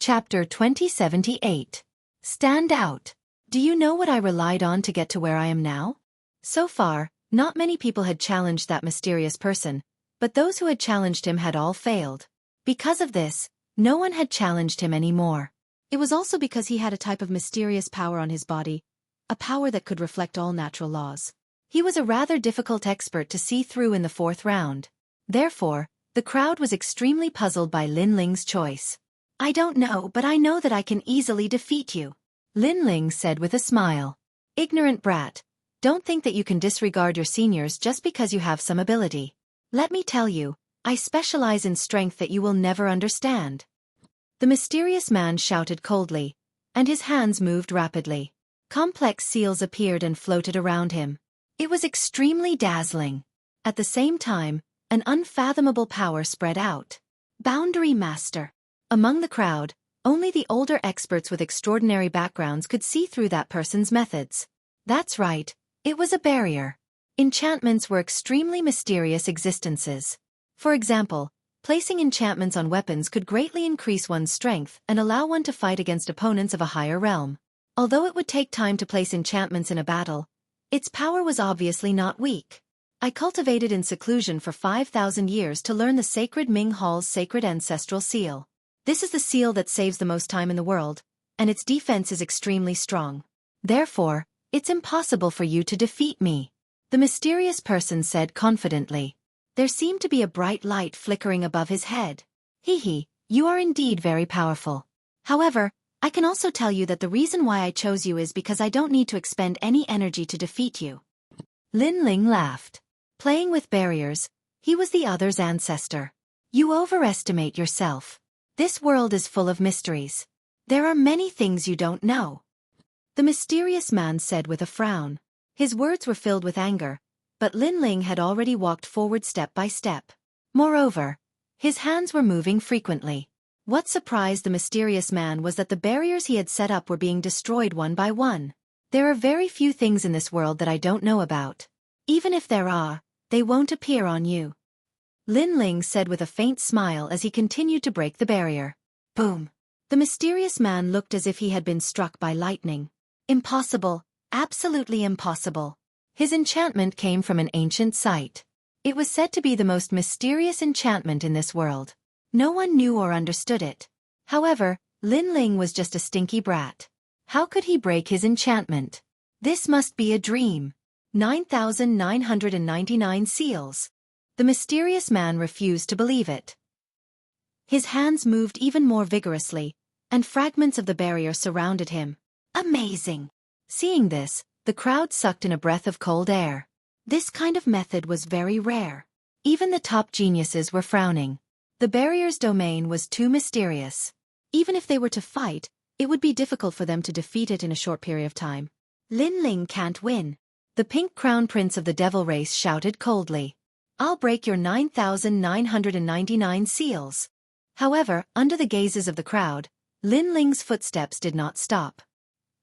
Chapter 2078. Stand out. Do you know what I relied on to get to where I am now? So far, not many people had challenged that mysterious person, but those who had challenged him had all failed. Because of this, no one had challenged him anymore. It was also because he had a type of mysterious power on his body, a power that could reflect all natural laws. He was a rather difficult expert to see through in the fourth round. Therefore, the crowd was extremely puzzled by Lin Ling's choice. I don't know, but I know that I can easily defeat you, Lin Ling said with a smile. Ignorant brat, don't think that you can disregard your seniors just because you have some ability. Let me tell you, I specialize in strength that you will never understand. The mysterious man shouted coldly, and his hands moved rapidly. Complex seals appeared and floated around him. It was extremely dazzling. At the same time, an unfathomable power spread out. Boundary Master. Among the crowd, only the older experts with extraordinary backgrounds could see through that person's methods. That's right, it was a barrier. Enchantments were extremely mysterious existences. For example, placing enchantments on weapons could greatly increase one's strength and allow one to fight against opponents of a higher realm. Although it would take time to place enchantments in a battle, its power was obviously not weak. I cultivated in seclusion for 5,000 years to learn the sacred Ming Hall's sacred ancestral seal. This is the seal that saves the most time in the world, and its defense is extremely strong. Therefore, it's impossible for you to defeat me, the mysterious person said confidently. There seemed to be a bright light flickering above his head. You are indeed very powerful. However, I can also tell you that the reason why I chose you is because I don't need to expend any energy to defeat you. Lin Ling laughed. Playing with barriers, he was the other's ancestor. You overestimate yourself. This world is full of mysteries. There are many things you don't know, the mysterious man said with a frown. His words were filled with anger, but Lin Ling had already walked forward step by step. Moreover, his hands were moving frequently. What surprised the mysterious man was that the barriers he had set up were being destroyed one by one. There are very few things in this world that I don't know about. Even if there are, they won't appear on you, Lin Ling said with a faint smile as he continued to break the barrier. Boom! The mysterious man looked as if he had been struck by lightning. Impossible, absolutely impossible. His enchantment came from an ancient site. It was said to be the most mysterious enchantment in this world. No one knew or understood it. However, Lin Ling was just a stinky brat. How could he break his enchantment? This must be a dream. 9,999 seals. The mysterious man refused to believe it. His hands moved even more vigorously, and fragments of the barrier surrounded him. Amazing! Seeing this, the crowd sucked in a breath of cold air. This kind of method was very rare. Even the top geniuses were frowning. The barrier's domain was too mysterious. Even if they were to fight, it would be difficult for them to defeat it in a short period of time. Lin Ling can't win. The pink crown prince of the devil race shouted coldly. I'll break your 9,999 seals. However, under the gazes of the crowd, Lin Ling's footsteps did not stop.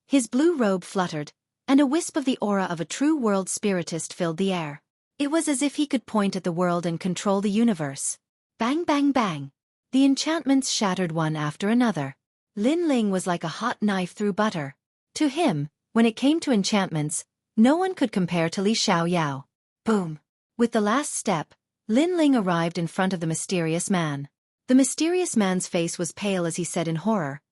His blue robe fluttered, and a wisp of the aura of a true world spiritist filled the air. It was as if he could point at the world and control the universe. Bang bang bang. The enchantments shattered one after another. Lin Ling was like a hot knife through butter. To him, when it came to enchantments, no one could compare to Li Xiaoyao. Boom! With the last step, Lin Ling arrived in front of the mysterious man. The mysterious man's face was pale as he said in horror,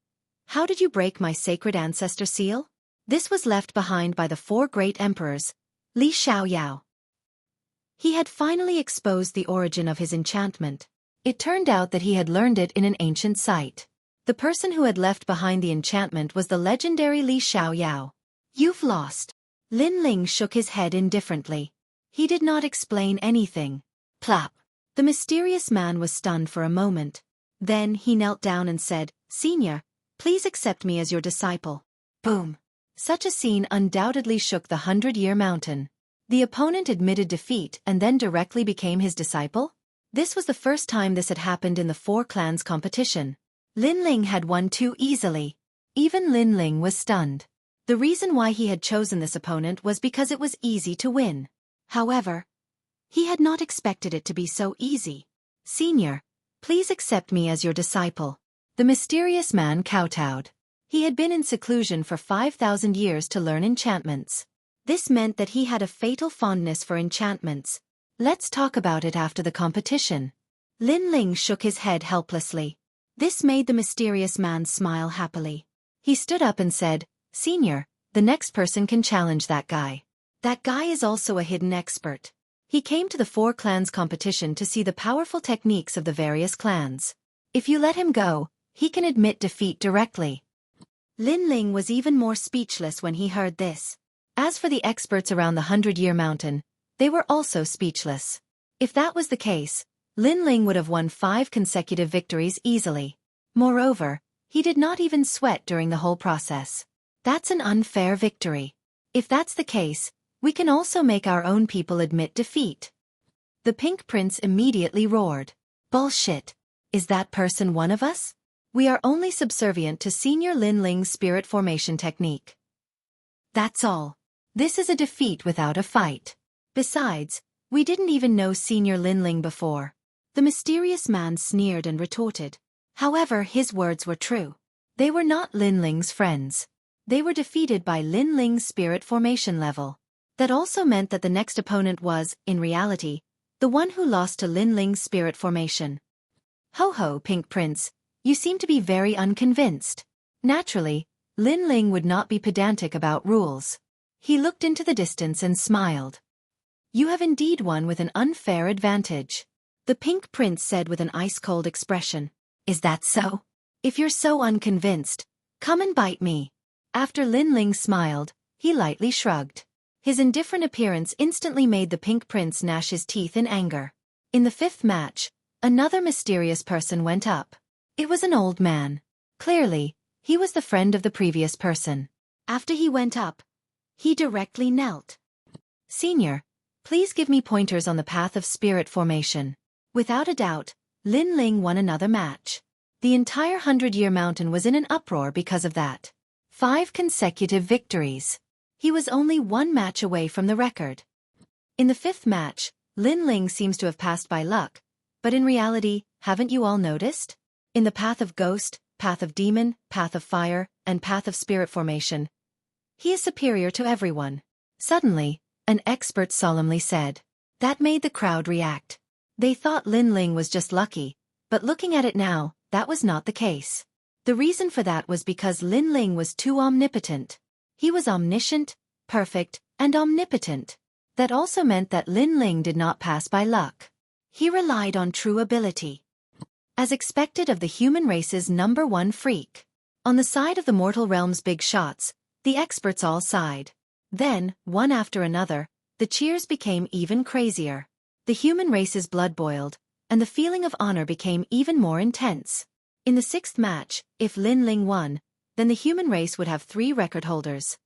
How did you break my sacred ancestor seal? This was left behind by the 4 great emperors, Li Xiaoyao. He had finally exposed the origin of his enchantment. It turned out that he had learned it in an ancient site. The person who had left behind the enchantment was the legendary Li Xiaoyao. You've lost. Lin Ling shook his head indifferently. He did not explain anything. Plop. The mysterious man was stunned for a moment. Then he knelt down and said, Senior, please accept me as your disciple. Boom. Such a scene undoubtedly shook the 100-year mountain. The opponent admitted defeat and then directly became his disciple? This was the first time this had happened in the 4 clans competition. Lin Ling had won too easily. Even Lin Ling was stunned. The reason why he had chosen this opponent was because it was easy to win. However, he had not expected it to be so easy. Senior, please accept me as your disciple. The mysterious man kowtowed. He had been in seclusion for 5,000 years to learn enchantments. This meant that he had a fatal fondness for enchantments. Let's talk about it after the competition. Lin Ling shook his head helplessly. This made the mysterious man smile happily. He stood up and said, "Senior, the next person can challenge that guy. That guy is also a hidden expert. He came to the 4 clans competition to see the powerful techniques of the various clans. If you let him go, he can admit defeat directly." Lin Ling was even more speechless when he heard this. As for the experts around the 100-Year Mountain, they were also speechless. If that was the case, Lin Ling would have won 5 consecutive victories easily. Moreover, he did not even sweat during the whole process. That's an unfair victory. If that's the case, we can also make our own people admit defeat. The Pink Prince immediately roared. Bullshit. Is that person one of us? We are only subservient to Senior Lin Ling's spirit formation technique. That's all. This is a defeat without a fight. Besides, we didn't even know Senior Lin Ling before. The mysterious man sneered and retorted. However, his words were true. They were not Lin Ling's friends. They were defeated by Lin Ling's spirit formation level. That also meant that the next opponent was, in reality, the one who lost to Lin Ling's spirit formation. Ho ho, Pink Prince, you seem to be very unconvinced. Naturally, Lin Ling would not be pedantic about rules. He looked into the distance and smiled. You have indeed won with an unfair advantage. The Pink Prince said with an ice-cold expression. Is that so? If you're so unconvinced, come and bite me. After Lin Ling smiled, he lightly shrugged. His indifferent appearance instantly made the Pink Prince gnash his teeth in anger. In the 5th match, another mysterious person went up. It was an old man. Clearly, he was the friend of the previous person. After he went up, he directly knelt. Senior, please give me pointers on the path of spirit formation. Without a doubt, Lin Ling won another match. The entire 100-Year Mountain was in an uproar because of that. 5 consecutive victories. He was only 1 match away from the record. In the 5th match, Lin Ling seems to have passed by luck, but in reality, haven't you all noticed? In the path of ghost, path of demon, path of fire, and path of spirit formation, he is superior to everyone. Suddenly, an expert solemnly said. That made the crowd react. They thought Lin Ling was just lucky, but looking at it now, that was not the case. The reason for that was because Lin Ling was too omnipotent. He was omniscient, perfect, and omnipotent. That also meant that Lin Ling did not pass by luck. He relied on true ability. As expected of the human race's #1 freak. On the side of the mortal realm's big shots, the experts all sighed. Then, one after another, the cheers became even crazier. The human race's blood boiled, and the feeling of honor became even more intense. In the 6th match, if Lin Ling won, then the human race would have 3 record holders.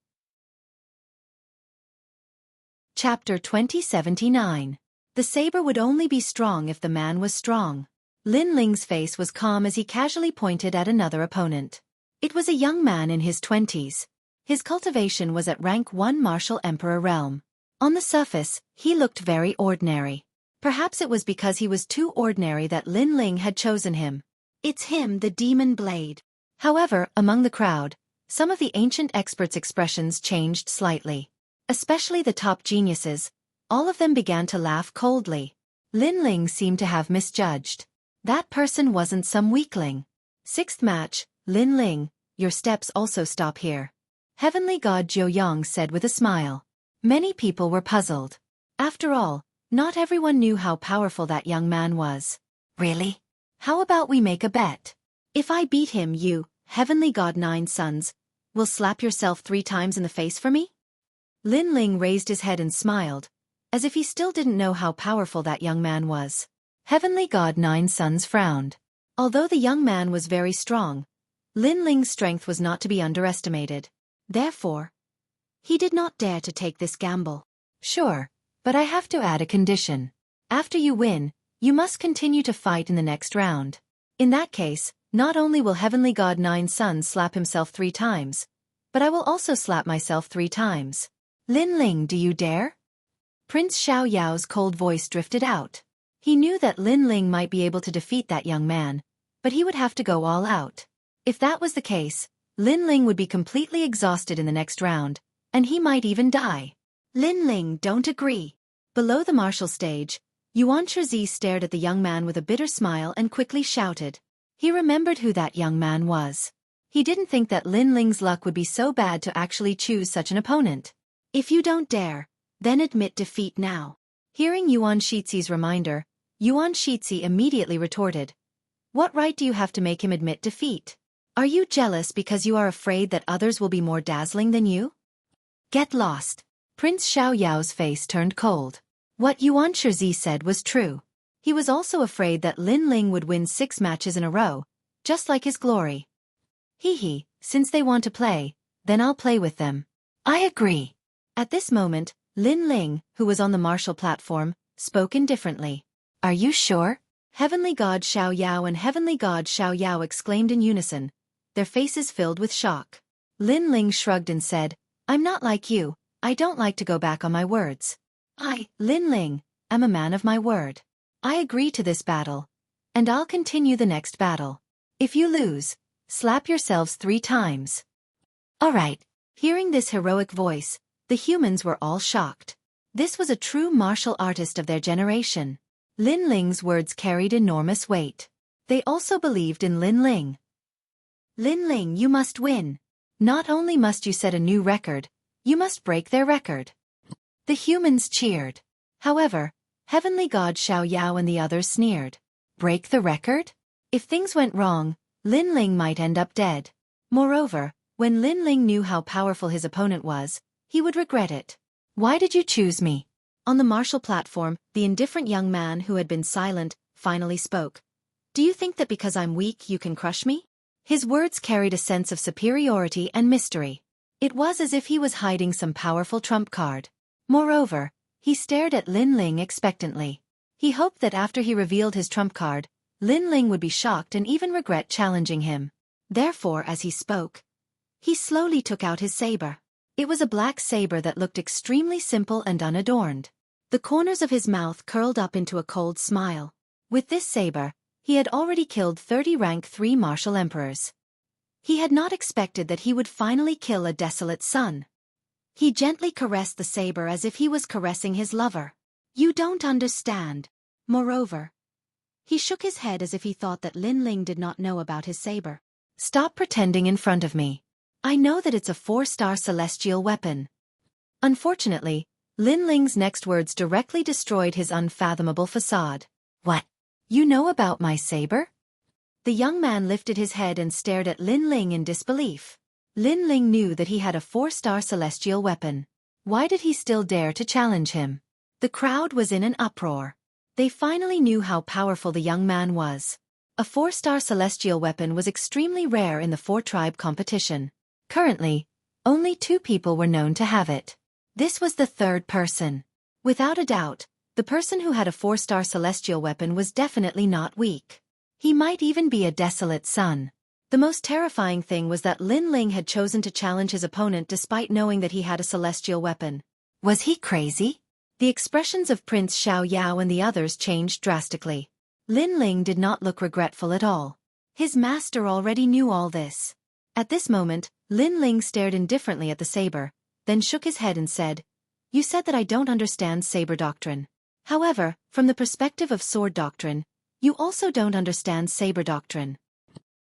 Chapter 2079. The saber would only be strong if the man was strong. Lin Ling's face was calm as he casually pointed at another opponent. It was a young man in his 20s. His cultivation was at rank 1 Martial Emperor realm. On the surface, he looked very ordinary. Perhaps it was because he was too ordinary that Lin Ling had chosen him. It's him, the Demon Blade. However, among the crowd, some of the ancient experts' expressions changed slightly. Especially the top geniuses, all of them began to laugh coldly. Lin Ling seemed to have misjudged. That person wasn't some weakling. 6th match, Lin Ling, your steps also stop here. Heavenly God Jiuyang said with a smile. Many people were puzzled. After all, not everyone knew how powerful that young man was. Really? How about we make a bet? If I beat him, you, Heavenly God 9 Sons, will slap yourself 3 times in the face for me? Lin Ling raised his head and smiled, as if he still didn't know how powerful that young man was. Heavenly God 9 Sons frowned. Although the young man was very strong, Lin Ling's strength was not to be underestimated. Therefore, he did not dare to take this gamble. Sure, but I have to add a condition. After you win, you must continue to fight in the next round. In that case, not only will Heavenly God 9 Sons slap himself 3 times, but I will also slap myself 3 times. Lin Ling, do you dare? Prince Xiao Yao's cold voice drifted out. He knew that Lin Ling might be able to defeat that young man, but he would have to go all out. If that was the case, Lin Ling would be completely exhausted in the next round, and he might even die. Lin Ling don't agree. Below the martial stage, Xueqi stared at the young man with a bitter smile and quickly shouted. He remembered who that young man was. He didn't think that Lin Ling's luck would be so bad to actually choose such an opponent. If you don't dare, then admit defeat now. Hearing Xueqi's reminder, Xueqi immediately retorted. What right do you have to make him admit defeat? Are you jealous because you are afraid that others will be more dazzling than you? Get lost. Prince Xiaoyao's face turned cold. What Xueqi said was true. He was also afraid that Lin Ling would win 6 matches in a row, just like his glory. Hee, since they want to play, then I'll play with them. I agree. At this moment, Lin Ling, who was on the martial platform, spoke indifferently. Are you sure? Heavenly God Xiaoyao and Heavenly God Xiaoyao exclaimed in unison, their faces filled with shock. Lin Ling shrugged and said, I'm not like you, I don't like to go back on my words. I, Lin Ling, am a man of my word. I agree to this battle. And I'll continue the next battle. If you lose, slap yourselves 3 times. Alright. Hearing this heroic voice, the humans were all shocked. This was a true martial artist of their generation. Lin Ling's words carried enormous weight. They also believed in Lin Ling. Lin Ling, you must win. Not only must you set a new record, you must break their record. The humans cheered. However, Heavenly God Xiaoyao and the others sneered. Break the record? If things went wrong, Lin Ling might end up dead. Moreover, when Lin Ling knew how powerful his opponent was, he would regret it. Why did you choose me? On the martial platform, the indifferent young man who had been silent finally spoke. Do you think that because I'm weak you can crush me? His words carried a sense of superiority and mystery. It was as if he was hiding some powerful trump card. Moreover, he stared at Lin Ling expectantly. He hoped that after he revealed his trump card, Lin Ling would be shocked and even regret challenging him. Therefore, as he spoke, he slowly took out his saber. It was a black saber that looked extremely simple and unadorned. The corners of his mouth curled up into a cold smile. With this saber, he had already killed 30 rank 3 martial emperors. He had not expected that he would finally kill a desolate son. He gently caressed the saber as if he was caressing his lover. You don't understand. Moreover, he shook his head as if he thought that Lin Ling did not know about his saber. Stop pretending in front of me. I know that it's a 4-star celestial weapon. Unfortunately, Lin Ling's next words directly destroyed his unfathomable facade. What? You know about my saber? The young man lifted his head and stared at Lin Ling in disbelief. Lin Ling knew that he had a 4-star celestial weapon. Why did he still dare to challenge him? The crowd was in an uproar. They finally knew how powerful the young man was. A 4-star celestial weapon was extremely rare in the 4-tribe competition. Currently, only 2 people were known to have it. This was the 3rd person. Without a doubt, the person who had a 4-star celestial weapon was definitely not weak. He might even be a desolate son. The most terrifying thing was that Lin Ling had chosen to challenge his opponent despite knowing that he had a celestial weapon. Was he crazy? The expressions of Prince Xiaoyao and the others changed drastically. Lin Ling did not look regretful at all. His master already knew all this. At this moment, Lin Ling stared indifferently at the saber, then shook his head and said, You said that I don't understand saber doctrine. However, from the perspective of sword doctrine, you also don't understand saber doctrine.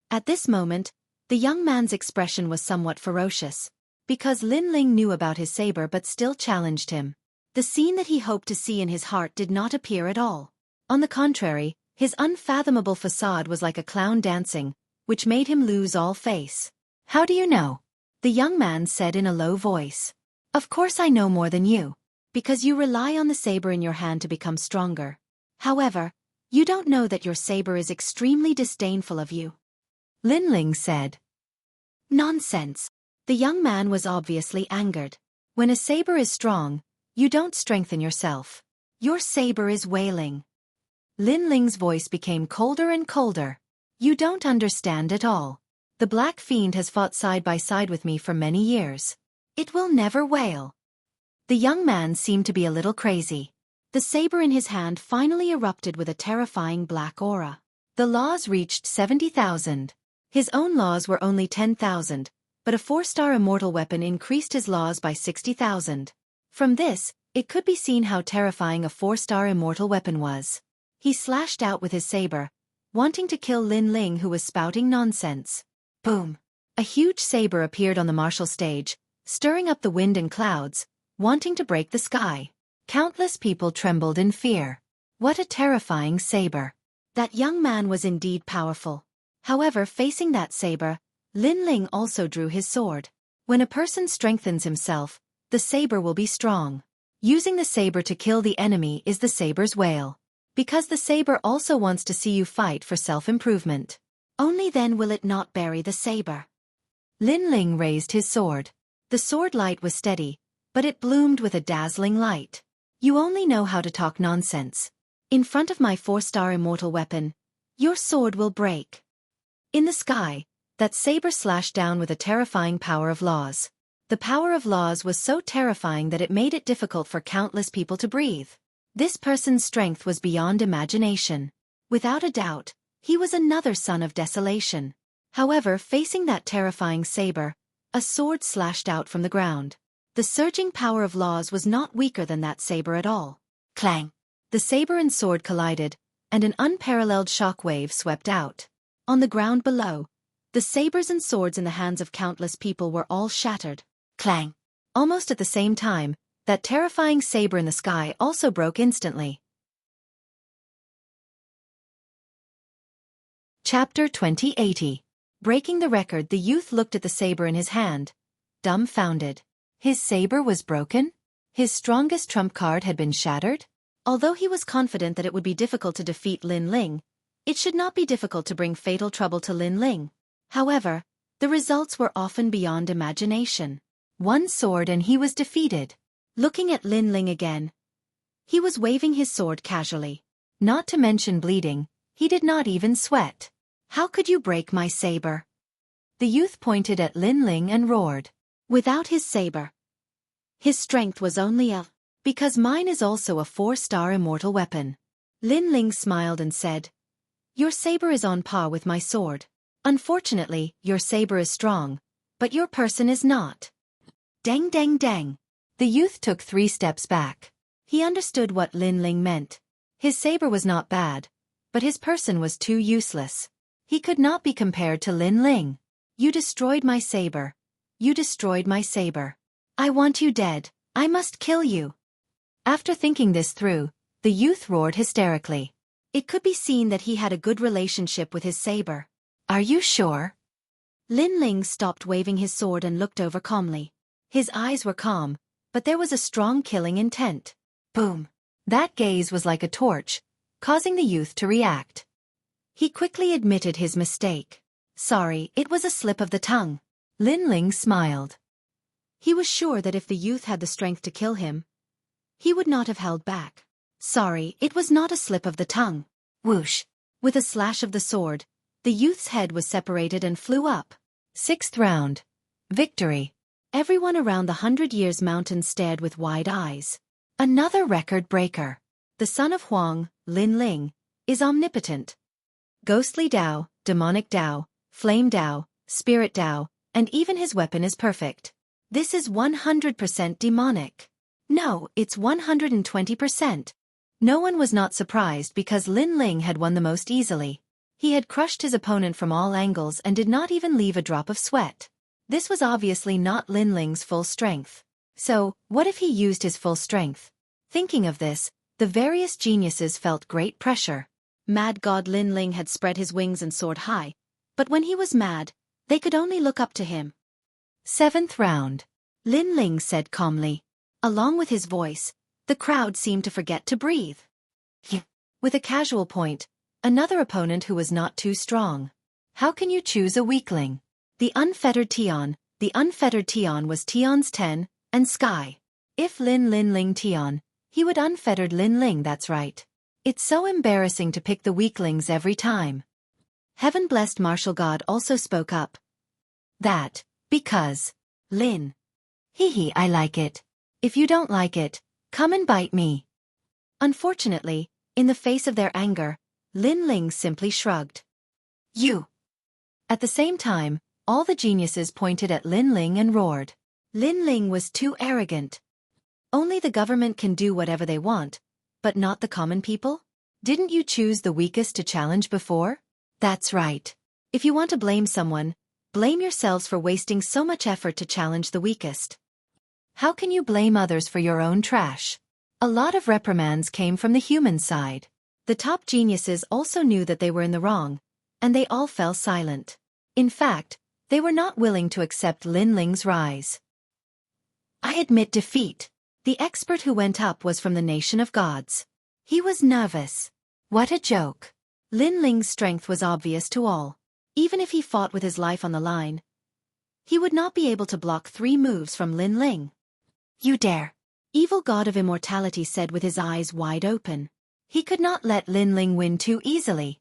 At this moment, the young man's expression was somewhat ferocious, because Lin Ling knew about his saber but still challenged him. The scene that he hoped to see in his heart did not appear at all. On the contrary, his unfathomable facade was like a clown dancing, which made him lose all face. How do you know? The young man said in a low voice. Of course I know more than you, because you rely on the saber in your hand to become stronger. However, you don't know that your saber is extremely disdainful of you. Lin Ling said. Nonsense. The young man was obviously angered. When a saber is strong, you don't strengthen yourself. Your saber is wailing. Lin Ling's voice became colder and colder. You don't understand at all. The Black Fiend has fought side by side with me for many years. It will never wail. The young man seemed to be a little crazy. The saber in his hand finally erupted with a terrifying black aura. The laws reached 70,000. His own laws were only 10,000, but a 4-star immortal weapon increased his laws by 60,000. From this, it could be seen how terrifying a 4-star immortal weapon was. He slashed out with his saber, wanting to kill Lin Ling, who was spouting nonsense. Boom! A huge saber appeared on the martial stage, stirring up the wind and clouds, wanting to break the sky. Countless people trembled in fear. What a terrifying saber! That young man was indeed powerful. However, facing that saber, Lin Ling also drew his sword. When a person strengthens himself, the saber will be strong. Using the saber to kill the enemy is the saber's wail. Because the saber also wants to see you fight for self-improvement. Only then will it not bury the saber. Lin Ling raised his sword. The sword light was steady, but it bloomed with a dazzling light. You only know how to talk nonsense. In front of my 4-star immortal weapon, your sword will break. In the sky, that saber slashed down with a terrifying power of laws. The power of laws was so terrifying that it made it difficult for countless people to breathe. This person's strength was beyond imagination. Without a doubt, he was another son of desolation. However, facing that terrifying saber, a sword slashed out from the ground. The surging power of laws was not weaker than that saber at all. Clang! The saber and sword collided, and an unparalleled shockwave swept out. On the ground below, the sabers and swords in the hands of countless people were all shattered. Clang! Almost at the same time, that terrifying saber in the sky also broke instantly. Chapter 2080. Breaking the record, the youth looked at the saber in his hand, dumbfounded. His saber was broken? His strongest trump card had been shattered? Although he was confident that it would be difficult to defeat Lin Ling, it should not be difficult to bring fatal trouble to Lin Ling. However, the results were often beyond imagination. One sword and he was defeated. Looking at Lin Ling again, he was waving his sword casually. Not to mention bleeding, he did not even sweat. How could you break my saber? The youth pointed at Lin Ling and roared. Without his saber, his strength was only a... Because mine is also a 4-star immortal weapon. Lin Ling smiled and said, your saber is on par with my sword. Unfortunately, your saber is strong, but your person is not. Dang dang dang. The youth took 3 steps back. He understood what Lin Ling meant. His saber was not bad, but his person was too useless. He could not be compared to Lin Ling. You destroyed my saber. You destroyed my saber. I want you dead. I must kill you. After thinking this through, the youth roared hysterically. It could be seen that he had a good relationship with his saber. Are you sure? Lin Ling stopped waving his sword and looked over calmly. His eyes were calm, but there was a strong killing intent. Boom! That gaze was like a torch, causing the youth to react. He quickly admitted his mistake. Sorry, it was a slip of the tongue. Lin Ling smiled. He was sure that if the youth had the strength to kill him, he would not have held back. Sorry, it was not a slip of the tongue. Whoosh! With a slash of the sword, the youth's head was separated and flew up. 6th round. Victory. Everyone around the 100 Years Mountain stared with wide eyes. Another record breaker. The son of Huang, Lin Ling, is omnipotent. Ghostly Dao, demonic Dao, flame Dao, spirit Dao, and even his weapon is perfect. This is 100% demonic. No, it's 120%. No one was not surprised because Lin Ling had won the most easily. He had crushed his opponent from all angles and did not even leave a drop of sweat. This was obviously not Lin Ling's full strength. So, what if he used his full strength? Thinking of this, the various geniuses felt great pressure. Mad God Lin Ling had spread his wings and soared high, but when he was mad, they could only look up to him. 7th round. Lin Ling said calmly. Along with his voice, the crowd seemed to forget to breathe. With a casual point, another opponent who was not too strong. How can you choose a weakling? The unfettered Tian was Tian's 10, and Sky. If Lin Ling Tian, he would unfettered Lin Ling, that's right. It's so embarrassing to pick the weaklings every time. Heaven-blessed martial god also spoke up. That, because. Lin. Hee, I like it. If you don't like it, come and bite me. Unfortunately, in the face of their anger, Lin Ling simply shrugged. You. At the same time, all the geniuses pointed at Lin Ling and roared. Lin Ling was too arrogant. Only the government can do whatever they want, but not the common people? Didn't you choose the weakest to challenge before? That's right. If you want to blame someone, blame yourselves for wasting so much effort to challenge the weakest. How can you blame others for your own trash? A lot of reprimands came from the human side. The top geniuses also knew that they were in the wrong, and they all fell silent. In fact, they were not willing to accept Lin Ling's rise. I admit defeat. The expert who went up was from the nation of gods. He was nervous. What a joke. Lin Ling's strength was obvious to all. Even if he fought with his life on the line, he would not be able to block 3 moves from Lin Ling. You dare. Evil god of immortality said with his eyes wide open. He could not let Lin Ling win too easily.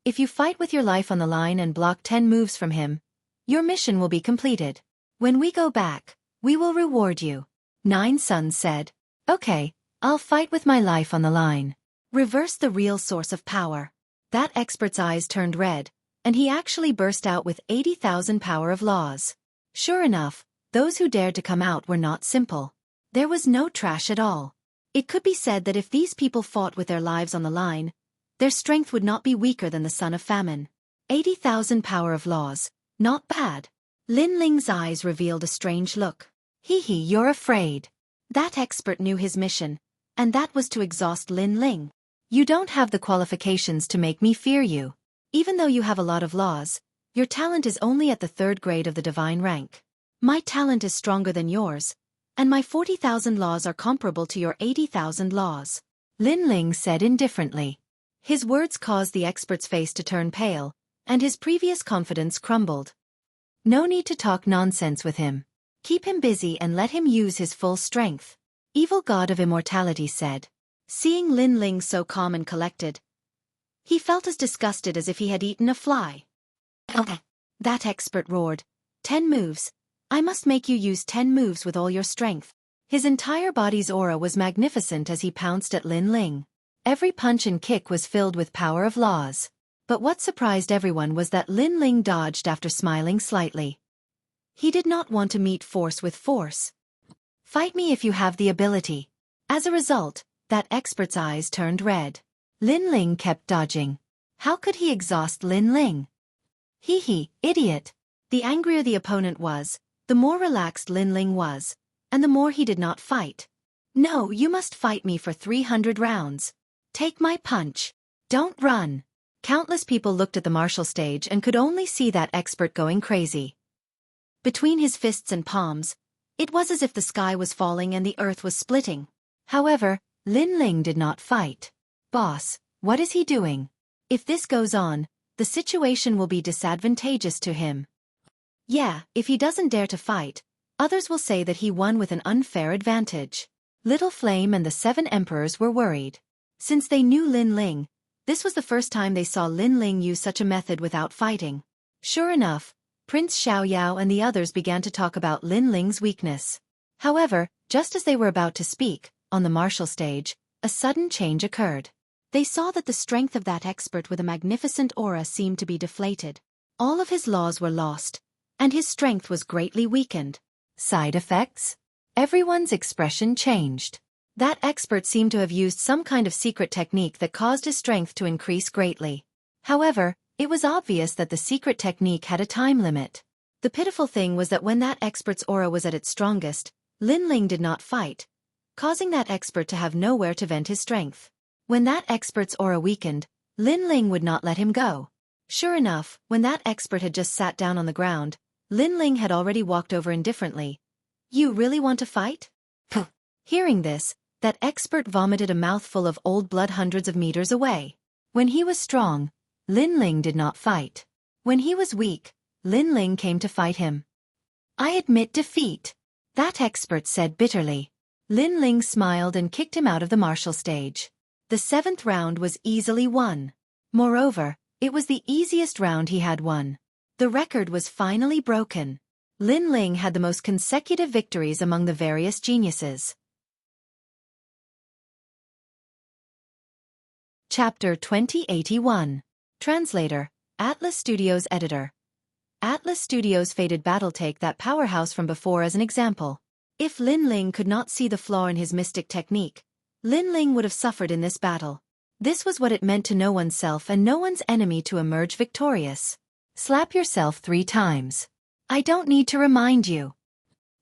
If you fight with your life on the line and block 10 moves from him, your mission will be completed. When we go back, we will reward you. 9 Suns said. Okay, I'll fight with my life on the line. Reverse the real source of power. That expert's eyes turned red, and he actually burst out with 80,000 power of laws. Sure enough, those who dared to come out were not simple. There was no trash at all. It could be said that if these people fought with their lives on the line, their strength would not be weaker than the son of famine. 80,000 power of laws, not bad. Lin Ling's eyes revealed a strange look. Hee, you're afraid. That expert knew his mission, and that was to exhaust Lin Ling. You don't have the qualifications to make me fear you. Even though you have a lot of laws, your talent is only at the 3rd grade of the divine rank. My talent is stronger than yours, and my 40,000 laws are comparable to your 80,000 laws. Lin Ling said indifferently. His words caused the expert's face to turn pale, and his previous confidence crumbled. No need to talk nonsense with him. Keep him busy and let him use his full strength. Evil god of immortality said. Seeing Lin Ling so calm and collected, he felt as disgusted as if he had eaten a fly. That expert roared. 10 moves. I must make you use 10 moves with all your strength. His entire body's aura was magnificent as he pounced at Lin Ling. Every punch and kick was filled with power of laws. But what surprised everyone was that Lin Ling dodged after smiling slightly. He did not want to meet force with force. Fight me if you have the ability. As a result, that expert's eyes turned red. Lin Ling kept dodging. How could he exhaust Lin Ling? Idiot. The angrier the opponent was, the more relaxed Lin Ling was, and the more he did not fight. No, you must fight me for 300 rounds. Take my punch. Don't run. Countless people looked at the martial stage and could only see that expert going crazy. Between his fists and palms, it was as if the sky was falling and the earth was splitting. However, Lin Ling did not fight. Boss, what is he doing? If this goes on, the situation will be disadvantageous to him. Yeah, if he doesn't dare to fight, others will say that he won with an unfair advantage. Little Flame and the 7 emperors were worried. Since they knew Lin Ling, this was the first time they saw Lin Ling use such a method without fighting. Sure enough, Prince Xiaoyao and the others began to talk about Lin Ling's weakness. However, just as they were about to speak, on the martial stage, a sudden change occurred. They saw that the strength of that expert with a magnificent aura seemed to be deflated. All of his laws were lost, and his strength was greatly weakened. Side effects? Everyone's expression changed. That expert seemed to have used some kind of secret technique that caused his strength to increase greatly. However, it was obvious that the secret technique had a time limit. The pitiful thing was that when that expert's aura was at its strongest, Lin Ling did not fight, causing that expert to have nowhere to vent his strength. When that expert's aura weakened, Lin Ling would not let him go. Sure enough, when that expert had just sat down on the ground, Lin Ling had already walked over indifferently. You really want to fight? Puh. Hearing this, that expert vomited a mouthful of old blood hundreds of meters away. When he was strong, Lin Ling did not fight. When he was weak, Lin Ling came to fight him. I admit defeat, that expert said bitterly. Lin Ling smiled and kicked him out of the martial stage. The 7th round was easily won. Moreover, it was the easiest round he had won. The record was finally broken. Lin Ling had the most consecutive victories among the various geniuses. Chapter 2081. Translator, Atlas Studios Editor. Atlas Studios fated battle. Take that powerhouse from before as an example. If Lin Ling could not see the flaw in his mystic technique, Lin Ling would have suffered in this battle. This was what it meant to know oneself and know one's enemy to emerge victorious. Slap yourself 3 times. I don't need to remind you.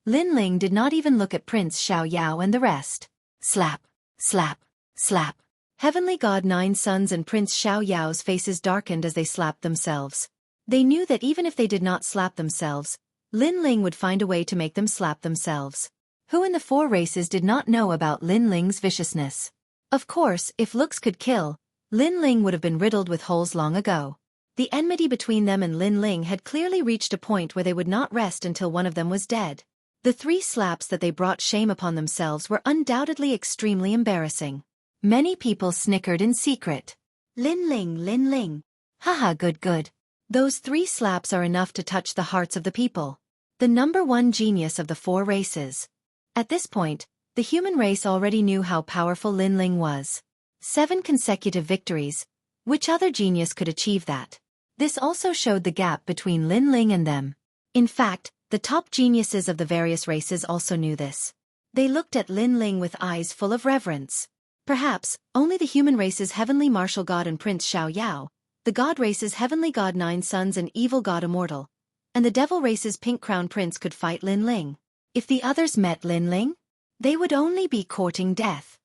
Lin Ling did not even look at Prince Xiaoyao and the rest. Slap, slap, slap. Heavenly God 9 Sons and Prince Xiaoyao's faces darkened as they slapped themselves. They knew that even if they did not slap themselves, Lin Ling would find a way to make them slap themselves. Who in the 4 races did not know about Lin Ling's viciousness? Of course, if looks could kill, Lin Ling would have been riddled with holes long ago. The enmity between them and Lin Ling had clearly reached a point where they would not rest until one of them was dead. The 3 slaps that they brought shame upon themselves were undoubtedly extremely embarrassing. Many people snickered in secret. Lin Ling, Lin Ling. Haha, good. Those 3 slaps are enough to touch the hearts of the people. The number 1 genius of the 4 races. At this point, the human race already knew how powerful Lin Ling was. 7 consecutive victories. Which other genius could achieve that? This also showed the gap between Lin Ling and them. In fact, the top geniuses of the various races also knew this. They looked at Lin Ling with eyes full of reverence. Perhaps, only the human race's heavenly martial god and Prince Xiaoyao, the god race's heavenly god 9 Sons and evil god Immortal, and the devil race's pink crown prince could fight Lin Ling. If the others met Lin Ling, they would only be courting death.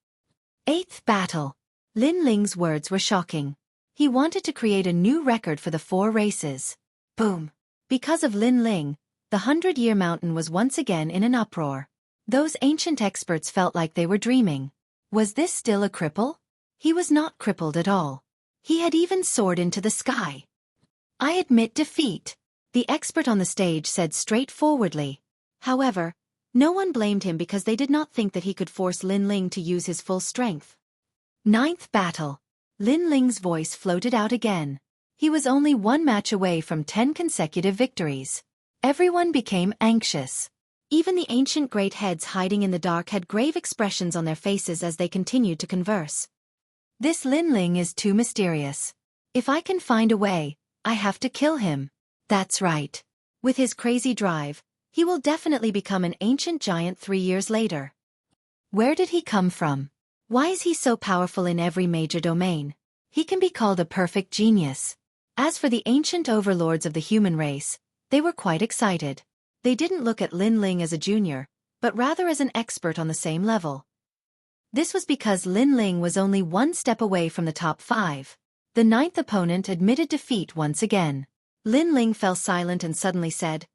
8th battle. Lin Ling's words were shocking. He wanted to create a new record for the 4 races. Boom. Because of Lin Ling, the 100-Year Mountain was once again in an uproar. Those ancient experts felt like they were dreaming. Was this still a cripple? He was not crippled at all. He had even soared into the sky. I admit defeat, the expert on the stage said straightforwardly. However, no one blamed him because they did not think that he could force Lin Ling to use his full strength. 9th battle. Lin Ling's voice floated out again. He was only 1 match away from 10 consecutive victories. Everyone became anxious. Even the ancient great heads hiding in the dark had grave expressions on their faces as they continued to converse. This Lin Ling is too mysterious. If I can find a way, I have to kill him. That's right. With his crazy drive, he will definitely become an ancient giant 3 years later. Where did he come from? Why is he so powerful in every major domain? He can be called a perfect genius. As for the ancient overlords of the human race, they were quite excited. They didn't look at Lin Ling as a junior, but rather as an expert on the same level. This was because Lin Ling was only 1 step away from the top 5. The 9th opponent admitted defeat once again. Lin Ling fell silent and suddenly said,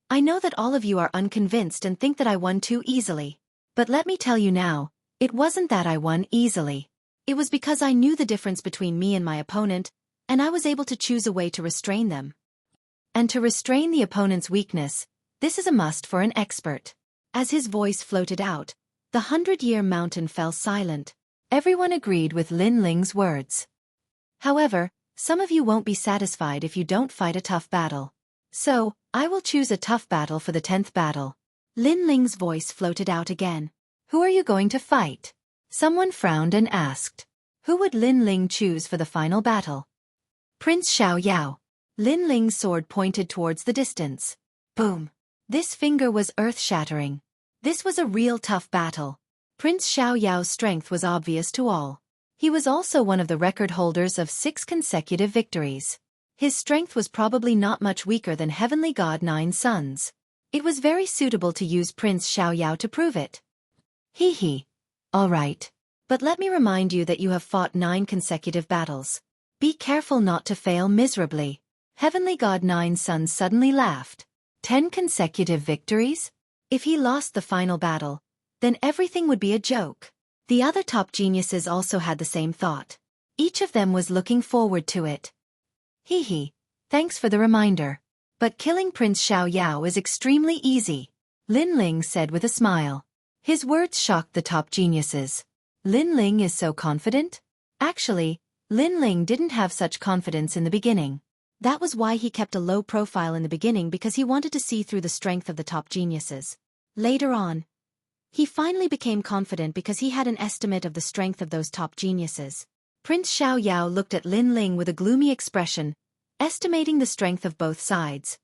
I know that all of you are unconvinced and think that I won too easily. But let me tell you now, it wasn't that I won easily. It was because I knew the difference between me and my opponent, and I was able to choose a way to restrain them. And to restrain the opponent's weakness, this is a must for an expert. As his voice floated out, the 100-Year Mountain fell silent. Everyone agreed with Lin Ling's words. However, some of you won't be satisfied if you don't fight a tough battle. So, I will choose a tough battle for the 10th battle. Lin Ling's voice floated out again. Who are you going to fight? Someone frowned and asked. Who would Lin Ling choose for the final battle? Prince Xiaoyao. Lin Ling's sword pointed towards the distance. Boom. This finger was earth-shattering. This was a real tough battle. Prince Xiaoyao's strength was obvious to all. He was also one of the record holders of 6 consecutive victories. His strength was probably not much weaker than Heavenly God 9 Sons. It was very suitable to use Prince Xiaoyao to prove it. Hee. All right. But let me remind you that you have fought 9 consecutive battles. Be careful not to fail miserably. Heavenly God 9 Sons suddenly laughed. 10 consecutive victories? If he lost the final battle, then everything would be a joke. The other top geniuses also had the same thought. Each of them was looking forward to it. Hee. Thanks for the reminder. But killing Prince Xiaoyao is extremely easy, Lin Ling said with a smile. His words shocked the top geniuses. Lin Ling is so confident? Actually, Lin Ling didn't have such confidence in the beginning. That was why he kept a low profile in the beginning, because he wanted to see through the strength of the top geniuses. Later on, he finally became confident because he had an estimate of the strength of those top geniuses. Prince Xiaoyao looked at Lin Ling with a gloomy expression, estimating the strength of both sides.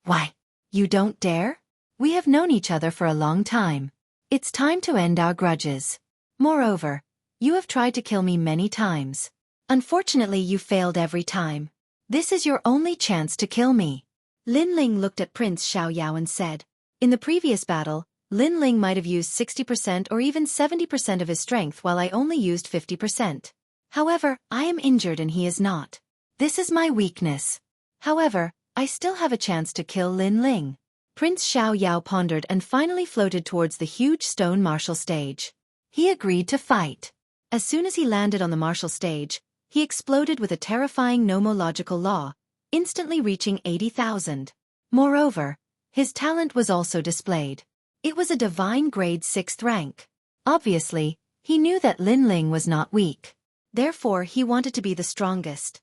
Why? You don't dare? We have known each other for a long time. It's time to end our grudges. Moreover, you have tried to kill me many times. Unfortunately, you failed every time. This is your only chance to kill me. Lin Ling looked at Prince Xiaoyao and said, in the previous battle, Lin Ling might have used 60% or even 70% of his strength while I only used 50%. However, I am injured and he is not. This is my weakness. However, I still have a chance to kill Lin Ling. Prince Xiaoyao pondered and finally floated towards the huge stone martial stage. He agreed to fight. As soon as he landed on the martial stage, he exploded with a terrifying nomological law, instantly reaching 80,000. Moreover, his talent was also displayed. It was a divine grade 6th rank. Obviously, he knew that Lin Ling was not weak. Therefore, he wanted to be the strongest.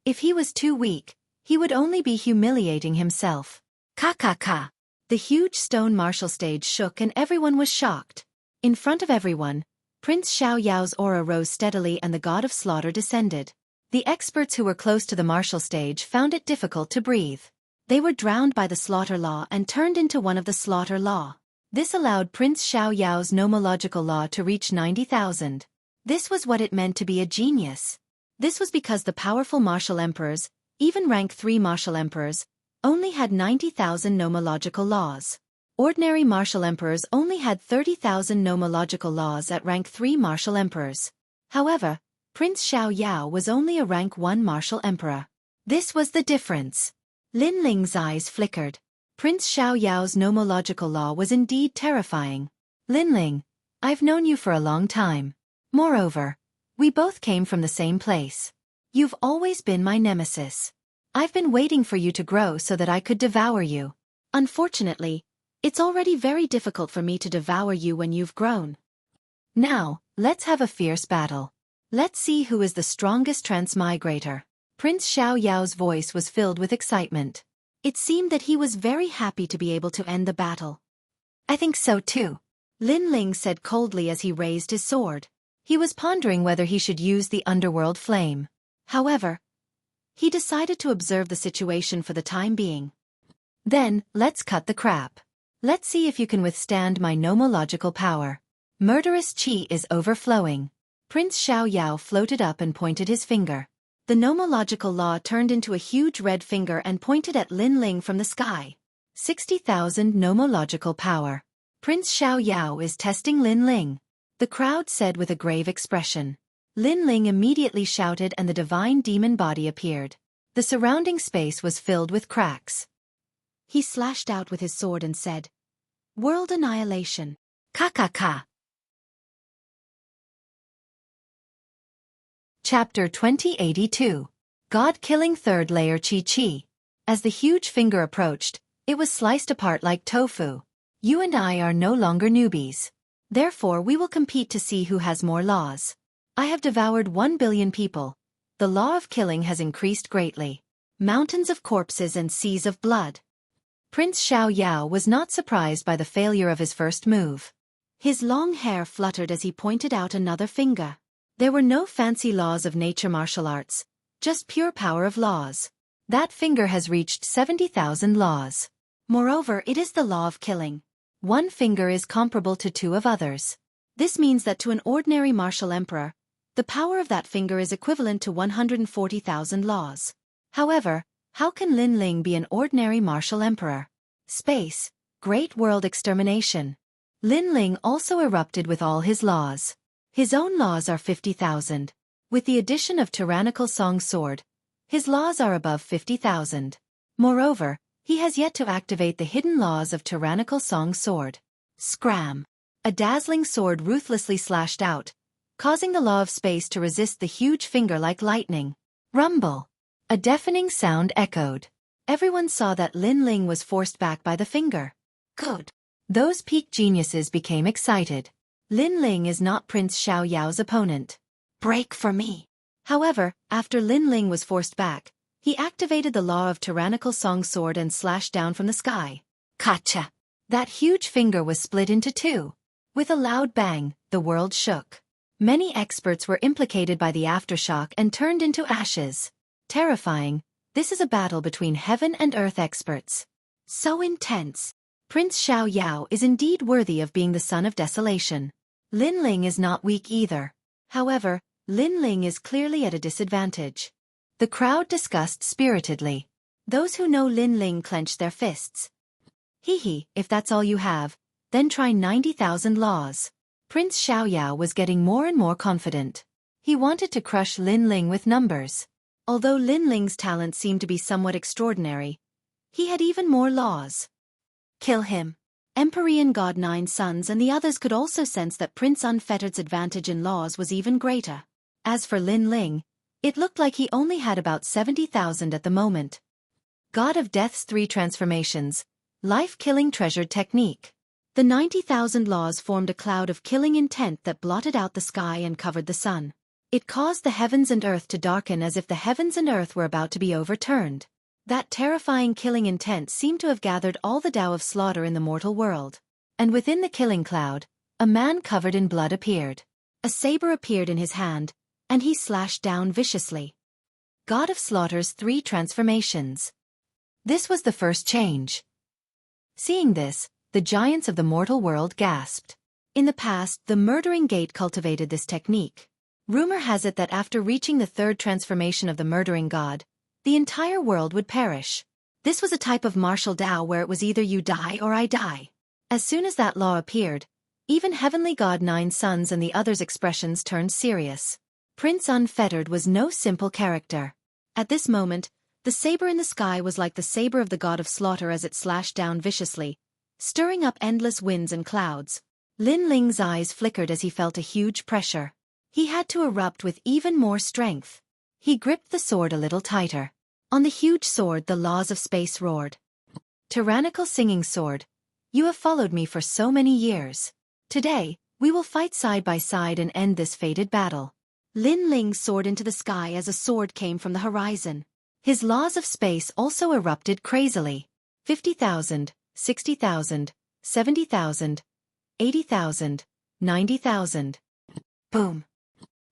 If he was too weak, he would only be humiliating himself. Ka. The huge stone martial stage shook and everyone was shocked. In front of everyone, Prince Xiaoyao's aura rose steadily and the god of slaughter descended. The experts who were close to the martial stage found it difficult to breathe. They were drowned by the slaughter law and turned into one of the slaughter law. This allowed Prince Xiaoyao's nomological law to reach 90,000. This was what it meant to be a genius. This was because the powerful martial emperors, even rank 3 martial emperors, only had 90,000 nomological laws. Ordinary martial emperors only had 30,000 nomological laws at rank 3 martial emperors. However, Prince Xiaoyao was only a rank 1 martial emperor. This was the difference. Lin Ling's eyes flickered. Prince Xiaoyao's nomological law was indeed terrifying. Lin Ling, I've known you for a long time. Moreover, we both came from the same place. You've always been my nemesis. I've been waiting for you to grow so that I could devour you. Unfortunately, it's already very difficult for me to devour you when you've grown. Now, let's have a fierce battle. Let's see who is the strongest transmigrator. Prince Xiaoyao's voice was filled with excitement. It seemed that he was very happy to be able to end the battle. I think so too, Lin Ling said coldly as he raised his sword. He was pondering whether he should use the underworld flame. However, he decided to observe the situation for the time being. Then, let's cut the crap. Let's see if you can withstand my nomological power. Murderous qi is overflowing. Prince Xiaoyao floated up and pointed his finger. The nomological law turned into a huge red finger and pointed at Lin Ling from the sky. 60,000 nomological power. Prince Xiaoyao is testing Lin Ling, the crowd said with a grave expression. Lin Ling immediately shouted and the divine demon body appeared. The surrounding space was filled with cracks. He slashed out with his sword and said, "World annihilation. Ka. Chapter 2082. God-killing third layer Chi. As the huge finger approached, it was sliced apart like tofu. You and I are no longer newbies. Therefore we will compete to see who has more laws. I have devoured 1 billion people. The law of killing has increased greatly. Mountains of corpses and seas of blood." Prince Xiaoyao was not surprised by the failure of his first move. His long hair fluttered as he pointed out another finger. There were no fancy laws of nature martial arts, just pure power of laws. That finger has reached 70,000 laws. Moreover, it is the law of killing. One finger is comparable to 2 of others. This means that to an ordinary martial emperor, the power of that finger is equivalent to 140,000 laws. However, how can Lin Ling be an ordinary martial emperor? Space, great world extermination. Lin Ling also erupted with all his laws. His own laws are 50,000. With the addition of tyrannical song sword, his laws are above 50,000. Moreover, he has yet to activate the hidden laws of tyrannical song sword. Scram! A dazzling sword ruthlessly slashed out, causing the law of space to resist the huge finger like lightning. Rumble! A deafening sound echoed. Everyone saw that Lin Ling was forced back by the finger. Good. Those peak geniuses became excited. Lin Ling is not Prince Xiaoyao's opponent. Break for me. However, after Lin Ling was forced back, he activated the law of tyrannical song sword and slashed down from the sky. Kacha! That huge finger was split into 2. With a loud bang, the world shook. Many experts were implicated by the aftershock and turned into ashes. Terrifying, this is a battle between heaven and earth experts. So intense. Prince Xiao Yao is indeed worthy of being the son of desolation. Lin Ling is not weak either. However, Lin Ling is clearly at a disadvantage. The crowd discussed spiritedly. Those who know Lin Ling clenched their fists. If that's all you have, then try 90,000 laws. Prince Xiaoyao was getting more and more confident. He wanted to crush Lin Ling with numbers. Although Lin Ling's talent seemed to be somewhat extraordinary, he had even more laws. Kill him. Empyrean God 9 sons and the others could also sense that Prince Unfettered's advantage in laws was even greater. As for Lin Ling, it looked like he only had about 70,000 at the moment. God of Death's 3 transformations. Life-killing treasured technique. The 90,000 laws formed a cloud of killing intent that blotted out the sky and covered the sun. It caused the heavens and earth to darken as if the heavens and earth were about to be overturned. That terrifying killing intent seemed to have gathered all the Tao of slaughter in the mortal world. And within the killing cloud, a man covered in blood appeared. A saber appeared in his hand, and he slashed down viciously. God of Slaughter's 3 transformations. This was the first change. Seeing this, the giants of the mortal world gasped. In the past, the Murdering Gate cultivated this technique. Rumor has it that after reaching the 3rd transformation of the Murdering God, the entire world would perish. This was a type of martial Tao where it was either you die or I die. As soon as that law appeared, even Heavenly God 9 sons and the others' expressions turned serious. Prince Unfettered was no simple character. At this moment, the saber in the sky was like the saber of the God of Slaughter as it slashed down viciously, stirring up endless winds and clouds. Lin Ling's eyes flickered as he felt a huge pressure. He had to erupt with even more strength. He gripped the sword a little tighter. On the huge sword the laws of space roared. Tyrannical singing sword, you have followed me for so many years. Today, we will fight side by side and end this fated battle. Lin Ling soared into the sky as a sword came from the horizon. His laws of space also erupted crazily. 50,000, 60,000, 70,000, 80,000, 90,000. Boom.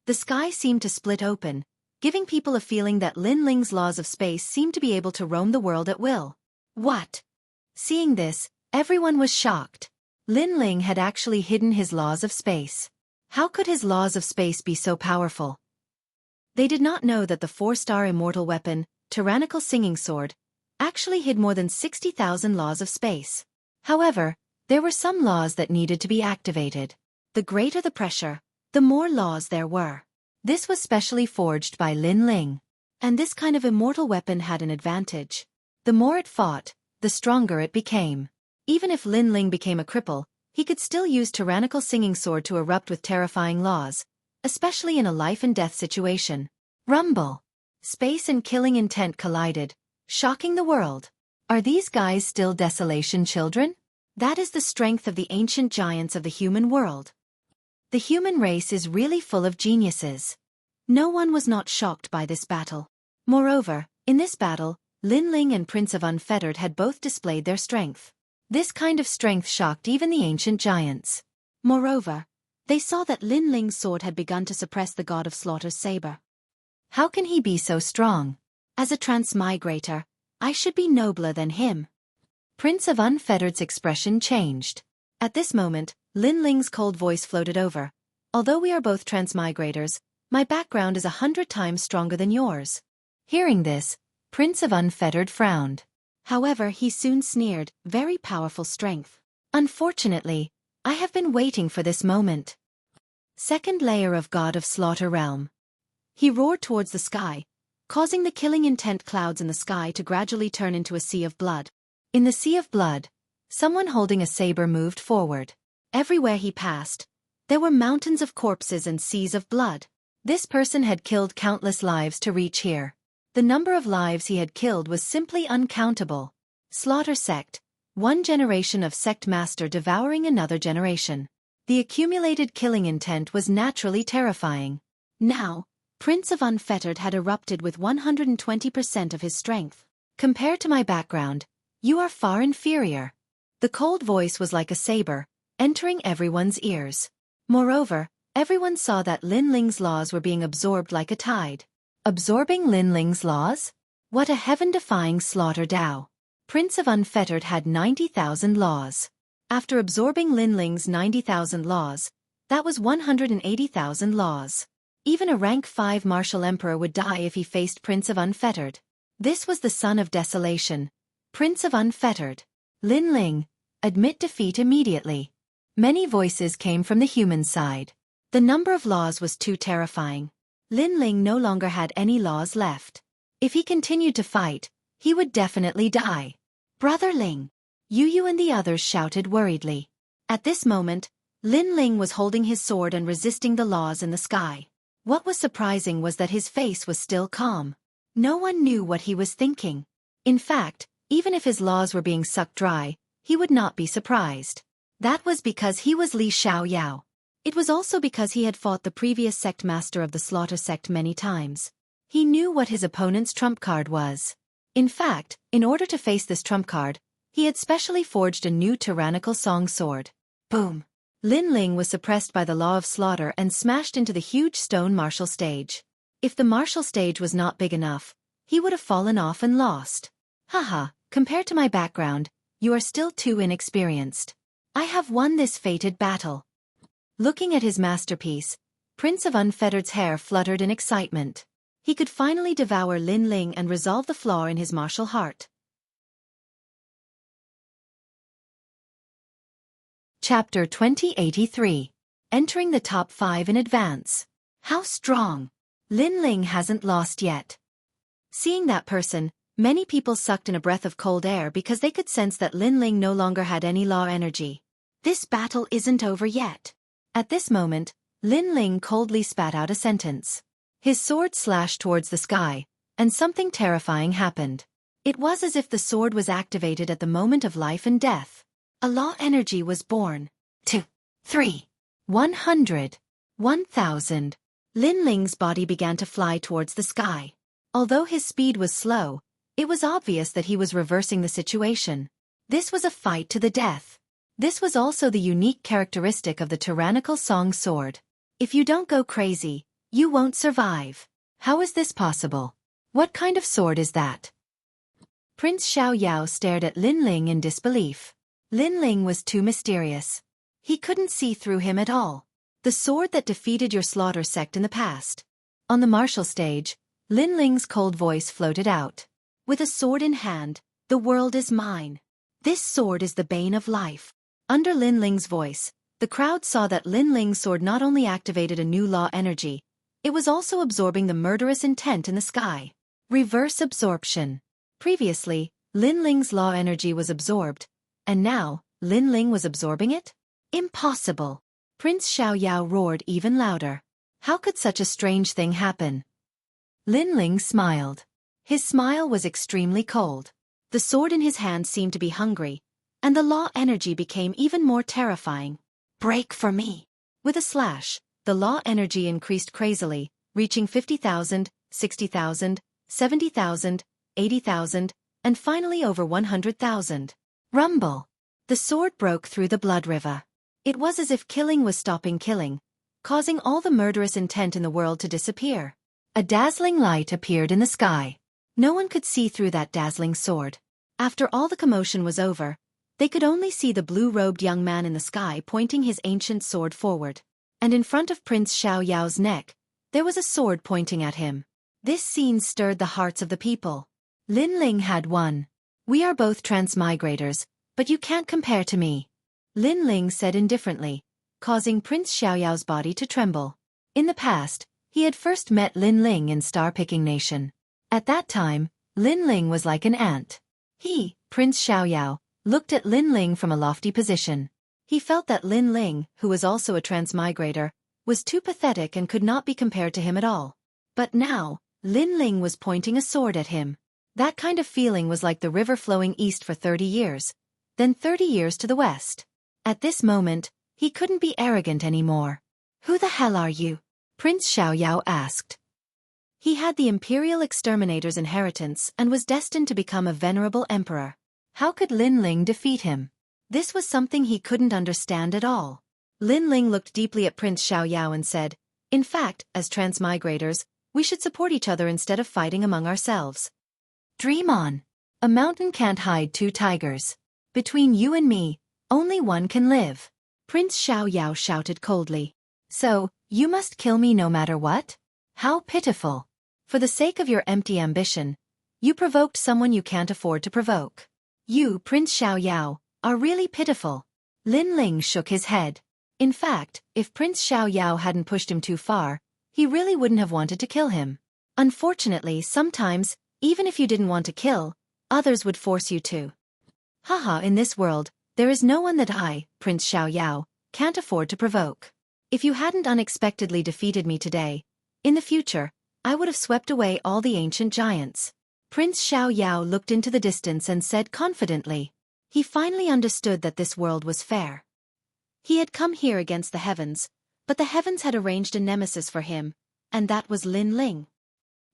The sky seemed to split open, giving people a feeling that Lin Ling's laws of space seemed to be able to roam the world at will. What? Seeing this, everyone was shocked. Lin Ling had actually hidden his laws of space. How could his laws of space be so powerful? They did not know that the 4-star immortal weapon, Tyrannical Singing Sword, actually hid more than 60,000 laws of space. However, there were some laws that needed to be activated. The greater the pressure, the more laws there were. This was specially forged by Lin Ling. And this kind of immortal weapon had an advantage. The more it fought, the stronger it became. Even if Lin Ling became a cripple, he could still use Tyrannical Singing Sword to erupt with terrifying laws, especially in a life-and-death situation. Rumble. Space and killing intent collided, shocking the world. Are these guys still desolation children? That is the strength of the ancient giants of the human world. The human race is really full of geniuses. No one was not shocked by this battle. Moreover, in this battle, Lin Ling and Prince of Unfettered had both displayed their strength. This kind of strength shocked even the ancient giants. Moreover, they saw that Lin Ling's sword had begun to suppress the God of Slaughter's saber. How can he be so strong? As a transmigrator, I should be nobler than him. Prince of Unfettered's expression changed. At this moment, Lin Ling's cold voice floated over. Although we are both transmigrators, my background is 100 times stronger than yours. Hearing this, Prince of Unfettered frowned. However, he soon sneered, very powerful strength. Unfortunately, I have been waiting for this moment. Second layer of God of Slaughter realm. He roared towards the sky, causing the killing intent clouds in the sky to gradually turn into a sea of blood. In the sea of blood, someone holding a saber moved forward. Everywhere he passed, there were mountains of corpses and seas of blood. This person had killed countless lives to reach here. The number of lives he had killed was simply uncountable. Slaughter sect, one generation of sect master devouring another generation. The accumulated killing intent was naturally terrifying. Now, Prince of Unfettered had erupted with 120% of his strength. Compared to my background, you are far inferior. The cold voice was like a saber, entering everyone's ears. Moreover, Everyone saw that Lin Ling's laws were being absorbed like a tide. Absorbing Lin Ling's laws? What a heaven-defying slaughter Dao. Prince of Unfettered had 90,000 laws. After absorbing Lin Ling's 90,000 laws, that was 180,000 laws. Even a rank 5 martial emperor would die if he faced Prince of Unfettered. This was the son of desolation. Prince of Unfettered. Lin Ling, admit defeat immediately. Many voices came from the human side. The number of laws was too terrifying. Lin Ling no longer had any laws left. If he continued to fight, he would definitely die. Brother Ling. Yu and the others shouted worriedly. At this moment, Lin Ling was holding his sword and resisting the laws in the sky. What was surprising was that his face was still calm. No one knew what he was thinking. In fact, even if his laws were being sucked dry, he would not be surprised. That was because he was Li Xiaoyao. It was also because he had fought the previous sect master of the Slaughter sect many times. He knew what his opponent's trump card was. In fact, in order to face this trump card, he had specially forged a new tyrannical song sword. Boom! Lin Ling was suppressed by the law of slaughter and smashed into the huge stone martial stage. If the martial stage was not big enough, he would have fallen off and lost. Haha, compared to my background, you are still too inexperienced. I have won this fated battle. Looking at his masterpiece, Prince of Unfettered's hair fluttered in excitement. He could finally devour Lin Ling and resolve the flaw in his martial heart. Chapter 2083. Entering the top 5 in advance. How strong! Lin Ling hasn't lost yet. Seeing that person, many people sucked in a breath of cold air because they could sense that Lin Ling no longer had any law energy. This battle isn't over yet. At this moment, Lin Ling coldly spat out a sentence. His sword slashed towards the sky, and something terrifying happened. It was as if the sword was activated at the moment of life and death. A law energy was born. 2, 3, 100, 1,000. Lin Ling's body began to fly towards the sky. Although his speed was slow, it was obvious that he was reversing the situation. This was a fight to the death. This was also the unique characteristic of the tyrannical song sword. If you don't go crazy, you won't survive. How is this possible? What kind of sword is that? Prince Xiaoyao stared at Lin Ling in disbelief. Lin Ling was too mysterious. He couldn't see through him at all. The sword that defeated your slaughter sect in the past. On the martial stage, Lin Ling's cold voice floated out. With a sword in hand, the world is mine. This sword is the bane of life. Under Lin Ling's voice, the crowd saw that Lin Ling's sword not only activated a new law energy, it was also absorbing the murderous intent in the sky. Reverse absorption. Previously, Lin Ling's law energy was absorbed, and now, Lin Ling was absorbing it? Impossible! Prince Xiaoyao roared even louder. How could such a strange thing happen? Lin Ling smiled. His smile was extremely cold. The sword in his hand seemed to be hungry, and the law energy became even more terrifying. Break for me! With a slash, the law energy increased crazily, reaching 50,000, 60,000, 70,000, 80,000, and finally over 100,000. Rumble! The sword broke through the blood river. It was as if killing was stopping killing, causing all the murderous intent in the world to disappear. A dazzling light appeared in the sky. No one could see through that dazzling sword. After all the commotion was over, they could only see the blue-robed young man in the sky pointing his ancient sword forward. And in front of Prince Xiaoyao's neck, there was a sword pointing at him. This scene stirred the hearts of the people. Lin Ling had won. We are both transmigrators, but you can't compare to me. Lin Ling said indifferently, causing Prince Xiaoyao's body to tremble. In the past, he had first met Lin Ling in Star-Picking Nation. At that time, Lin Ling was like an ant. He, Prince Xiaoyao, looked at Lin Ling from a lofty position. He felt that Lin Ling, who was also a transmigrator, was too pathetic and could not be compared to him at all. But now, Lin Ling was pointing a sword at him. That kind of feeling was like the river flowing east for 30 years, then 30 years to the west. At this moment, he couldn't be arrogant anymore. Who the hell are you? Prince Xiaoyao asked. He had the Imperial Exterminator's inheritance and was destined to become a venerable emperor. How could Lin Ling defeat him? This was something he couldn't understand at all. Lin Ling looked deeply at Prince Xiaoyao and said, "In fact, as transmigrators, we should support each other instead of fighting among ourselves." Dream on. A mountain can't hide two tigers. Between you and me, only one can live. Prince Xiaoyao shouted coldly. So, you must kill me no matter what? How pitiful. For the sake of your empty ambition, you provoked someone you can't afford to provoke. You, Prince Xiaoyao, are really pitiful. Lin Ling shook his head. In fact, if Prince Xiaoyao hadn't pushed him too far, he really wouldn't have wanted to kill him. Unfortunately, sometimes, even if you didn't want to kill, others would force you to. Haha, in this world, there is no one that I, Prince Xiaoyao, can't afford to provoke. If you hadn't unexpectedly defeated me today, in the future, I would have swept away all the ancient giants. Prince Xiaoyao looked into the distance and said confidently. He finally understood that this world was fair. He had come here against the heavens, but the heavens had arranged a nemesis for him, and that was Lin Ling.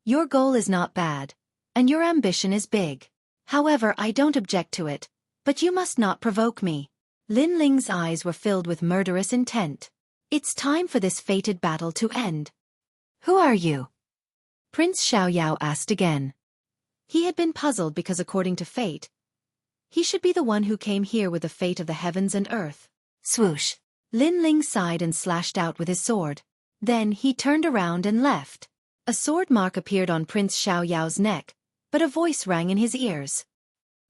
Your goal is not bad, and your ambition is big. However, I don't object to it, but you must not provoke me. Lin Ling's eyes were filled with murderous intent. It's time for this fated battle to end. Who are you? Prince Xiaoyao asked again. He had been puzzled because according to fate, he should be the one who came here with the fate of the heavens and earth. Swoosh. Lin Ling sighed and slashed out with his sword. Then he turned around and left. A sword mark appeared on Prince Xiaoyao's neck, but a voice rang in his ears.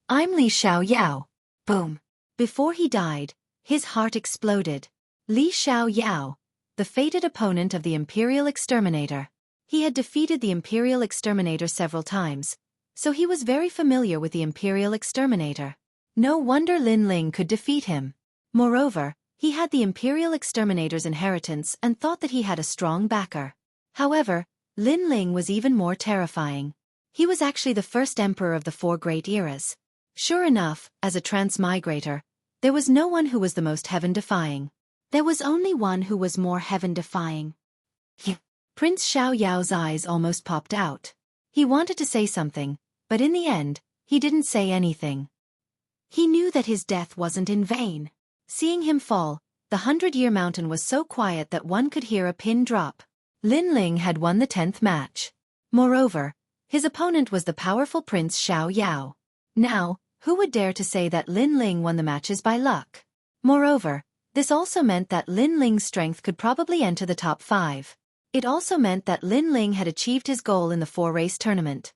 I'm Li Xiaoyao. Boom. Before he died, his heart exploded. Li Xiaoyao, the fated opponent of the Imperial Exterminator. He had defeated the Imperial Exterminator several times, so he was very familiar with the Imperial Exterminator. No wonder Lin Ling could defeat him. Moreover, he had the Imperial Exterminator's inheritance and thought that he had a strong backer. However, Lin Ling was even more terrifying. He was actually the first emperor of the four great eras. Sure enough, as a transmigrator, there was no one who was the most heaven-defying. There was only one who was more heaven-defying. Prince Xiaoyao's eyes almost popped out. He wanted to say something, but in the end, he didn't say anything. He knew that his death wasn't in vain. Seeing him fall, the 100-Year Mountain was so quiet that one could hear a pin drop. Lin Ling had won the 10th match. Moreover, his opponent was the powerful Prince Xiaoyao. Now, who would dare to say that Lin Ling won the matches by luck? Moreover, this also meant that Lin Ling's strength could probably enter the top 5. It also meant that Lin Ling had achieved his goal in the 4-race tournament.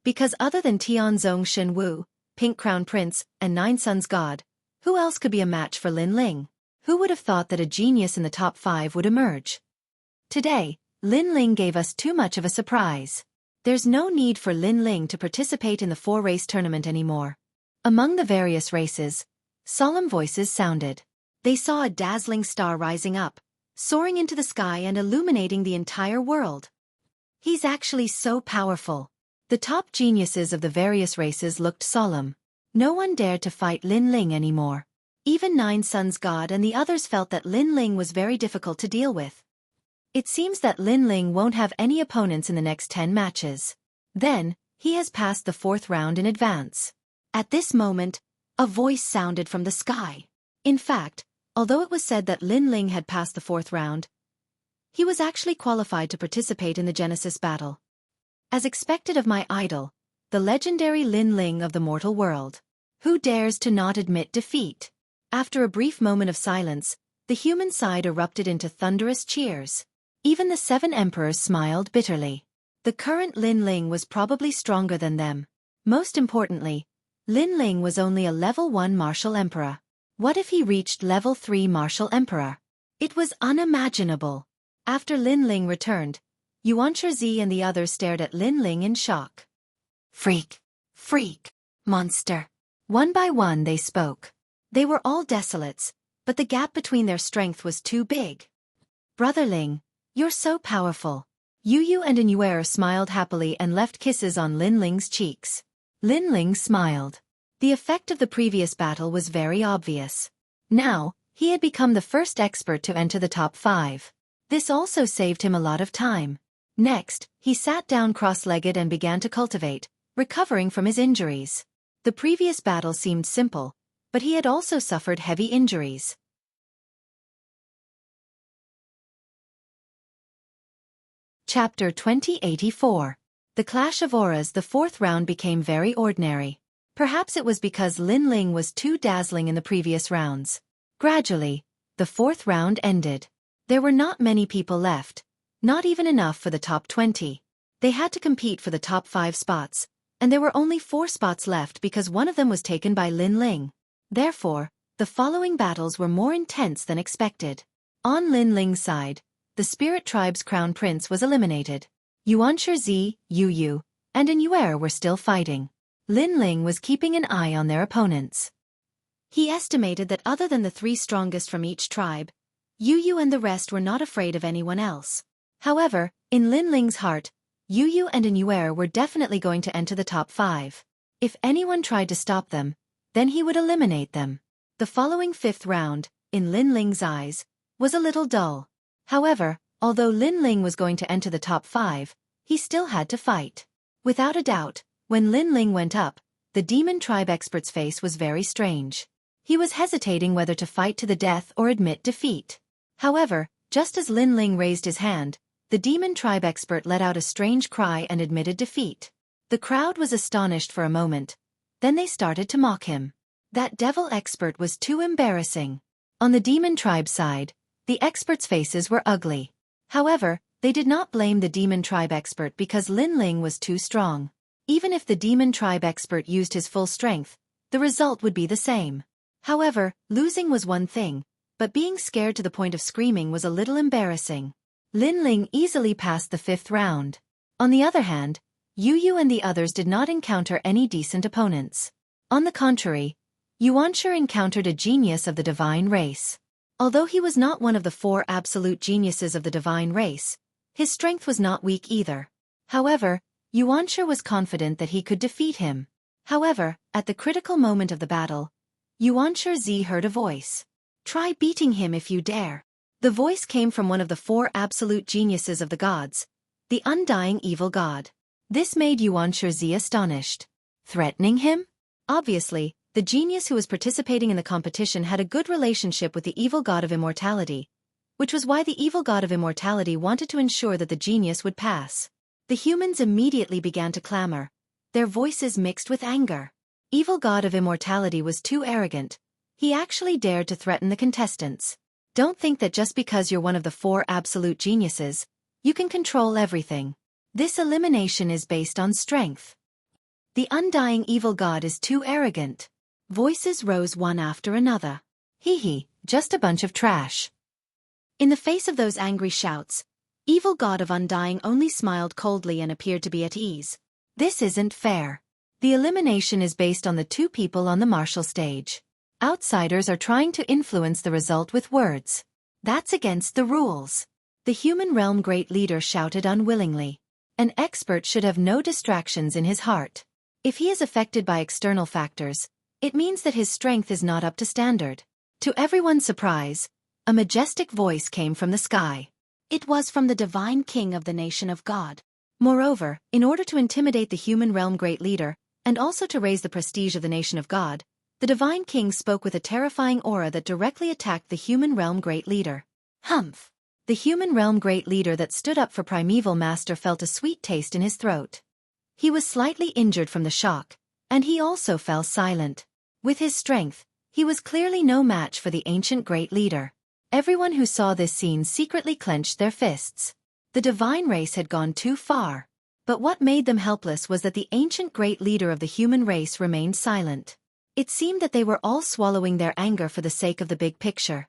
Because other than Tianzong Shenwu, Pink Crown Prince, and Nine Suns God, who else could be a match for Lin Ling? Who would have thought that a genius in the top 5 would emerge? Today, Lin Ling gave us too much of a surprise. There's no need for Lin Ling to participate in the 4-race tournament anymore. Among the various races, solemn voices sounded. They saw a dazzling star rising up, soaring into the sky and illuminating the entire world. He's actually so powerful. The top geniuses of the various races looked solemn. No one dared to fight Lin Ling anymore. Even Nine Suns God and the others felt that Lin Ling was very difficult to deal with. It seems that Lin Ling won't have any opponents in the next 10 matches. Then, he has passed the 4th round in advance. At this moment, a voice sounded from the sky. In fact, although it was said that Lin Ling had passed the 4th round, he was actually qualified to participate in the Genesis battle. As expected of my idol, the legendary Lin Ling of the mortal world. Who dares to not admit defeat? After a brief moment of silence, the human side erupted into thunderous cheers. Even the 7 emperors smiled bitterly. The current Lin Ling was probably stronger than them. Most importantly, Lin Ling was only a level 1 martial emperor. What if he reached level 3 martial emperor? It was unimaginable. After Lin Ling returned, Yuan Shizi and the others stared at Lin Ling in shock. Freak! Freak! Monster! One by one they spoke. They were all desolates, but the gap between their strength was too big. Brother Ling, you're so powerful. Yu and Anuer smiled happily and left kisses on Lin Ling's cheeks. Lin Ling smiled. The effect of the previous battle was very obvious. Now, he had become the first expert to enter the top 5. This also saved him a lot of time. Next, he sat down cross-legged and began to cultivate, recovering from his injuries. The previous battle seemed simple, but he had also suffered heavy injuries. Chapter 2084. The Clash of Auras. The fourth round became very ordinary. Perhaps it was because Lin Ling was too dazzling in the previous rounds. Gradually, the fourth round ended. There were not many people left, not even enough for the top 20. They had to compete for the top 5 spots, and there were only 4 spots left because one of them was taken by Lin Ling. Therefore, the following battles were more intense than expected. On Lin Ling's side, the Spirit Tribe's Crown Prince was eliminated. Yuanshi Zi, Yu Yu, and An Yuer were still fighting. Lin Ling was keeping an eye on their opponents. He estimated that other than the 3 strongest from each tribe, Yu Yu and the rest were not afraid of anyone else. However, in Lin Ling's heart, Yu Yu and An Yuer were definitely going to enter the top 5. If anyone tried to stop them, then he would eliminate them. The following 5th round, in Lin Ling's eyes, was a little dull. However, although Lin Ling was going to enter the top 5, he still had to fight. Without a doubt, when Lin Ling went up, the Demon Tribe expert's face was very strange. He was hesitating whether to fight to the death or admit defeat. However, just as Lin Ling raised his hand, the Demon Tribe expert let out a strange cry and admitted defeat. The crowd was astonished for a moment. Then they started to mock him. That devil expert was too embarrassing. On the Demon Tribe side, the experts' faces were ugly. However, they did not blame the Demon Tribe expert because Lin Ling was too strong. Even if the Demon Tribe expert used his full strength, the result would be the same. However, losing was one thing, but being scared to the point of screaming was a little embarrassing. Lin Ling easily passed the 5th round. On the other hand, Yu Yu and the others did not encounter any decent opponents. On the contrary, Yuanshi encountered a genius of the divine race. Although he was not one of the 4 absolute geniuses of the divine race, his strength was not weak either. However, Yuanshi was confident that he could defeat him. However, at the critical moment of the battle, Yuanshi Zi heard a voice. "Try beating him if you dare." The voice came from one of the 4 absolute geniuses of the gods, the undying evil god. This made Yuanshi Zi astonished. Threatening him? Obviously, the genius who was participating in the competition had a good relationship with the evil god of immortality, which was why the evil god of immortality wanted to ensure that the genius would pass. The humans immediately began to clamor, their voices mixed with anger. Evil god of immortality was too arrogant. He actually dared to threaten the contestants. Don't think that just because you're one of the 4 absolute geniuses, you can control everything. This elimination is based on strength. The undying evil god is too arrogant. Voices rose one after another. Hee, just a bunch of trash. In the face of those angry shouts, evil god of undying only smiled coldly and appeared to be at ease. This isn't fair. The elimination is based on the 2 people on the martial stage. Outsiders are trying to influence the result with words. That's against the rules. The human realm great leader shouted unwillingly. An expert should have no distractions in his heart. If he is affected by external factors, it means that his strength is not up to standard. To everyone's surprise, a majestic voice came from the sky. It was from the divine king of the nation of God. Moreover, in order to intimidate the human realm great leader, and also to raise the prestige of the nation of God, the divine king spoke with a terrifying aura that directly attacked the human realm great leader. Humph! The human realm great leader that stood up for Primeval Master felt a sweet taste in his throat. He was slightly injured from the shock, and he also fell silent. With his strength, he was clearly no match for the ancient great leader. Everyone who saw this scene secretly clenched their fists. The divine race had gone too far. But what made them helpless was that the ancient great leader of the human race remained silent. It seemed that they were all swallowing their anger for the sake of the big picture.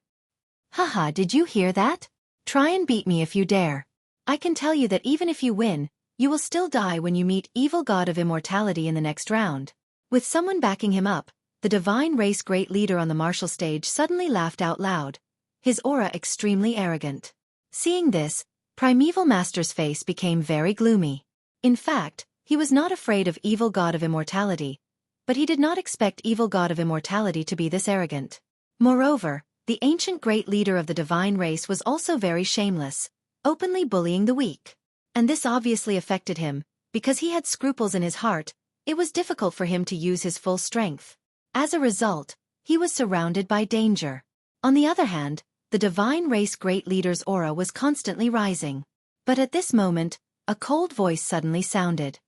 Haha, did you hear that? Try and beat me if you dare. I can tell you that even if you win, you will still die when you meet evil god of immortality in the next round. With someone backing him up, the divine race great leader on the martial stage suddenly laughed out loud, his aura extremely arrogant. Seeing this, Primeval Master's face became very gloomy. In fact, he was not afraid of evil god of immortality, but he did not expect evil god of immortality to be this arrogant. Moreover, the ancient great leader of the divine race was also very shameless, openly bullying the weak. And this obviously affected him, because he had scruples in his heart. It was difficult for him to use his full strength. As a result, he was surrounded by danger. On the other hand, the divine race great leader's aura was constantly rising. But at this moment, a cold voice suddenly sounded.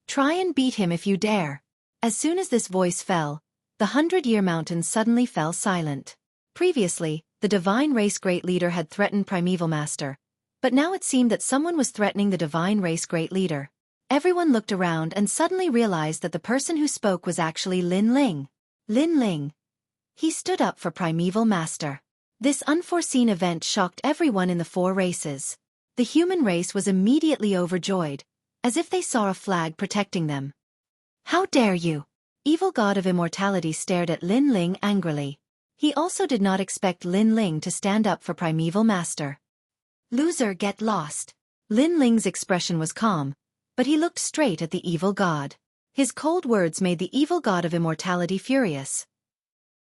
Try and beat him if you dare. As soon as this voice fell, the 100-Year Mountain suddenly fell silent. Previously, the Divine Race Great Leader had threatened Primeval Master, but now it seemed that someone was threatening the Divine Race Great Leader. Everyone looked around and suddenly realized that the person who spoke was actually Lin Ling. Lin Ling. He stood up for Primeval Master. This unforeseen event shocked everyone in the 4 races. The human race was immediately overjoyed, as if they saw a flag protecting them. How dare you! Evil God of Immortality stared at Lin Ling angrily. He also did not expect Lin Ling to stand up for Primeval Master. Loser, get lost. Lin Ling's expression was calm, but he looked straight at the evil god. His cold words made the evil God of Immortality furious.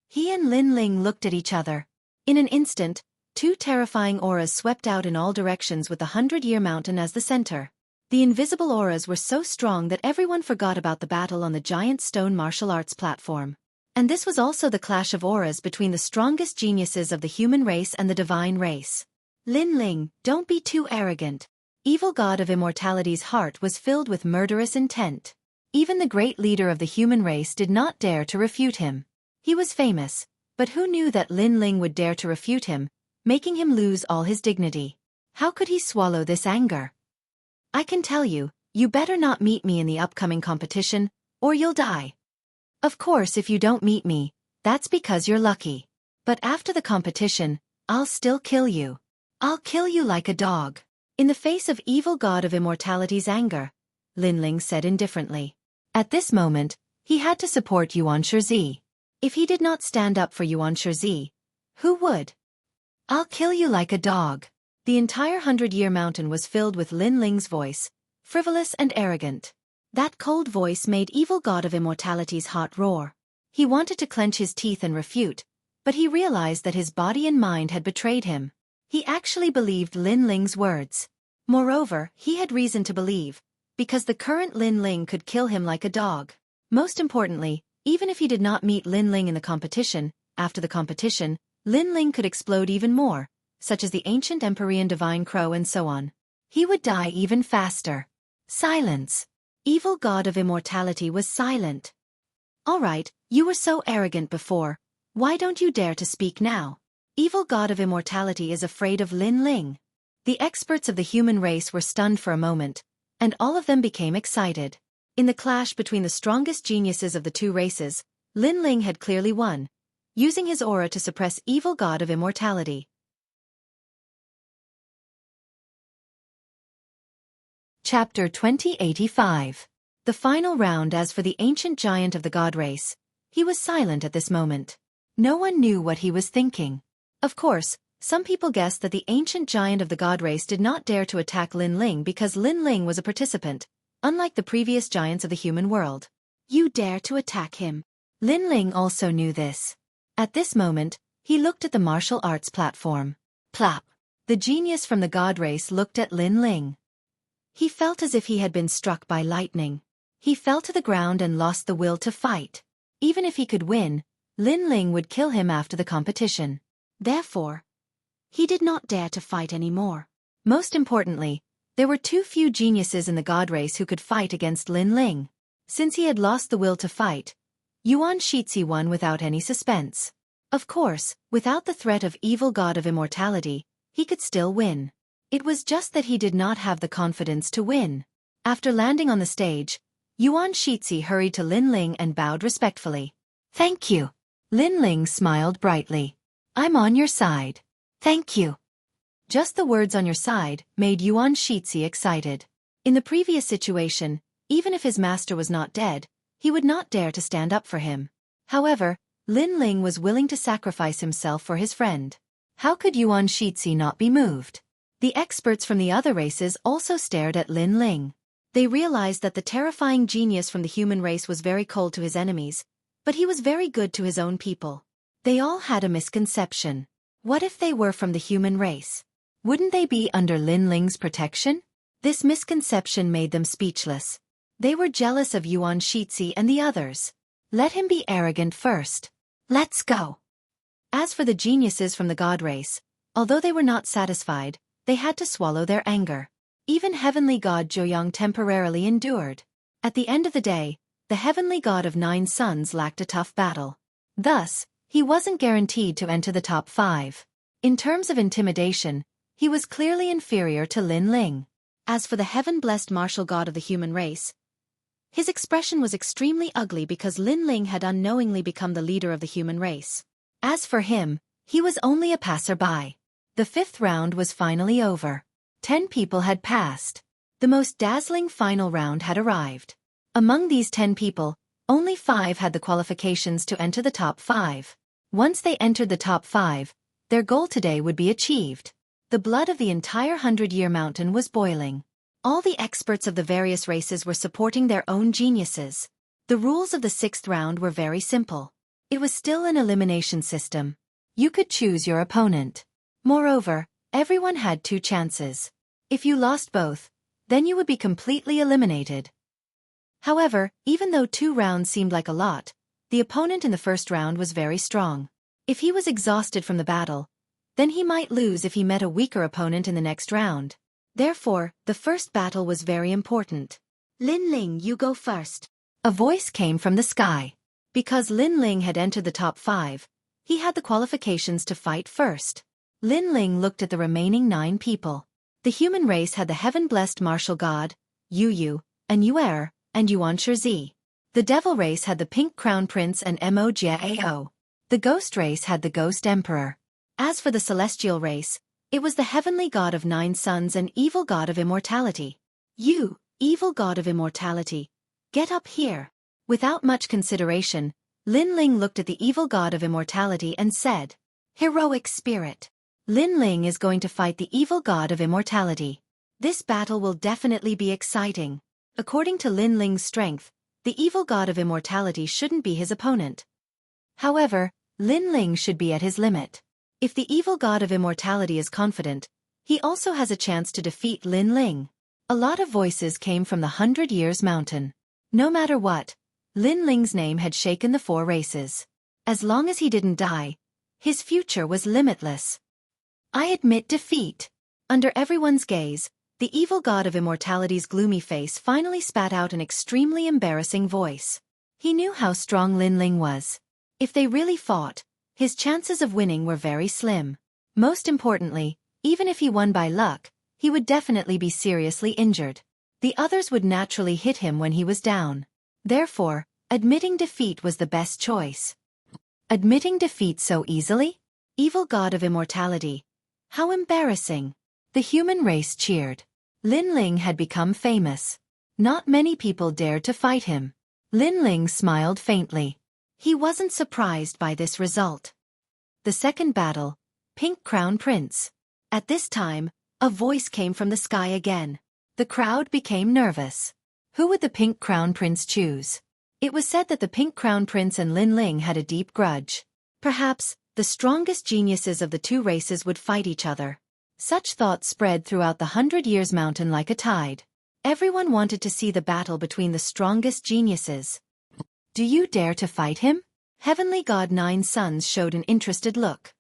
He and Lin Ling looked at each other. In an instant, 2 terrifying auras swept out in all directions with the 100-Year Mountain as the center. The invisible auras were so strong that everyone forgot about the battle on the giant stone martial arts platform. And this was also the clash of auras between the strongest geniuses of the human race and the divine race. Lin Ling, don't be too arrogant. Evil God of Immortality's heart was filled with murderous intent. Even the great leader of the human race did not dare to refute him. He was famous, but who knew that Lin Ling would dare to refute him, making him lose all his dignity? How could he swallow this anger? I can tell you, you better not meet me in the upcoming competition, or you'll die. Of course, if you don't meet me, that's because you're lucky. But after the competition, I'll still kill you. I'll kill you like a dog. In the face of evil God of Immortality's anger, Lin Ling said indifferently. At this moment, he had to support Yuan Shizi. If he did not stand up for Yuan Shizi, who would? I'll kill you like a dog. The entire 100-Year Mountain was filled with Lin Ling's voice, frivolous and arrogant. That cold voice made evil God of Immortality's heart roar. He wanted to clench his teeth and refute, but he realized that his body and mind had betrayed him. He actually believed Lin Ling's words. Moreover, he had reason to believe, because the current Lin Ling could kill him like a dog. Most importantly, even if he did not meet Lin Ling in the competition, after the competition, Lin Ling could explode even more, such as the ancient Empyrean Divine Crow and so on. He would die even faster. Silence. Evil God of Immortality was silent. All right, you were so arrogant before. Why don't you dare to speak now? Evil God of Immortality is afraid of Lin Ling. The experts of the human race were stunned for a moment, and all of them became excited. In the clash between the strongest geniuses of the 2 races, Lin Ling had clearly won, using his aura to suppress evil God of Immortality. Chapter 2085. The final round. As for the ancient giant of the god race, he was silent at this moment. No one knew what he was thinking. Of course, some people guessed that the ancient giant of the god race did not dare to attack Lin Ling because Lin Ling was a participant, unlike the previous giants of the human world. You dare to attack him. Lin Ling also knew this. At this moment, he looked at the martial arts platform. Plop. The genius from the god race looked at Lin Ling. He felt as if he had been struck by lightning. He fell to the ground and lost the will to fight. Even if he could win, Lin Ling would kill him after the competition. Therefore, he did not dare to fight anymore. Most importantly, there were too few geniuses in the god race who could fight against Lin Ling. Since he had lost the will to fight, Yuan Shizi won without any suspense. Of course, without the threat of evil God of Immortality, he could still win. It was just that he did not have the confidence to win. After landing on the stage, Yuan Shizi hurried to Lin Ling and bowed respectfully. Thank you. Lin Ling smiled brightly. I'm on your side. Thank you. Just the words "on your side" made Yuan Shizi excited. In the previous situation, even if his master was not dead, he would not dare to stand up for him. However, Lin Ling was willing to sacrifice himself for his friend. How could Yuan Shizi not be moved? The experts from the other races also stared at Lin Ling. They realized that the terrifying genius from the human race was very cold to his enemies, but he was very good to his own people. They all had a misconception. What if they were from the human race? Wouldn't they be under Lin Ling's protection? This misconception made them speechless. They were jealous of Yuan Shizi and the others. Let him be arrogant first. Let's go. As for the geniuses from the god race, although they were not satisfied, they had to swallow their anger. Even heavenly god Joyoung temporarily endured. At the end of the day, the heavenly god of 9 suns lacked a tough battle. Thus, he wasn't guaranteed to enter the top 5. In terms of intimidation, he was clearly inferior to Lin Ling. As for the heaven-blessed martial god of the human race, his expression was extremely ugly because Lin Ling had unknowingly become the leader of the human race. As for him, he was only a passerby. The 5th round was finally over. 10 people had passed. The most dazzling final round had arrived. Among these 10 people, only 5 had the qualifications to enter the top 5. Once they entered the top 5, their goal today would be achieved. The blood of the entire 100-year mountain was boiling. All the experts of the various races were supporting their own geniuses. The rules of the 6th round were very simple. It was still an elimination system. You could choose your opponent. Moreover, everyone had 2 chances. If you lost both, then you would be completely eliminated. However, even though 2 rounds seemed like a lot, the opponent in the first round was very strong. If he was exhausted from the battle, then he might lose if he met a weaker opponent in the next round. Therefore, the first battle was very important. Lin Ling, you go first. A voice came from the sky. Because Lin Ling had entered the top 5, he had the qualifications to fight first. Lin Ling looked at the remaining 9 people. The human race had the heaven-blessed martial god, Yu Yu, and Yuer, and Yuan Shizi. The devil race had the pink crown prince and Mo Jiao. The ghost race had the ghost emperor. As for the celestial race, it was the heavenly god of 9 suns and evil god of immortality. You, evil god of immortality, get up here. Without much consideration, Lin Ling looked at the evil god of immortality and said, "Heroic spirit. Lin Ling is going to fight the evil god of immortality. This battle will definitely be exciting." According to Lin Ling's strength, the evil god of immortality shouldn't be his opponent. However, Lin Ling should be at his limit. If the evil god of immortality is confident, he also has a chance to defeat Lin Ling. A lot of voices came from the 100 Years Mountain. No matter what, Lin Ling's name had shaken the 4 races. As long as he didn't die, his future was limitless. I admit defeat. Under everyone's gaze, the evil god of immortality's gloomy face finally spat out an extremely embarrassing voice. He knew how strong Lin Ling was. If they really fought, his chances of winning were very slim. Most importantly, even if he won by luck, he would definitely be seriously injured. The others would naturally hit him when he was down. Therefore, admitting defeat was the best choice. Admitting defeat so easily? Evil god of immortality. How embarrassing. The human race cheered. Lin Ling had become famous. Not many people dared to fight him. Lin Ling smiled faintly. He wasn't surprised by this result. The second battle, Pink Crown Prince. At this time, a voice came from the sky again. The crowd became nervous. Who would the Pink Crown Prince choose? It was said that the Pink Crown Prince and Lin Ling had a deep grudge. Perhaps, the strongest geniuses of the 2 races would fight each other. Such thoughts spread throughout the 100 Years Mountain like a tide. Everyone wanted to see the battle between the strongest geniuses. Do you dare to fight him? Heavenly God 9 Suns showed an interested look.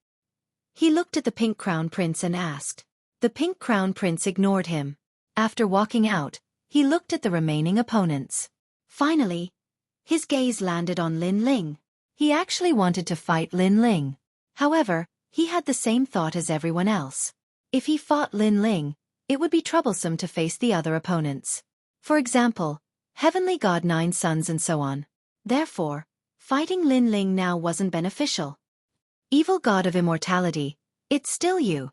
He looked at the Pink Crown Prince and asked. The Pink Crown Prince ignored him. After walking out, he looked at the remaining opponents. Finally, his gaze landed on Lin Ling. He actually wanted to fight Lin Ling. However, he had the same thought as everyone else. If he fought Lin Ling, it would be troublesome to face the other opponents. For example, Heavenly God 9 Suns and so on. Therefore, fighting Lin Ling now wasn't beneficial. Evil god of immortality, it's still you.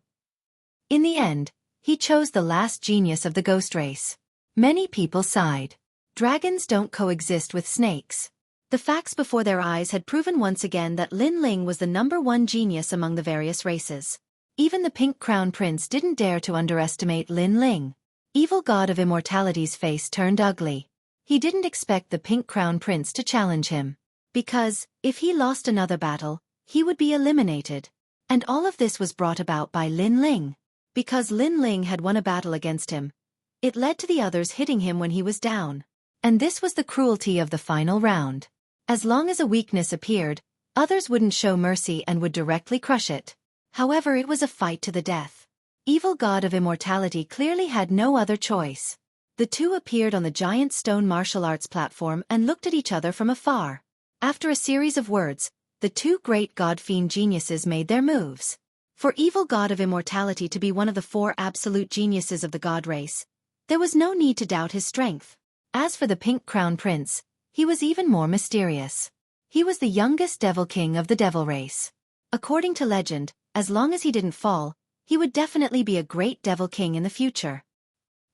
In the end, he chose the last genius of the ghost race. Many people sighed. Dragons don't coexist with snakes. The facts before their eyes had proven once again that Lin Ling was the #1 genius among the various races. Even the Pink Crown Prince didn't dare to underestimate Lin Ling. Evil god of immortality's face turned ugly. He didn't expect the Pink Crown Prince to challenge him. Because, if he lost another battle, he would be eliminated. And all of this was brought about by Lin Ling. Because Lin Ling had won a battle against him, it led to the others hitting him when he was down. And this was the cruelty of the final round. As long as a weakness appeared, others wouldn't show mercy and would directly crush it. However, it was a fight to the death. Evil god of immortality clearly had no other choice. The two appeared on the giant stone martial arts platform and looked at each other from afar. After a series of words, the two great god-fiend geniuses made their moves. For evil god of immortality to be one of the four absolute geniuses of the god race, there was no need to doubt his strength. As for the Pink Crown Prince, he was even more mysterious. He was the youngest devil king of the devil race. According to legend, as long as he didn't fall, he would definitely be a great devil king in the future.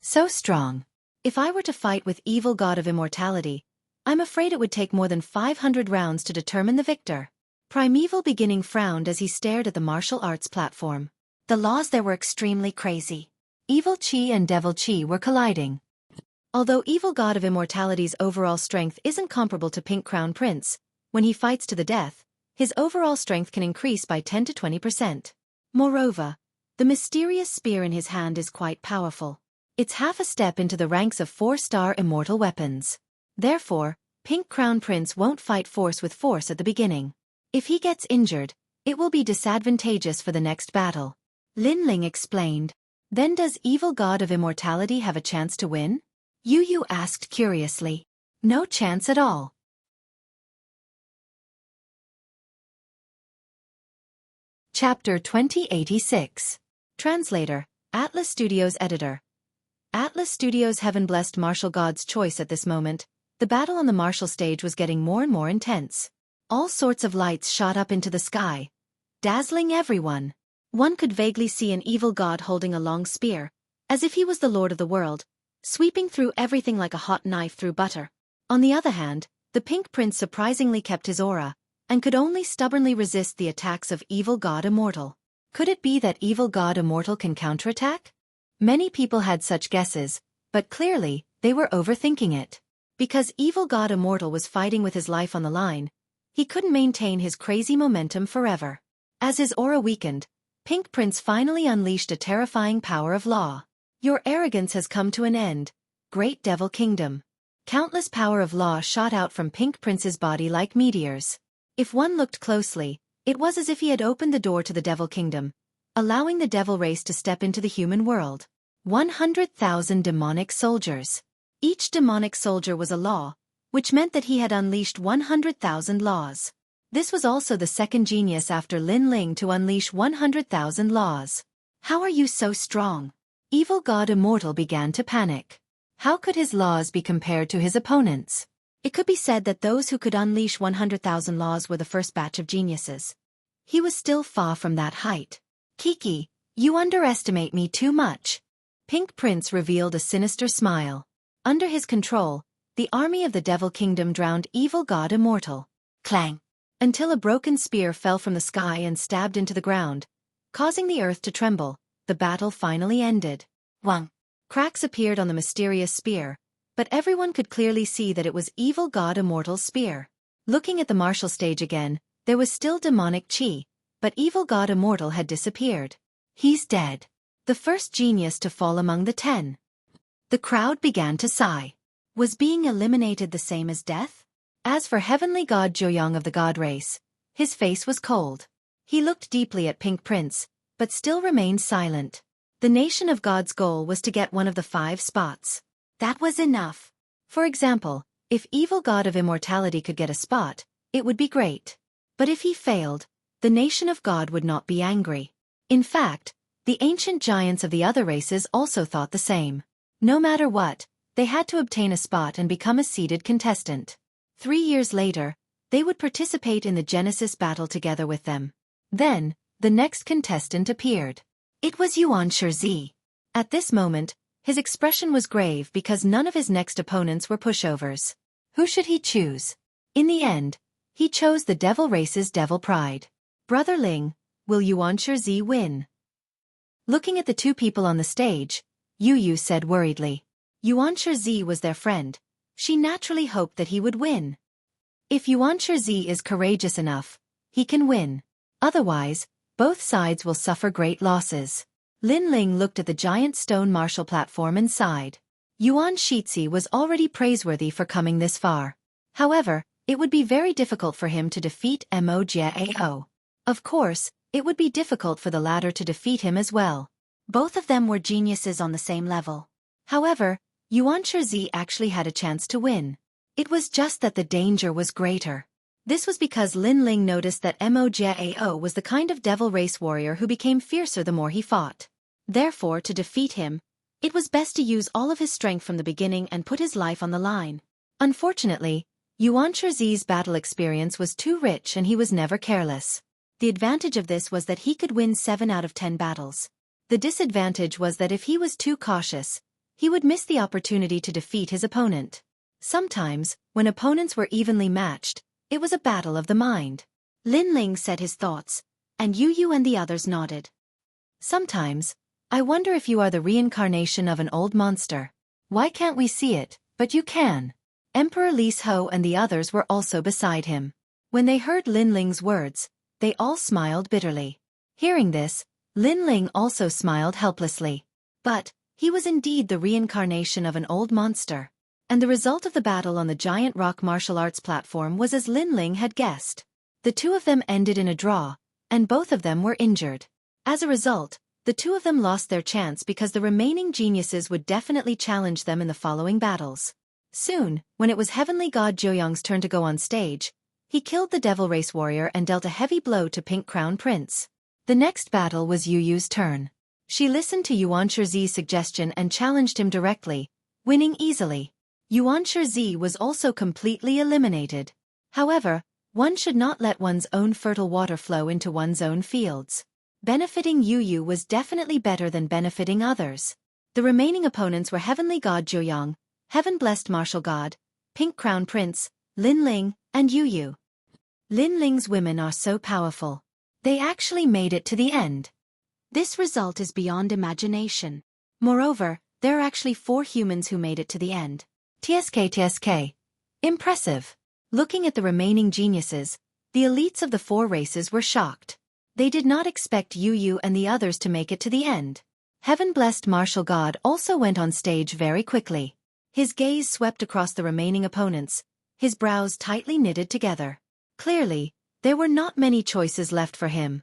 So strong. If I were to fight with evil god of immortality, I'm afraid it would take more than 500 rounds to determine the victor. Primeval Beginning frowned as he stared at the martial arts platform. The laws there were extremely crazy. Evil Chi and Devil Chi were colliding. Although evil god of immortality's overall strength isn't comparable to Pink Crown Prince, when he fights to the death, his overall strength can increase by 10 to 20%. Moreover, the mysterious spear in his hand is quite powerful. It's half a step into the ranks of 4-star immortal weapons. Therefore, Pink Crown Prince won't fight force with force at the beginning. If he gets injured, it will be disadvantageous for the next battle. Lin Ling explained. Then does evil god of immortality have a chance to win? Yu asked curiously. No chance at all. Chapter 2086. Translator, Atlas Studios Editor. Atlas Studios' heaven-blessed martial god's choice at this moment, the battle on the martial stage was getting more and more intense. All sorts of lights shot up into the sky, dazzling everyone. One could vaguely see an evil god holding a long spear, as if he was the lord of the world, sweeping through everything like a hot knife through butter. On the other hand, the Pink Prince surprisingly kept his aura, and could only stubbornly resist the attacks of evil god Immortal. Could it be that evil god Immortal can counterattack? Many people had such guesses, but clearly, they were overthinking it. Because evil god Immortal was fighting with his life on the line, he couldn't maintain his crazy momentum forever. As his aura weakened, Pink Prince finally unleashed a terrifying power of law. Your arrogance has come to an end, great devil kingdom. Countless power of law shot out from Pink Prince's body like meteors. If one looked closely, it was as if he had opened the door to the devil kingdom, allowing the devil race to step into the human world. 100,000 demonic soldiers. Each demonic soldier was a law, which meant that he had unleashed 100,000 laws. This was also the second genius after Lin Ling to unleash 100,000 laws. How are you so strong? Evil god Immortal began to panic. How could his laws be compared to his opponents? It could be said that those who could unleash 100,000 laws were the first batch of geniuses. He was still far from that height. Kiki, you underestimate me too much. Pink Prince revealed a sinister smile. Under his control, the army of the Devil Kingdom drowned evil god Immortal. Clang! Until a broken spear fell from the sky and stabbed into the ground, causing the earth to tremble, the battle finally ended. Wang! Cracks appeared on the mysterious spear, but everyone could clearly see that it was evil god Immortal's spear. Looking at the martial stage again, there was still demonic chi, but evil god Immortal had disappeared. He's dead. The first genius to fall among the 10. The crowd began to sigh. Was being eliminated the same as death? As for heavenly god Joyoung of the god race, his face was cold. He looked deeply at Pink Prince, but still remained silent. The nation of God's goal was to get one of the 5 spots. That was enough. For example, if evil god of immortality could get a spot, it would be great. But if he failed, the nation of God would not be angry. In fact, the ancient giants of the other races also thought the same. No matter what, they had to obtain a spot and become a seeded contestant. 3 years later, they would participate in the Genesis battle together with them. Then, the next contestant appeared. It was Yuan Shizi. At this moment, his expression was grave because none of his next opponents were pushovers. Who should he choose? In the end, he chose the devil race's devil pride. Brother Ling, will Yuan Shizi win? Looking at the two people on the stage, Yu said worriedly. Yuan Shizi was their friend. She naturally hoped that he would win. If Yuan Shizi is courageous enough, he can win. Otherwise, both sides will suffer great losses. Lin Ling looked at the giant stone martial platform and sighed. Yuan Shizi was already praiseworthy for coming this far. However, it would be very difficult for him to defeat Mo Jiao. Of course, it would be difficult for the latter to defeat him as well. Both of them were geniuses on the same level. However, Xueqi actually had a chance to win. It was just that the danger was greater. This was because Lin Ling noticed that Mo Jiao was the kind of devil race warrior who became fiercer the more he fought. Therefore, to defeat him, it was best to use all of his strength from the beginning and put his life on the line. Unfortunately, Xueqi's battle experience was too rich and he was never careless. The advantage of this was that he could win 7 out of 10 battles. The disadvantage was that if he was too cautious, he would miss the opportunity to defeat his opponent. Sometimes, when opponents were evenly matched, it was a battle of the mind. Lin Ling said his thoughts, and Yu and the others nodded. Sometimes, I wonder if you are the reincarnation of an old monster. Why can't we see it, but you can? Emperor Li Ho and the others were also beside him. When they heard Lin Ling's words, they all smiled bitterly. Hearing this, Lin Ling also smiled helplessly. But, he was indeed the reincarnation of an old monster. And the result of the battle on the giant rock martial arts platform was as Lin Ling had guessed. The two of them ended in a draw, and both of them were injured. As a result, the two of them lost their chance because the remaining geniuses would definitely challenge them in the following battles. Soon, when it was Heavenly God Joyoung's turn to go on stage, he killed the Devil Race Warrior and dealt a heavy blow to Pink Crown Prince. The next battle was Yu's turn. She listened to Xueqi's suggestion and challenged him directly, winning easily. Xueqi was also completely eliminated. However, one should not let one's own fertile water flow into one's own fields. Benefiting Yu was definitely better than benefiting others. The remaining opponents were Heavenly God Joyoung, Heaven-Blessed Martial God, Pink Crown Prince, Lin Ling, and Yu. Lin Ling's women are so powerful. They actually made it to the end. This result is beyond imagination. Moreover, there are actually 4 humans who made it to the end. TSK. Impressive. Looking at the remaining geniuses, the elites of the 4 races were shocked. They did not expect Yu and the others to make it to the end. Heaven-Blessed Martial God also went on stage very quickly. His gaze swept across the remaining opponents, his brows tightly knitted together. Clearly, there were not many choices left for him.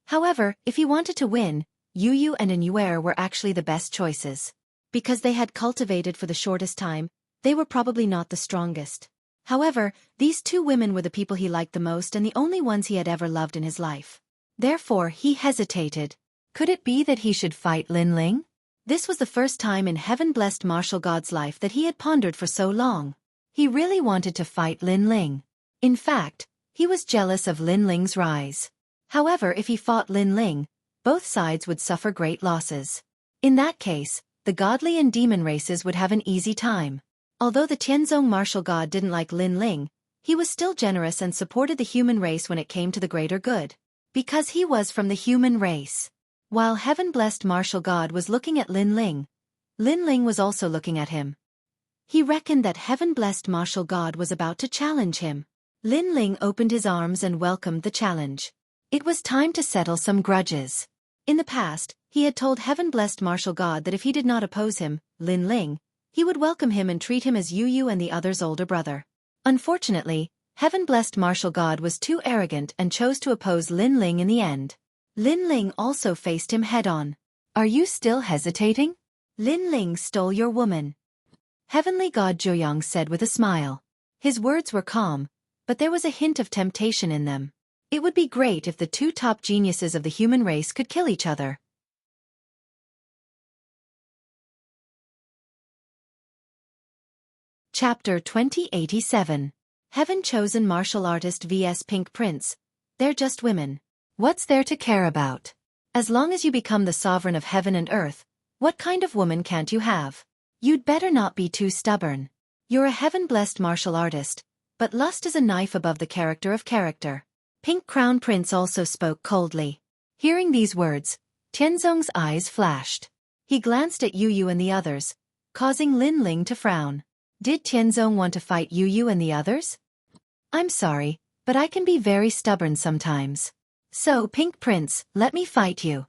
However, if he wanted to win, Yu and Anue were actually the best choices. Because they had cultivated for the shortest time, they were probably not the strongest. However, these 2 women were the people he liked the most and the only ones he had ever loved in his life. Therefore, he hesitated. Could it be that he should fight Lin Ling? This was the first time in Heaven-Blessed Martial God's life that he had pondered for so long. He really wanted to fight Lin Ling. In fact, he was jealous of Lin Ling's rise. However, if he fought Lin Ling, both sides would suffer great losses. In that case, the godly and demon races would have an easy time. Although the Tianzong martial god didn't like Lin Ling, he was still generous and supported the human race when it came to the greater good. Because he was from the human race. While Heaven-Blessed Martial God was looking at Lin Ling was also looking at him. He reckoned that Heaven-Blessed Martial God was about to challenge him. Lin Ling opened his arms and welcomed the challenge. It was time to settle some grudges. In the past, he had told Heaven-Blessed Martial God that if he did not oppose him, Lin Ling, he would welcome him and treat him as Yu and the others' older brother. Unfortunately, Heaven-Blessed Martial God was too arrogant and chose to oppose Lin Ling in the end. Lin Ling also faced him head-on. Are you still hesitating? Lin Ling stole your woman. Heavenly God Joyoung said with a smile. His words were calm, but there was a hint of temptation in them. It would be great if the 2 top geniuses of the human race could kill each other. Chapter 2087. Heaven-Chosen Martial Artist vs Pink Prince. They're just women. What's there to care about? As long as you become the sovereign of heaven and earth, what kind of woman can't you have? You'd better not be too stubborn. You're a heaven-blessed martial artist, but lust is a knife above the character of character. Pink Crown Prince also spoke coldly. Hearing these words, Tianzong's eyes flashed. He glanced at Yu and the others, causing Lin Ling to frown. Did Tianzong want to fight Yu and the others? I'm sorry, but I can be very stubborn sometimes. So, Pink Prince, let me fight you.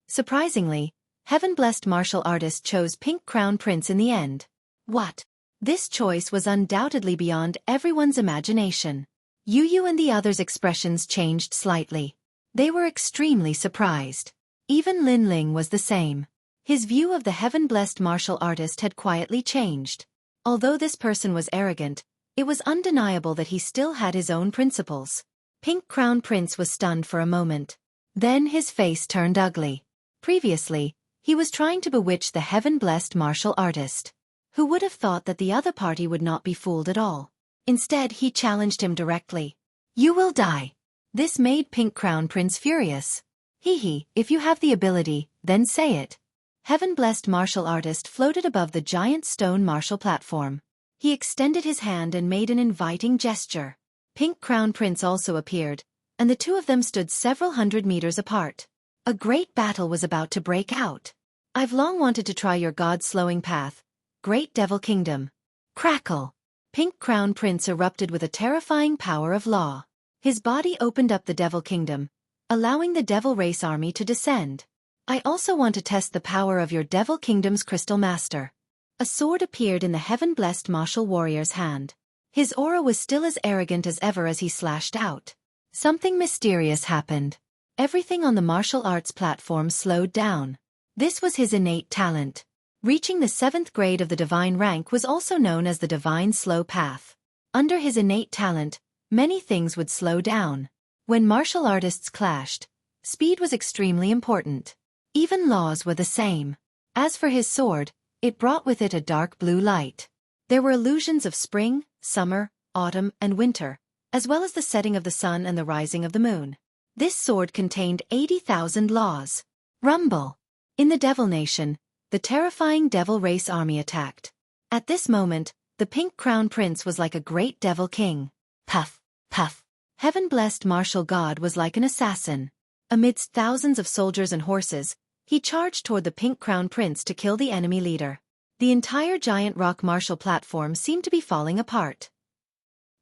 Surprisingly, Heaven-Blessed Martial Artist chose Pink Crown Prince in the end. What? This choice was undoubtedly beyond everyone's imagination. Yu and the others' expressions changed slightly. They were extremely surprised. Even Lin Ling was the same. His view of the heaven-blessed martial artist had quietly changed. Although this person was arrogant, it was undeniable that he still had his own principles. Pink Crown Prince was stunned for a moment. Then his face turned ugly. Previously, he was trying to bewitch the heaven-blessed martial artist. Who would have thought that the other party would not be fooled at all? Instead, he challenged him directly. "You will die." This made Pink Crown Prince furious. "Hee, if you have the ability, then say it." Heaven-blessed martial artist floated above the giant stone martial platform. He extended his hand and made an inviting gesture. Pink Crown Prince also appeared, and the two of them stood several hundred meters apart. A great battle was about to break out. "I've long wanted to try your god-slowing path, Great Devil Kingdom." Crackle! Pink Crown Prince erupted with a terrifying power of law. His body opened up the Devil Kingdom, allowing the Devil Race Army to descend. "I also want to test the power of your Devil Kingdom's Crystal Master." A sword appeared in the heaven-blessed martial warrior's hand. His aura was still as arrogant as ever as he slashed out. Something mysterious happened. Everything on the martial arts platform slowed down. This was his innate talent. Reaching the 7th grade of the divine rank was also known as the divine slow path. Under his innate talent, many things would slow down. When martial artists clashed, speed was extremely important. Even laws were the same. As for his sword, it brought with it a dark blue light. There were illusions of spring, summer, autumn, and winter, as well as the setting of the sun and the rising of the moon. This sword contained 80,000 laws. Rumble! In the Devil Nation, the terrifying Devil Race Army attacked. At this moment, the Pink Crown Prince was like a great devil king. Puff, puff. Heaven-blessed martial god was like an assassin. Amidst thousands of soldiers and horses, he charged toward the Pink Crown Prince to kill the enemy leader. The entire giant rock martial platform seemed to be falling apart.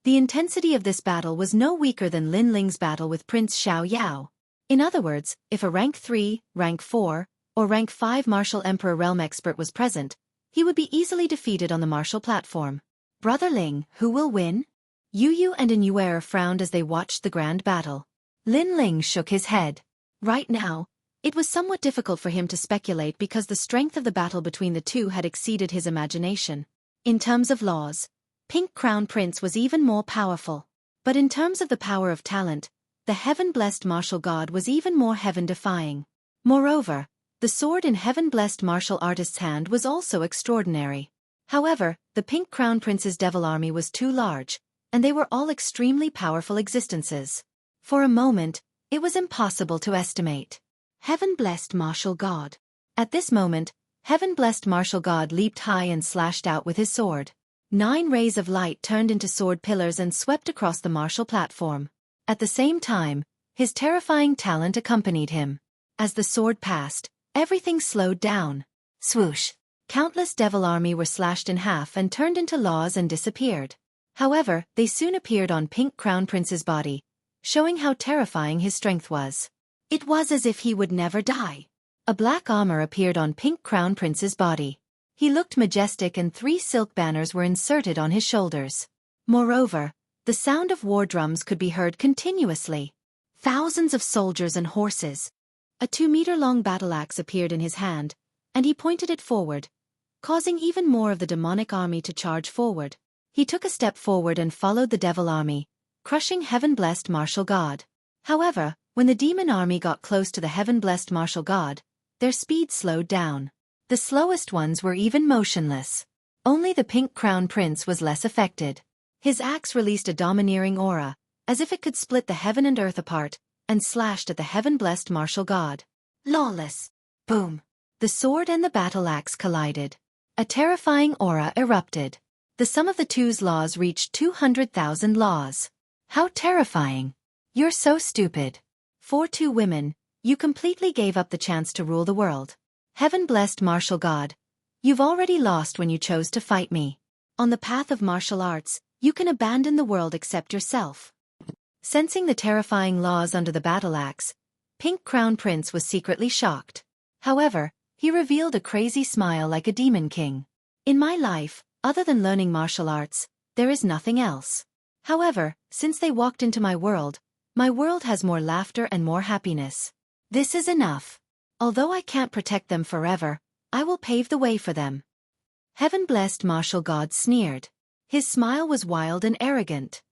The intensity of this battle was no weaker than Lin Ling's battle with Prince Xiao Yao. In other words, if a rank 3, rank 4, or rank 5 martial emperor realm expert was present, he would be easily defeated on the martial platform. "Brother Ling, who will win?" Yu Yu and Inuer frowned as they watched the grand battle. Lin Ling shook his head. Right now, it was somewhat difficult for him to speculate because the strength of the battle between the two had exceeded his imagination. In terms of laws, Pink Crown Prince was even more powerful. But in terms of the power of talent, the heaven-blessed martial god was even more heaven-defying. Moreover, the sword in heaven-blessed martial artist's hand was also extraordinary. However, the Pink Crown Prince's devil army was too large, and they were all extremely powerful existences. For a moment, it was impossible to estimate. Heaven-blessed martial god. At this moment, heaven-blessed martial god leaped high and slashed out with his sword. 9 rays of light turned into sword pillars and swept across the martial platform. At the same time, his terrifying talent accompanied him. As the sword passed, everything slowed down. Swoosh! Countless devil army were slashed in half and turned into laws and disappeared. However, they soon appeared on Pink Crown Prince's body, showing how terrifying his strength was. It was as if he would never die. A black armor appeared on Pink Crown Prince's body. He looked majestic and 3 silk banners were inserted on his shoulders. Moreover, the sound of war drums could be heard continuously. Thousands of soldiers and horses. A 2-meter-long battle axe appeared in his hand, and he pointed it forward, causing even more of the demonic army to charge forward. He took a step forward and followed the devil army, crushing heaven-blessed martial god. However, when the demon army got close to the heaven-blessed martial god, their speed slowed down. The slowest ones were even motionless. Only the Pink Crown Prince was less affected. His axe released a domineering aura, as if it could split the heaven and earth apart, and slashed at the heaven-blessed martial god. Lawless! Boom! The sword and the battle axe collided. A terrifying aura erupted. The sum of the two's laws reached 200,000 laws. How terrifying! You're so stupid. For 2 women, you completely gave up the chance to rule the world. Heaven-blessed martial god, you've already lost when you chose to fight me. On the path of martial arts, you can abandon the world except yourself. Sensing the terrifying laws under the battle axe, Pink Crown Prince was secretly shocked. However, he revealed a crazy smile like a demon king. In my life, other than learning martial arts, there is nothing else. However, since they walked into my world has more laughter and more happiness. This is enough. Although I can't protect them forever, I will pave the way for them." Heaven-blessed martial god sneered. His smile was wild and arrogant.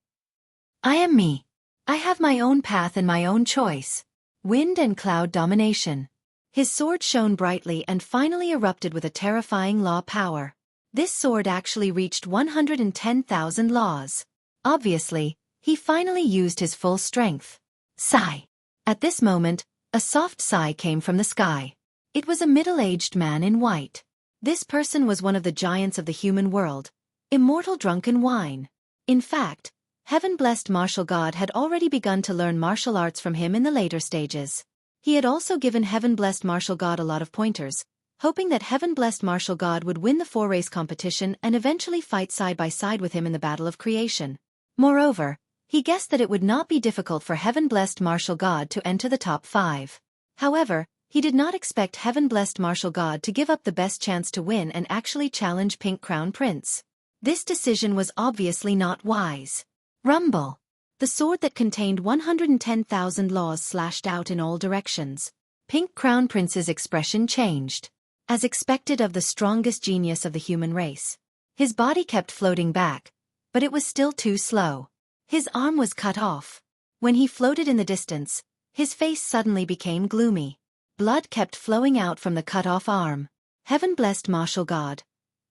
"I am me. I have my own path and my own choice. Wind and cloud domination." His sword shone brightly and finally erupted with a terrifying law power. This sword actually reached 110,000 laws. Obviously, he finally used his full strength. Sigh. At this moment, a soft sigh came from the sky. It was a middle-aged man in white. This person was one of the giants of the human world, immortal drunken wine. In fact, heaven-blessed martial god had already begun to learn martial arts from him in the later stages. He had also given heaven-blessed martial god a lot of pointers, hoping that heaven-blessed martial god would win the 4-race competition and eventually fight side by side with him in the battle of creation. Moreover, he guessed that it would not be difficult for heaven-blessed martial god to enter the top 5. However, he did not expect heaven-blessed martial god to give up the best chance to win and actually challenge Pink Crown Prince. This decision was obviously not wise. Rumble. The sword that contained 110,000 laws slashed out in all directions. Pink Crown Prince's expression changed. As expected of the strongest genius of the human race. His body kept floating back, but it was still too slow. His arm was cut off. When he floated in the distance, his face suddenly became gloomy. Blood kept flowing out from the cut-off arm. Heaven-blessed martial god.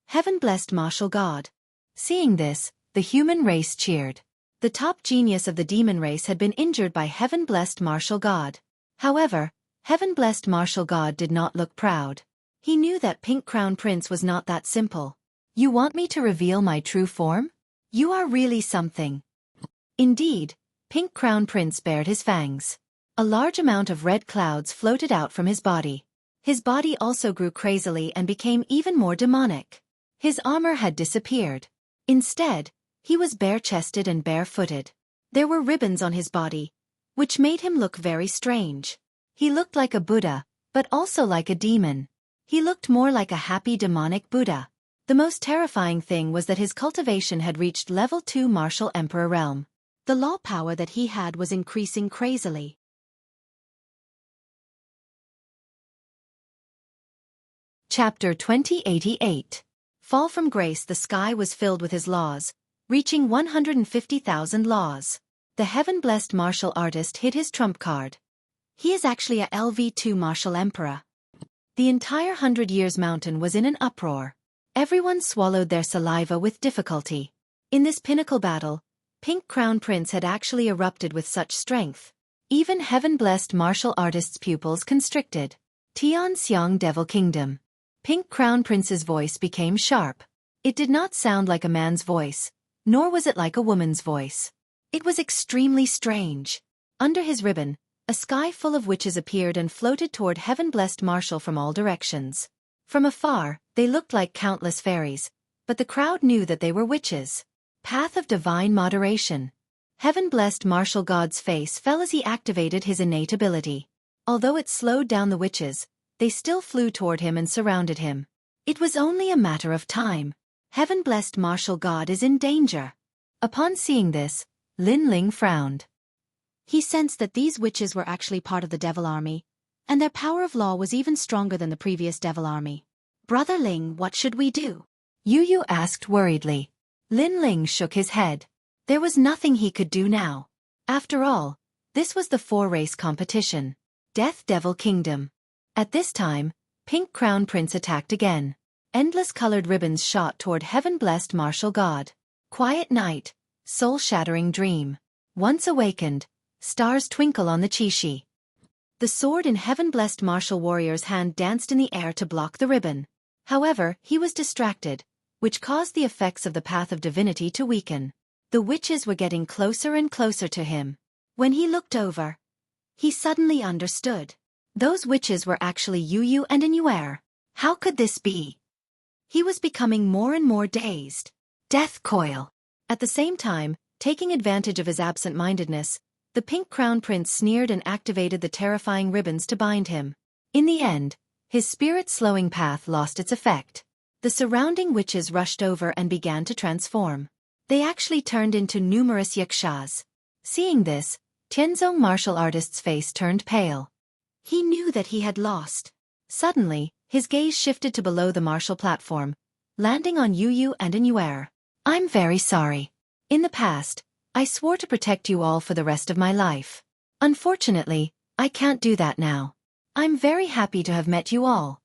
Heaven-blessed martial god. Seeing this, the human race cheered. The top genius of the demon race had been injured by heaven-blessed martial god. However, heaven-blessed martial god did not look proud. He knew that Pink Crown Prince was not that simple. "You want me to reveal my true form? You are really something." Indeed, Pink Crown Prince bared his fangs. A large amount of red clouds floated out from his body. His body also grew crazily and became even more demonic. His armor had disappeared. Instead, he was bare-chested and bare-footed. There were ribbons on his body, which made him look very strange. He looked like a Buddha, but also like a demon. He looked more like a happy demonic Buddha. The most terrifying thing was that his cultivation had reached level 2 martial emperor realm. The law power that he had was increasing crazily. Chapter 2088. Fall from grace. The sky was filled with his laws, reaching 150,000 laws. The heaven-blessed martial artist hid his trump card. He is actually a LV2 martial emperor. The entire 100 Years Mountain was in an uproar. Everyone swallowed their saliva with difficulty. In this pinnacle battle, Pink Crown Prince had actually erupted with such strength. Even heaven-blessed martial artist's pupils constricted. Tian Xiang Devil Kingdom. Pink Crown Prince's voice became sharp. It did not sound like a man's voice, nor was it like a woman's voice. It was extremely strange. Under his ribbon, a sky full of witches appeared and floated toward heaven-blessed martial from all directions. From afar, they looked like countless fairies, but the crowd knew that they were witches. Path of divine moderation. Heaven-blessed martial god's face fell as he activated his innate ability. Although it slowed down the witches, they still flew toward him and surrounded him. It was only a matter of time. Heaven-blessed martial god is in danger. Upon seeing this, Lin Ling frowned. He sensed that these witches were actually part of the devil army, and their power of law was even stronger than the previous devil army. "Brother Ling, what should we do?" Yu Yu asked worriedly. Lin Ling shook his head. There was nothing he could do now. After all, this was the 4-race competition. Death Devil Kingdom. At this time, Pink Crown Prince attacked again. Endless colored ribbons shot toward heaven-blessed martial god. Quiet night, soul-shattering dream. Once awakened, stars twinkle on the Qishi. The sword in heaven-blessed martial warrior's hand danced in the air to block the ribbon. However, he was distracted, which caused the effects of the path of divinity to weaken. The witches were getting closer and closer to him. When he looked over, he suddenly understood. Those witches were actually Yu Yu and Inuer. How could this be? He was becoming more and more dazed. Death coil. At the same time, taking advantage of his absent-mindedness, the Pink Crown Prince sneered and activated the terrifying ribbons to bind him. In the end, his spirit-slowing path lost its effect. The surrounding witches rushed over and began to transform. They actually turned into numerous yakshas. Seeing this, Tianzong martial artist's face turned pale. He knew that he had lost. Suddenly, his gaze shifted to below the martial platform, landing on Yu and Anuer. I'm very sorry. In the past, I swore to protect you all for the rest of my life. Unfortunately, I can't do that now. I'm very happy to have met you all.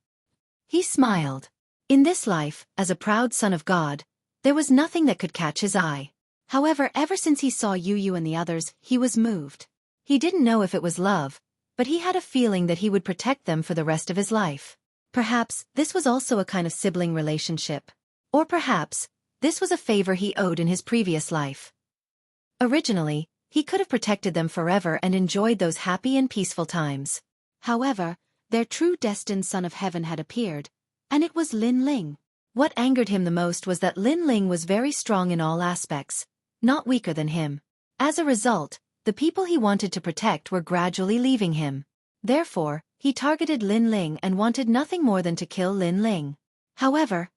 He smiled. In this life, as a proud son of God, there was nothing that could catch his eye. However, ever since he saw Yu and the others, he was moved. He didn't know if it was love, but he had a feeling that he would protect them for the rest of his life. Perhaps this was also a kind of sibling relationship. Or perhaps this was a favor he owed in his previous life. Originally, he could have protected them forever and enjoyed those happy and peaceful times. However, their true destined son of heaven had appeared, and it was Lin Ling. What angered him the most was that Lin Ling was very strong in all aspects, not weaker than him. As a result, the people he wanted to protect were gradually leaving him. Therefore, he targeted Lin Ling and wanted nothing more than to kill Lin Ling. However,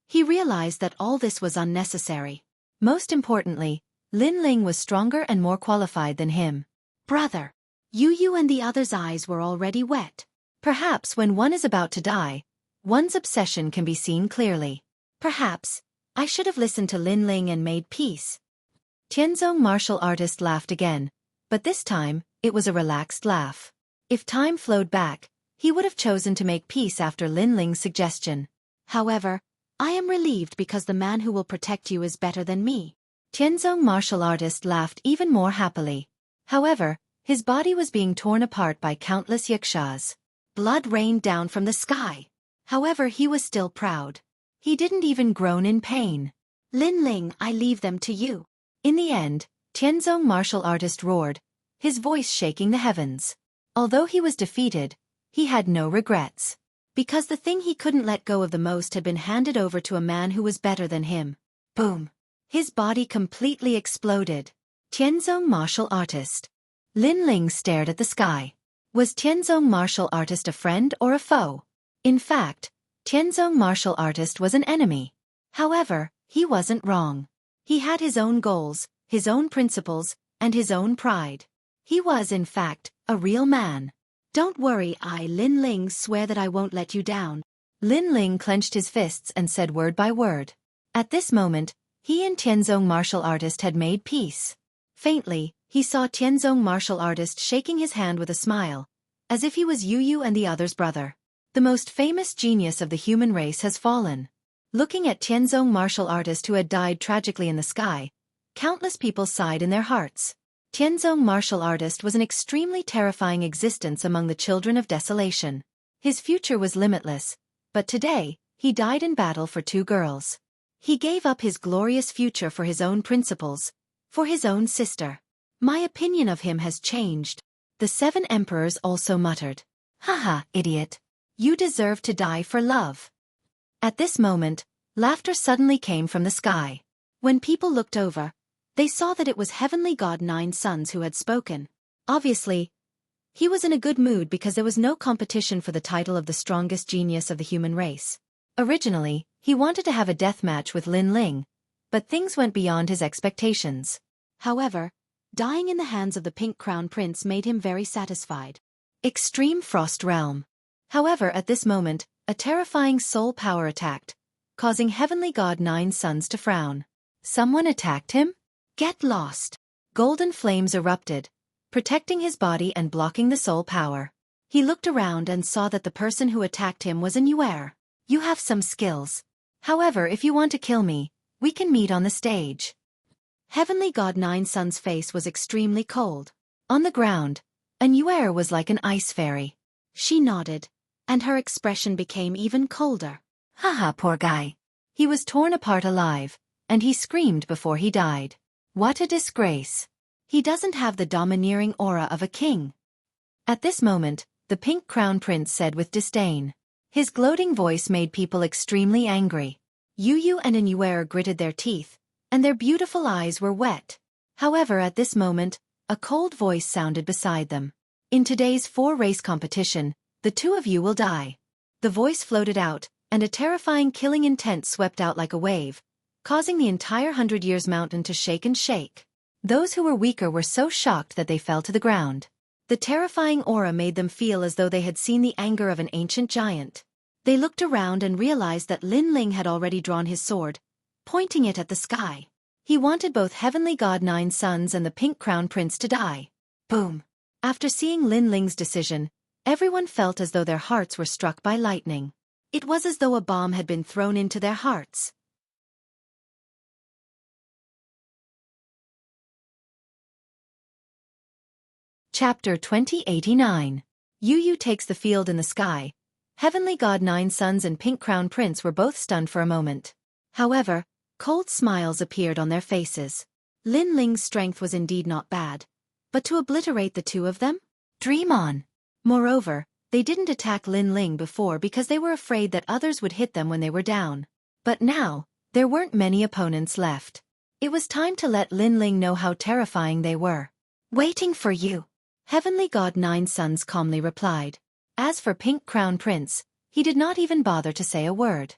he realized that all this was unnecessary. Most importantly, Lin Ling was stronger and more qualified than him. Brother. Yu and the others' eyes were already wet. Perhaps when one is about to die, one's obsession can be seen clearly. Perhaps I should have listened to Lin Ling and made peace. Tianzong martial artist laughed again, but this time, it was a relaxed laugh. If time flowed back, he would have chosen to make peace after Lin Ling's suggestion. However, I am relieved because the man who will protect you is better than me. Tianzong martial artist laughed even more happily. However, his body was being torn apart by countless yakshas. Blood rained down from the sky. However, he was still proud. He didn't even groan in pain. Lin Ling, I leave them to you. In the end, Tianzong martial artist roared, his voice shaking the heavens. Although he was defeated, he had no regrets. Because the thing he couldn't let go of the most had been handed over to a man who was better than him. Boom! His body completely exploded. Tianzong martial artist. Lin Ling stared at the sky. Was Tianzong martial artist a friend or a foe? In fact, Tianzong martial artist was an enemy. However, he wasn't wrong. He had his own goals, his own principles, and his own pride. He was, in fact, a real man. Don't worry, I, Lin Ling, swear that I won't let you down. Lin Ling clenched his fists and said word by word. At this moment, he and Tianzong martial artist had made peace. Faintly, he saw Tianzong martial artist shaking his hand with a smile, as if he was Yu and the other's brother. The most famous genius of the human race has fallen. Looking at Tianzong martial artist who had died tragically in the sky, countless people sighed in their hearts. Tianzong martial artist was an extremely terrifying existence among the children of desolation. His future was limitless, but today, he died in battle for 2 girls. He gave up his glorious future for his own principles, for his own sister. My opinion of him has changed. The 7 emperors also muttered. Haha, idiot. You deserve to die for love. At this moment, laughter suddenly came from the sky. When people looked over, they saw that it was Heavenly God 9 Sons who had spoken. Obviously, he was in a good mood because there was no competition for the title of the strongest genius of the human race. Originally, he wanted to have a death match with Lin Ling, but things went beyond his expectations. However, dying in the hands of the Pink Crown Prince made him very satisfied. Extreme Frost Realm. However, at this moment, a terrifying soul power attacked, causing Heavenly God 9 Sons to frown. Someone attacked him? Get lost. Golden flames erupted, protecting his body and blocking the soul power. He looked around and saw that the person who attacked him was Anuer. You have some skills. However, if you want to kill me, we can meet on the stage. Heavenly God 9 Sons' face was extremely cold. On the ground, Anuer was like an ice fairy. She nodded, and her expression became even colder. Haha, poor guy. He was torn apart alive, and he screamed before he died. What a disgrace. He doesn't have the domineering aura of a king. At this moment, the Pink Crown Prince said with disdain. His gloating voice made people extremely angry. Yu and Anuer gritted their teeth, and their beautiful eyes were wet. However, at this moment, a cold voice sounded beside them. In today's 4-race competition, the 2 of you will die. The voice floated out, and a terrifying killing intent swept out like a wave, causing the entire 100 Years Mountain to shake and shake. Those who were weaker were so shocked that they fell to the ground. The terrifying aura made them feel as though they had seen the anger of an ancient giant. They looked around and realized that Lin Ling had already drawn his sword, pointing it at the sky. He wanted both Heavenly God Nine Sons and the Pink Crown Prince to die. Boom! After seeing Lin Ling's decision, everyone felt as though their hearts were struck by lightning. It was as though a bomb had been thrown into their hearts. Chapter 2089. Yu Yu takes the field in the sky. Heavenly God Nine Sons and Pink Crown Prince were both stunned for a moment. However, cold smiles appeared on their faces. Lin Ling's strength was indeed not bad. But to obliterate the two of them? Dream on! Moreover, they didn't attack Lin Ling before because they were afraid that others would hit them when they were down. But now, there weren't many opponents left. It was time to let Lin Ling know how terrifying they were. Waiting for you. Heavenly God Nine Sons calmly replied. As for Pink Crown Prince, he did not even bother to say a word.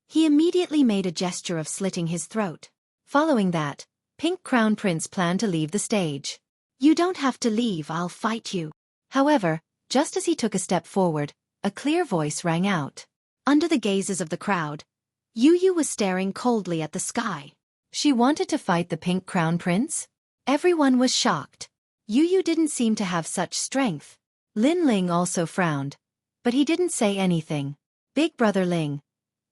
He immediately made a gesture of slitting his throat. Following that, Pink Crown Prince planned to leave the stage. You don't have to leave, I'll fight you. However, just as he took a step forward, a clear voice rang out. Under the gazes of the crowd, Yu Yu was staring coldly at the sky. She wanted to fight the Pink Crown Prince? Everyone was shocked. Yu Yu didn't seem to have such strength. Lin Ling also frowned, but he didn't say anything. Big brother Ling,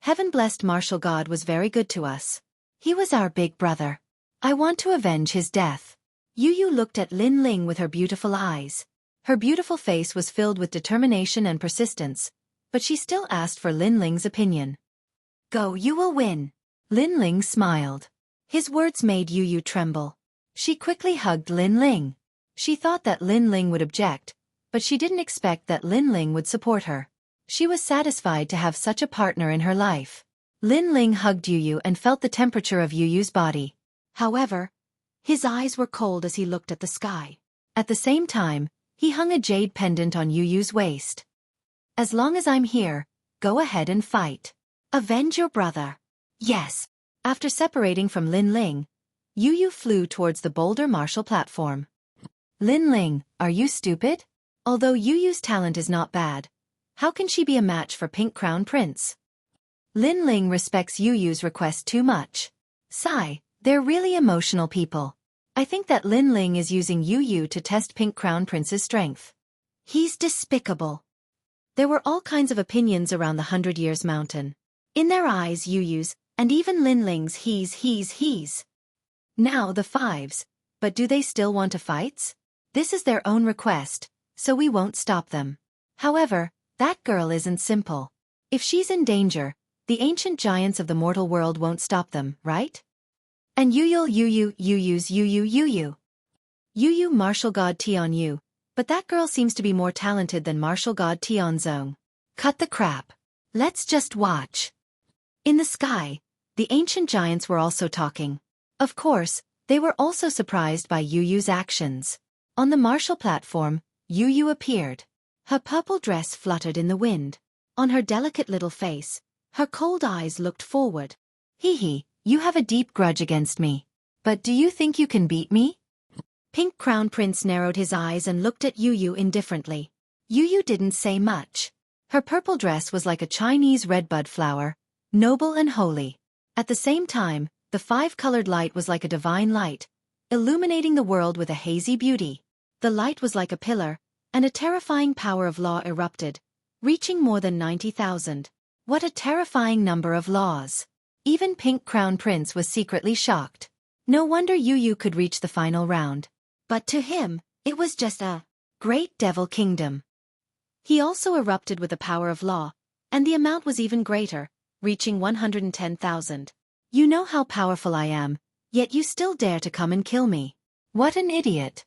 heaven-blessed martial god was very good to us. He was our big brother. I want to avenge his death. Yu Yu looked at Lin Ling with her beautiful eyes. Her beautiful face was filled with determination and persistence, but she still asked for Lin Ling's opinion. Go, you will win. Lin Ling smiled. His words made Yu Yu tremble. She quickly hugged Lin Ling. She thought that Lin Ling would object, but she didn't expect that Lin Ling would support her. She was satisfied to have such a partner in her life. Lin Ling hugged Yu Yu and felt the temperature of Yu Yu's body. However, his eyes were cold as he looked at the sky. At the same time, he hung a jade pendant on Yu Yu's waist. As long as I'm here, go ahead and fight. Avenge your brother. Yes. After separating from Lin Ling, Yu Yu flew towards the boulder martial platform. Lin Ling, are you stupid? Although Yu Yu's talent is not bad, how can she be a match for Pink Crown Prince? Lin Ling respects Yu Yu's request too much. Sigh, they're really emotional people. I think that Lin Ling is using Yu Yu to test Pink Crown Prince's strength. He's despicable. There were all kinds of opinions around the 100 Years Mountain. In their eyes, Yu Yu's, and even Lin Ling's he's. Now the fives, but do they still want to fight? This is their own request, so we won't stop them. However, that girl isn't simple. If she's in danger, the ancient giants of the mortal world won't stop them, right? And Yu Yu martial god Tian Yu, but that girl seems to be more talented than martial god Tian Zong. Cut the crap. Let's just watch. In the sky, the ancient giants were also talking. Of course, they were also surprised by Yu Yu's actions. On the martial platform, Yu Yu appeared. Her purple dress fluttered in the wind. On her delicate little face, her cold eyes looked forward. Hee, you have a deep grudge against me. But do you think you can beat me? Pink Crown Prince narrowed his eyes and looked at Yu Yu indifferently. Yu Yu didn't say much. Her purple dress was like a Chinese redbud flower, noble and holy. At the same time, the five-colored light was like a divine light, illuminating the world with a hazy beauty. The light was like a pillar, and a terrifying power of law erupted, reaching more than 90,000. What a terrifying number of laws. Even Pink Crown Prince was secretly shocked. No wonder Yu Yu could reach the final round. But to him, it was just a great devil kingdom. He also erupted with the power of law, and the amount was even greater, reaching 110,000. You know how powerful I am, yet you still dare to come and kill me. What an idiot.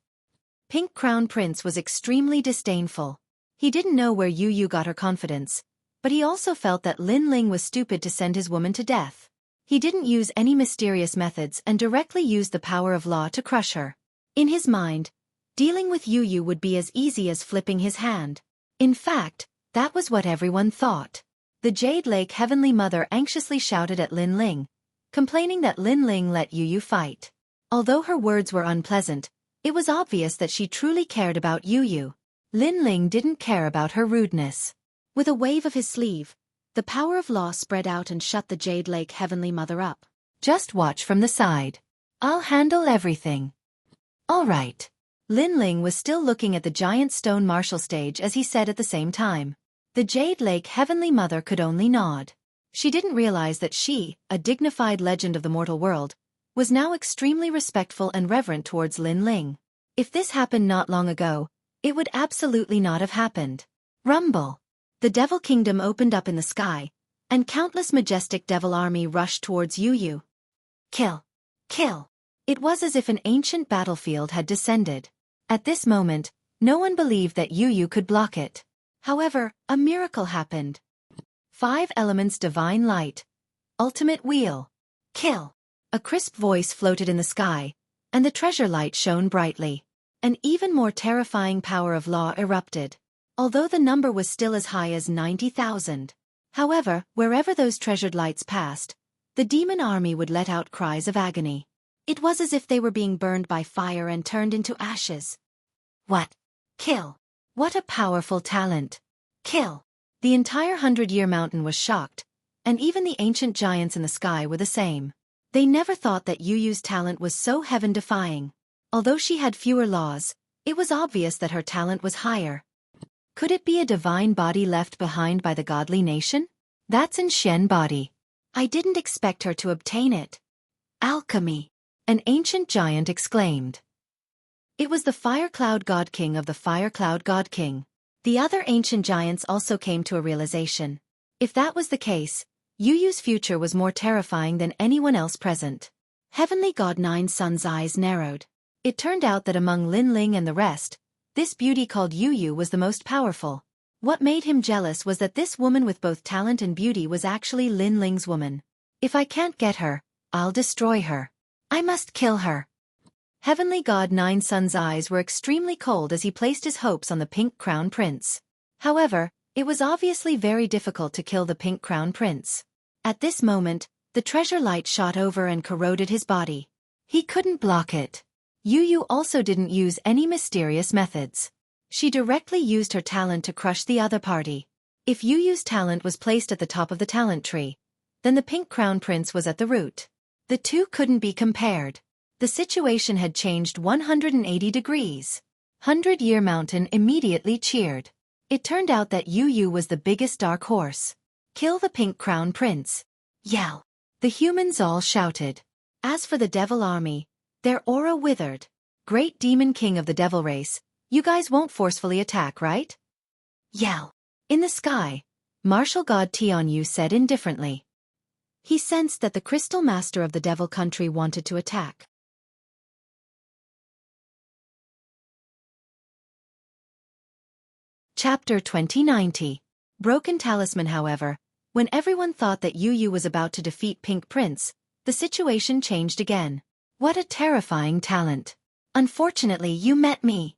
Pink Crown Prince was extremely disdainful. He didn't know where Yu Yu got her confidence, but he also felt that Lin Ling was stupid to send his woman to death. He didn't use any mysterious methods and directly used the power of law to crush her. In his mind, dealing with Yu Yu would be as easy as flipping his hand. In fact, that was what everyone thought. The Jade Lake Heavenly Mother anxiously shouted at Lin Ling, complaining that Lin Ling let Yu Yu fight. Although her words were unpleasant, It was obvious that she truly cared about Yu. Lin Ling didn't care about her rudeness. With a wave of his sleeve, the power of law spread out and shut the Jade Lake Heavenly Mother up. Just watch from the side. I'll handle everything. All right. Lin Ling was still looking at the giant stone martial stage as he said at the same time. The Jade Lake Heavenly Mother could only nod. She didn't realize that she, a dignified legend of the mortal world, was now extremely respectful and reverent towards Lin Ling. If this happened not long ago, it would absolutely not have happened. Rumble. The Devil Kingdom opened up in the sky, and countless majestic devil army rushed towards Yu. Kill. Kill. It was as if an ancient battlefield had descended. At this moment, no one believed that Yu could block it. However, a miracle happened. 5 elements divine light. Ultimate wheel. Kill. A crisp voice floated in the sky, and the treasure light shone brightly. An even more terrifying power of law erupted. Although the number was still as high as 90,000. However, wherever those treasured lights passed, the demon army would let out cries of agony. It was as if they were being burned by fire and turned into ashes. What? Kill. What a powerful talent. Kill. The entire 100-Year Mountain was shocked, and even the ancient giants in the sky were the same. They never thought that Yu's talent was so heaven-defying. Although she had fewer laws, it was obvious that her talent was higher. Could it be a divine body left behind by the godly nation? That's an Shen body. I didn't expect her to obtain it. Alchemy. An ancient giant exclaimed. It was the Fire Cloud God King of the Fire Cloud God King. The other ancient giants also came to a realization. If that was the case, Yu's future was more terrifying than anyone else present. Heavenly God Nine Sun's eyes narrowed. It turned out that among Lin Ling and the rest, this beauty called Yu was the most powerful. What made him jealous was that this woman with both talent and beauty was actually Lin Ling's woman. If I can't get her, I'll destroy her. I must kill her. Heavenly God Nine Sun's eyes were extremely cold as he placed his hopes on the Pink Crown Prince. However, it was obviously very difficult to kill the Pink Crown Prince. At this moment, the treasure light shot over and corroded his body. He couldn't block it. Yu also didn't use any mysterious methods. She directly used her talent to crush the other party. If Yu's talent was placed at the top of the talent tree, then the Pink Crown Prince was at the root. The two couldn't be compared. The situation had changed 180 degrees. 100-Year Mountain immediately cheered. It turned out that Yu was the biggest dark horse. Kill the Pink Crown Prince. Yell. The humans all shouted. As for the devil army, their aura withered. Great demon king of the devil race, you guys won't forcefully attack, right? Yell. In the sky, martial god Tianyu said indifferently. He sensed that the crystal master of the devil country wanted to attack. Chapter 2090. Broken Talisman. However, when everyone thought that Yu was about to defeat Pink Prince, the situation changed again. What a terrifying talent. Unfortunately, you met me.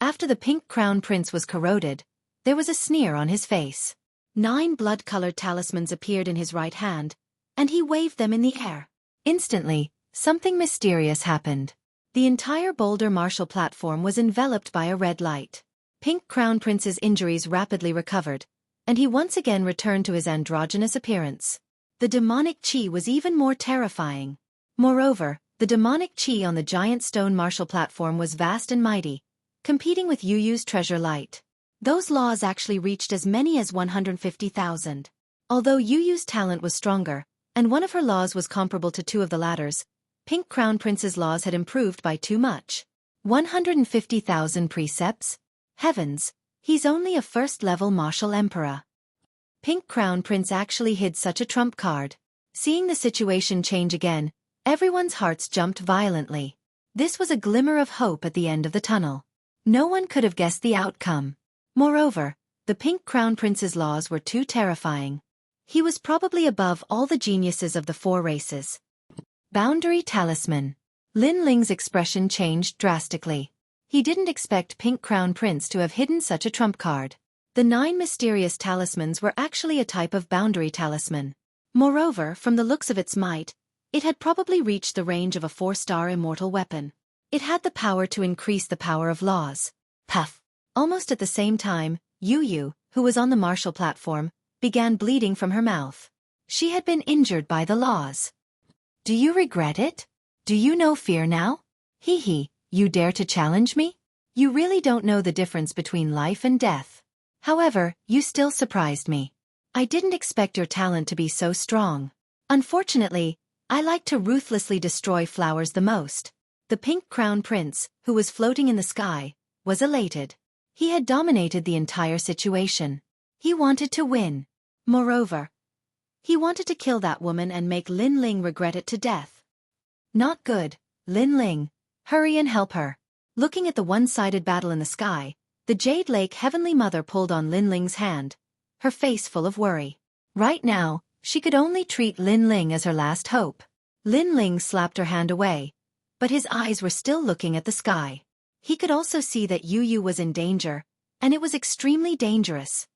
After the Pink Crown Prince was corroded, there was a sneer on his face. 9 blood-colored talismans appeared in his right hand, and he waved them in the air. Instantly, something mysterious happened. The entire boulder martial platform was enveloped by a red light. Pink Crown Prince's injuries rapidly recovered, and he once again returned to his androgynous appearance. The demonic chi was even more terrifying. Moreover, the demonic chi on the giant stone martial platform was vast and mighty, competing with Yu's treasure light. Those laws actually reached as many as 150,000. Although Yu's talent was stronger, and one of her laws was comparable to 2 of the latter's, Pink Crown Prince's laws had improved by too much. 150,000 precepts? Heavens, he's only a first-level martial emperor. Pink Crown Prince actually hid such a trump card. Seeing the situation change again, everyone's hearts jumped violently. This was a glimmer of hope at the end of the tunnel. No one could have guessed the outcome. Moreover, the Pink Crown Prince's laws were too terrifying. He was probably above all the geniuses of the 4 races. Boundary Talisman. Lin Ling's expression changed drastically. He didn't expect Pink Crown Prince to have hidden such a trump card. The 9 mysterious talismans were actually a type of boundary talisman. Moreover, from the looks of its might, it had probably reached the range of a 4-star immortal weapon. It had the power to increase the power of laws. Puff. Almost at the same time, Yu, who was on the martial platform, began bleeding from her mouth. She had been injured by the laws. Do you regret it? Do you know fear now? Hee hee, you dare to challenge me? You really don't know the difference between life and death. However, you still surprised me. I didn't expect your talent to be so strong. Unfortunately, I like to ruthlessly destroy flowers the most. The pink crown prince, who was floating in the sky, was elated. He had dominated the entire situation. He wanted to win. Moreover, he wanted to kill that woman and make Lin Ling regret it to death. Not good, Lin Ling. Hurry and help her. Looking at the one-sided battle in the sky, the Jade Lake Heavenly Mother pulled on Lin Ling's hand, her face full of worry. Right now, she could only treat Lin Ling as her last hope. Lin Ling slapped her hand away, but his eyes were still looking at the sky. He could also see that Yu was in danger, and it was extremely dangerous.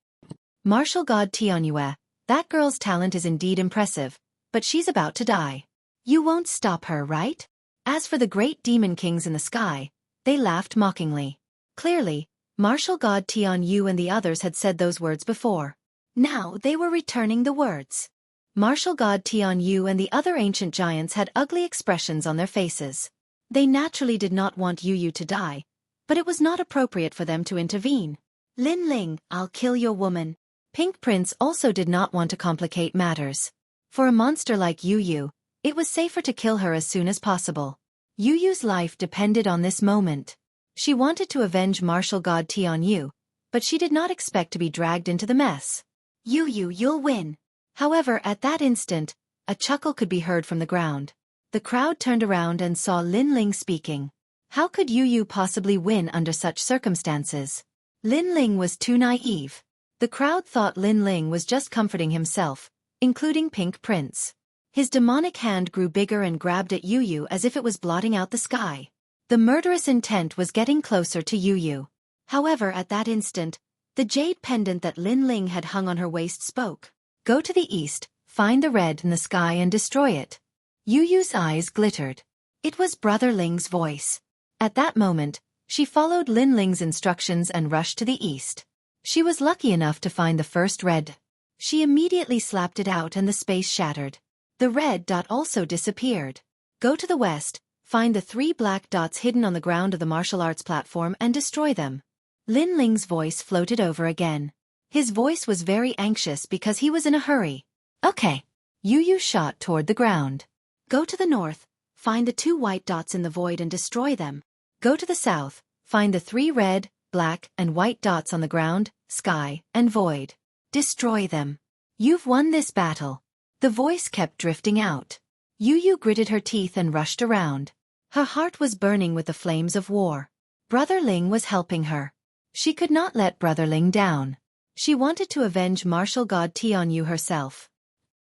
Martial God Tianyue, that girl's talent is indeed impressive, but she's about to die. You won't stop her, right? As for the great demon kings in the sky, they laughed mockingly. Clearly, Martial God Tianyue and the others had said those words before. Now they were returning the words. Martial God Tianyue and the other ancient giants had ugly expressions on their faces. They naturally did not want Yu to die, but it was not appropriate for them to intervene. Lin Ling, I'll kill your woman. Pink Prince also did not want to complicate matters. For a monster like Yu, it was safer to kill her as soon as possible. Yu's life depended on this moment. She wanted to avenge Martial God Tianyue, but she did not expect to be dragged into the mess. You'll win. However, at that instant, a chuckle could be heard from the ground. The crowd turned around and saw Lin Ling speaking. How could Yu possibly win under such circumstances? Lin Ling was too naive. The crowd thought Lin Ling was just comforting himself, including Pink Prince. His demonic hand grew bigger and grabbed at Yu as if it was blotting out the sky. The murderous intent was getting closer to Yu. However, at that instant, the jade pendant that Lin Ling had hung on her waist spoke. Go to the east, find the red in the sky and destroy it. Yu's eyes glittered. It was Brother Ling's voice. At that moment, she followed Lin Ling's instructions and rushed to the east. She was lucky enough to find the first red. She immediately slapped it out and the space shattered. The red dot also disappeared. Go to the west, find the 3 black dots hidden on the ground of the martial arts platform and destroy them. Lin Ling's voice floated over again. His voice was very anxious because he was in a hurry. Okay. Yu shot toward the ground. Go to the north, find the 2 white dots in the void and destroy them. Go to the south, find the 3 red, black, and white dots on the ground, sky, and void. Destroy them. You've won this battle. The voice kept drifting out. Yu gritted her teeth and rushed around. Her heart was burning with the flames of war. Brother Ling was helping her. She could not let Brother Ling down. She wanted to avenge Martial God Tianyue herself.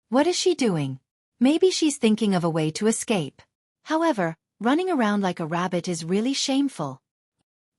What is she doing? Maybe she's thinking of a way to escape. However, running around like a rabbit is really shameful.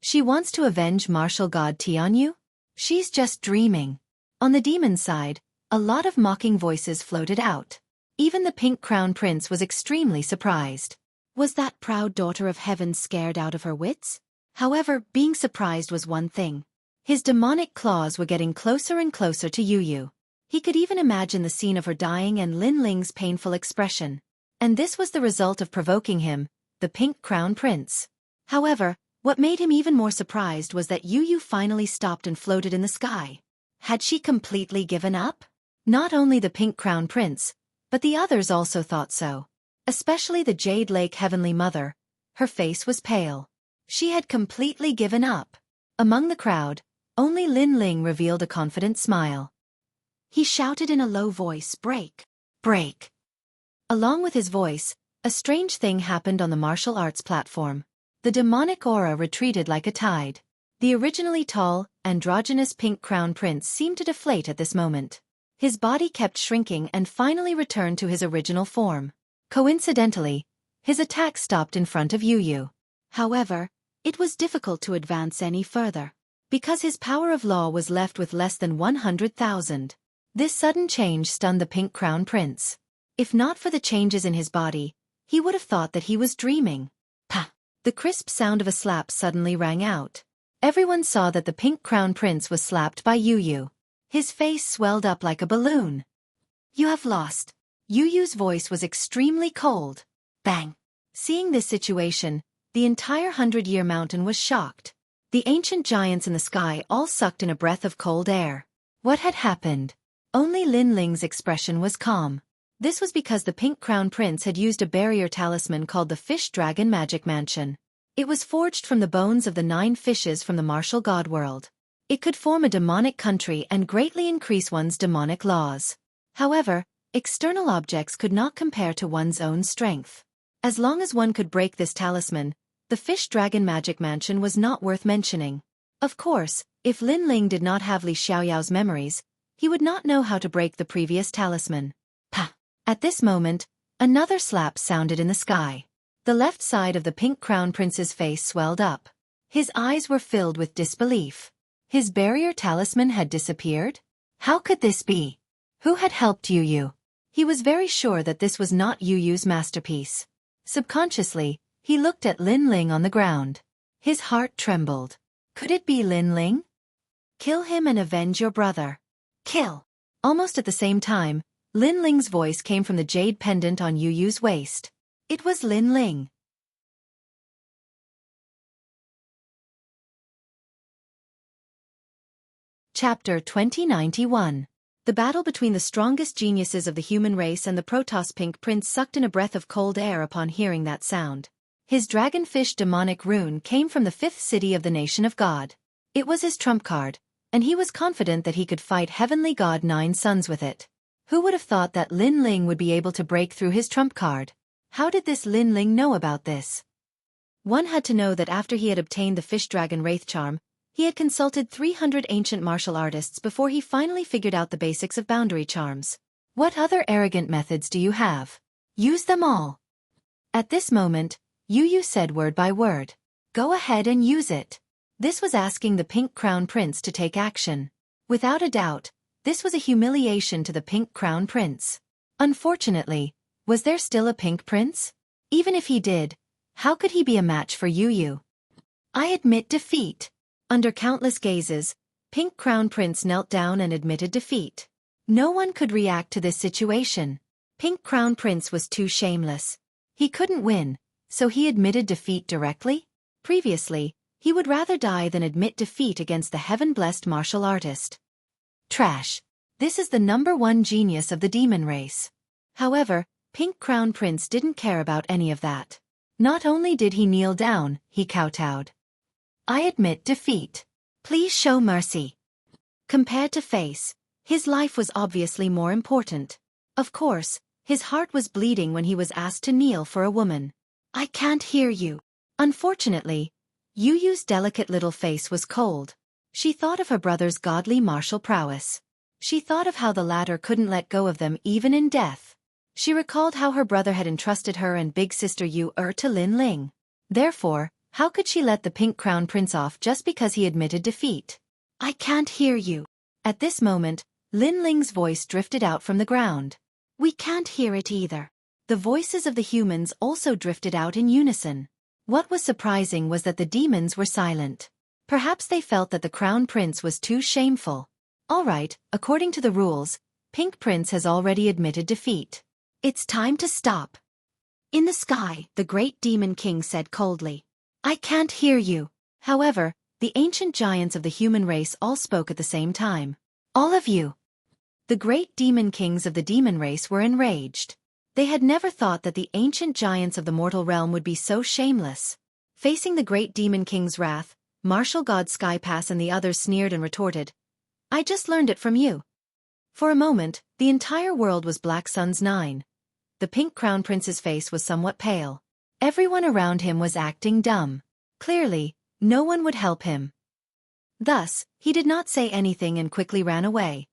She wants to avenge Martial God Tianyue? She's just dreaming. On the demon side, a lot of mocking voices floated out. Even the Pink Crown Prince was extremely surprised. Was that proud daughter of heaven scared out of her wits? However, being surprised was one thing. His demonic claws were getting closer and closer to Yu. He could even imagine the scene of her dying and Lin Ling's painful expression. And this was the result of provoking him, the Pink Crown Prince. However, what made him even more surprised was that Yu finally stopped and floated in the sky. Had she completely given up? Not only the Pink Crown Prince, but the others also thought so. Especially the Jade Lake Heavenly Mother. Her face was pale. She had completely given up. Among the crowd, only Lin Ling revealed a confident smile. He shouted in a low voice, "Break! Break!" Along with his voice, a strange thing happened on the martial arts platform. The demonic aura retreated like a tide. The originally tall, androgynous Pink Crown Prince seemed to deflate at this moment. His body kept shrinking and finally returned to his original form. Coincidentally, his attack stopped in front of Yu. However, it was difficult to advance any further, because his power of law was left with less than 100,000. This sudden change stunned the Pink Crown Prince. If not for the changes in his body, he would have thought that he was dreaming. Pah! The crisp sound of a slap suddenly rang out. Everyone saw that the pink crown prince was slapped by Yu Yu. His face swelled up like a balloon. You have lost. Yu Yu's voice was extremely cold. Bang! Seeing this situation, the entire 100-Year Mountain was shocked. The ancient giants in the sky all sucked in a breath of cold air. What had happened? Only Lin Ling's expression was calm. This was because the pink crown prince had used a barrier talisman called the Fish Dragon Magic Mansion. It was forged from the bones of the 9 fishes from the martial god world. It could form a demonic country and greatly increase one's demonic laws. However, external objects could not compare to one's own strength. As long as one could break this talisman, the Fish Dragon Magic Mansion was not worth mentioning. Of course, if Lin Ling did not have Li Xiaoyao's memories, he would not know how to break the previous talisman. Pa! At this moment, another slap sounded in the sky. The left side of the pink crown prince's face swelled up. His eyes were filled with disbelief. His barrier talisman had disappeared? How could this be? Who had helped Yu Yu? He was very sure that this was not Yu Yu's masterpiece. Subconsciously, he looked at Lin Ling on the ground. His heart trembled. Could it be Lin Ling? Kill him and avenge your brother. Kill! Almost at the same time, Lin Ling's voice came from the jade pendant on Yu Yu's waist. It was Lin Ling. Chapter 2091. The battle between the strongest geniuses of the human race and the Protoss Pink Prince sucked in a breath of cold air upon hearing that sound. His dragonfish demonic rune came from the 5th city of the Nation of God. It was his trump card, and he was confident that he could fight Heavenly God 9 Suns with it. Who would have thought that Lin Ling would be able to break through his trump card? How did this Lin Ling know about this? One had to know that after he had obtained the Fish Dragon Wraith Charm, he had consulted 300 ancient martial artists before he finally figured out the basics of boundary charms. What other arrogant methods do you have? Use them all. At this moment, Yu Yu said word by word. Go ahead and use it. This was asking the Pink Crown Prince to take action. Without a doubt, this was a humiliation to the Pink Crown Prince. Unfortunately, was there still a Pink Prince? Even if he did, how could he be a match for Yu Yu? I admit defeat. Under countless gazes, Pink Crown Prince knelt down and admitted defeat. No one could react to this situation. Pink Crown Prince was too shameless. He couldn't win, so he admitted defeat directly? Previously, he would rather die than admit defeat against the heaven-blessed martial artist. Trash. This is the #1 genius of the demon race. However, Pink Crown Prince didn't care about any of that. Not only did he kneel down, he kowtowed. I admit defeat. Please show mercy. Compared to face, his life was obviously more important. Of course, his heart was bleeding when he was asked to kneel for a woman. I can't hear you. Unfortunately, Yu Yu's delicate little face was cold. She thought of her brother's godly martial prowess. She thought of how the latter couldn't let go of them even in death. She recalled how her brother had entrusted her and big sister Yu to Lin Ling. Therefore, how could she let the Pink Crown Prince off just because he admitted defeat? I can't hear you. At this moment, Lin Ling's voice drifted out from the ground. We can't hear it either. The voices of the humans also drifted out in unison. What was surprising was that the demons were silent. Perhaps they felt that the Crown Prince was too shameful. All right, according to the rules, Pink Prince has already admitted defeat. It's time to stop. In the sky, the great demon king said coldly. I can't hear you. However, the ancient giants of the human race all spoke at the same time. All of you. The great demon kings of the demon race were enraged. They had never thought that the ancient giants of the mortal realm would be so shameless. Facing the great demon king's wrath, martial god Skypass and the others sneered and retorted. I just learned it from you. For a moment, the entire world was Black Sun's 9. The Pink Crown Prince's face was somewhat pale. Everyone around him was acting dumb. Clearly, no one would help him. Thus, he did not say anything and quickly ran away.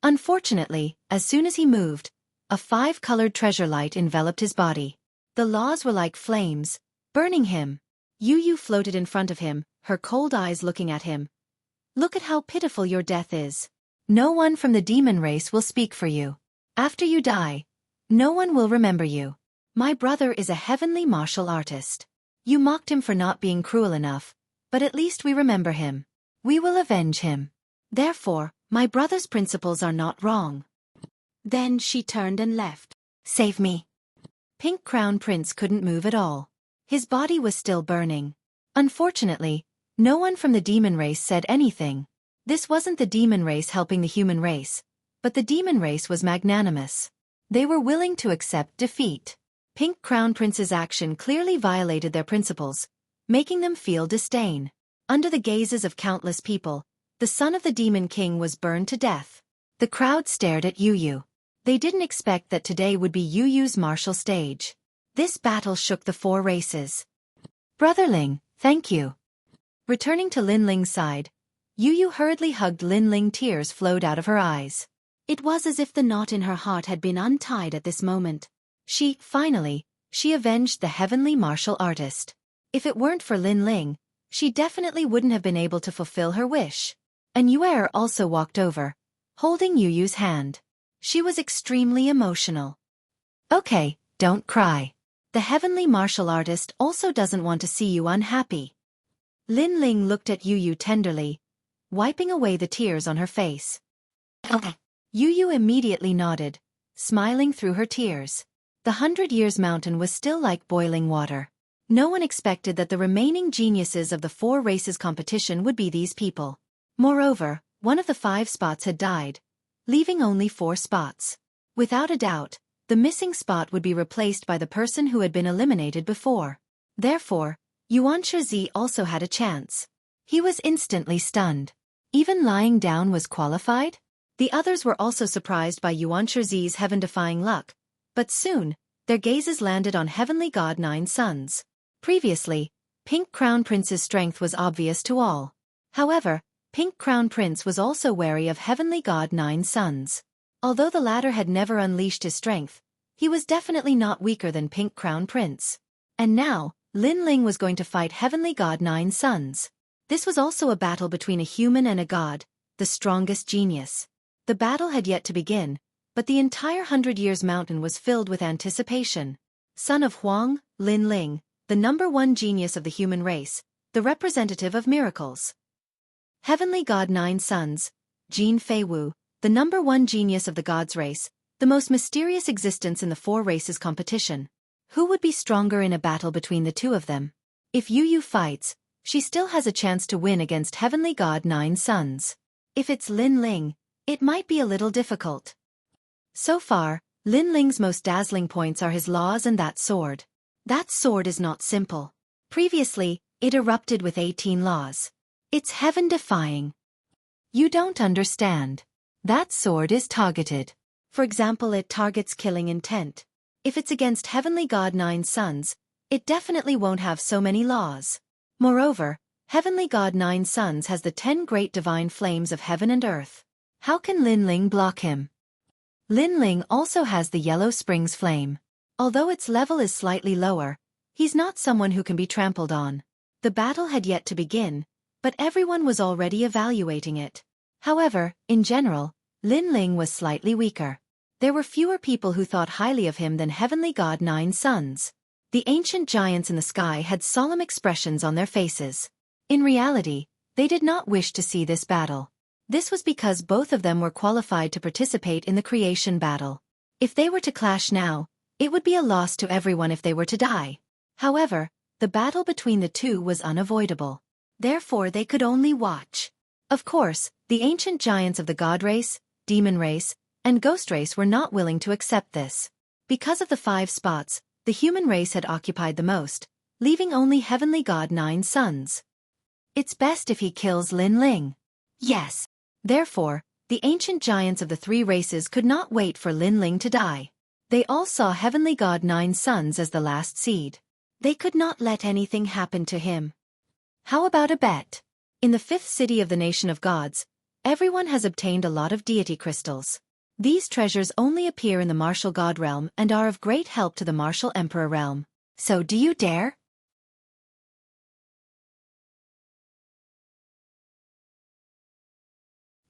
Unfortunately, as soon as he moved, a 5-colored treasure light enveloped his body. The laws were like flames, burning him. Yu Yu floated in front of him, her cold eyes looking at him. Look at how pitiful your death is. No one from the demon race will speak for you. After you die, no one will remember you. My brother is a heavenly martial artist. You mocked him for not being cruel enough, but at least we remember him. We will avenge him. Therefore, my brother's principles are not wrong." Then she turned and left. "Save me." Pink Crown Prince couldn't move at all. His body was still burning. Unfortunately, no one from the demon race said anything. This wasn't the demon race helping the human race, but the demon race was magnanimous. They were willing to accept defeat. Pink Crown Prince's action clearly violated their principles, making them feel disdain. Under the gazes of countless people, the son of the Demon King was burned to death. The crowd stared at Yu Yu. They didn't expect that today would be Yu Yu's martial stage. This battle shook the four races. "Brother Ling, thank you." Returning to Lin Ling's side, Yu Yu hurriedly hugged Lin Ling. Tears flowed out of her eyes. It was as if the knot in her heart had been untied at this moment. Finally, she avenged the heavenly martial artist. If it weren't for Lin Ling, she definitely wouldn't have been able to fulfill her wish. And Yuer also walked over, holding Yu Yu's hand. She was extremely emotional. "Okay, don't cry. The heavenly martial artist also doesn't want to see you unhappy." Lin Ling looked at Yu Yu tenderly, wiping away the tears on her face. Yu Yu immediately nodded, smiling through her tears. The 100 Years Mountain was still like boiling water. No one expected that the remaining geniuses of the four races competition would be these people. Moreover, one of the 5 spots had died, leaving only 4 spots. Without a doubt, the missing spot would be replaced by the person who had been eliminated before. Therefore, Yuan Shi also had a chance. He was instantly stunned. Even lying down was qualified? The others were also surprised by Yuan Shi's heaven-defying luck, but soon, their gazes landed on Heavenly God Nine Suns. Previously, Pink Crown Prince's strength was obvious to all. However, Pink Crown Prince was also wary of Heavenly God Nine Suns. Although the latter had never unleashed his strength, he was definitely not weaker than Pink Crown Prince. And now, Lin Ling was going to fight Heavenly God Nine Suns. This was also a battle between a human and a god, the strongest genius. The battle had yet to begin, but the entire 100 Years Mountain was filled with anticipation. Son of Huang, Lin Ling, the #1 genius of the human race, the representative of miracles. Heavenly God Nine Suns, Jin Feiwu, the #1 genius of the gods race, the most mysterious existence in the four races competition. Who would be stronger in a battle between the two of them? If Yu Yu fights, she still has a chance to win against Heavenly God Nine Suns. If it's Lin Ling, it might be a little difficult. So far, Lin Ling's most dazzling points are his laws and that sword. That sword is not simple. Previously, it erupted with 18 laws. It's heaven-defying. You don't understand. That sword is targeted. For example, it targets killing intent. If it's against Heavenly God Nine Suns, it definitely won't have so many laws. Moreover, Heavenly God Nine Suns has the 10 great divine flames of heaven and earth. How can Lin Ling block him? Lin Ling also has the Yellow Springs flame. Although its level is slightly lower, he's not someone who can be trampled on. The battle had yet to begin, but everyone was already evaluating it. However, in general, Lin Ling was slightly weaker. There were fewer people who thought highly of him than Heavenly God Nine Suns. The ancient giants in the sky had solemn expressions on their faces. In reality, they did not wish to see this battle. This was because both of them were qualified to participate in the creation battle. If they were to clash now, it would be a loss to everyone if they were to die. However, the battle between the two was unavoidable. Therefore they could only watch. Of course, the ancient giants of the god race, demon race, and ghost race were not willing to accept this. Because of the 5 spots, the human race had occupied the most, leaving only Heavenly God Nine Suns. It's best if he kills Lin Ling. Yes. Therefore, the ancient giants of the 3 races could not wait for Lin Ling to die. They all saw Heavenly God Nine Suns as the last seed. They could not let anything happen to him. How about a bet? In the 5th city of the nation of gods, everyone has obtained a lot of deity crystals. These treasures only appear in the martial god realm and are of great help to the martial emperor realm. So do you dare?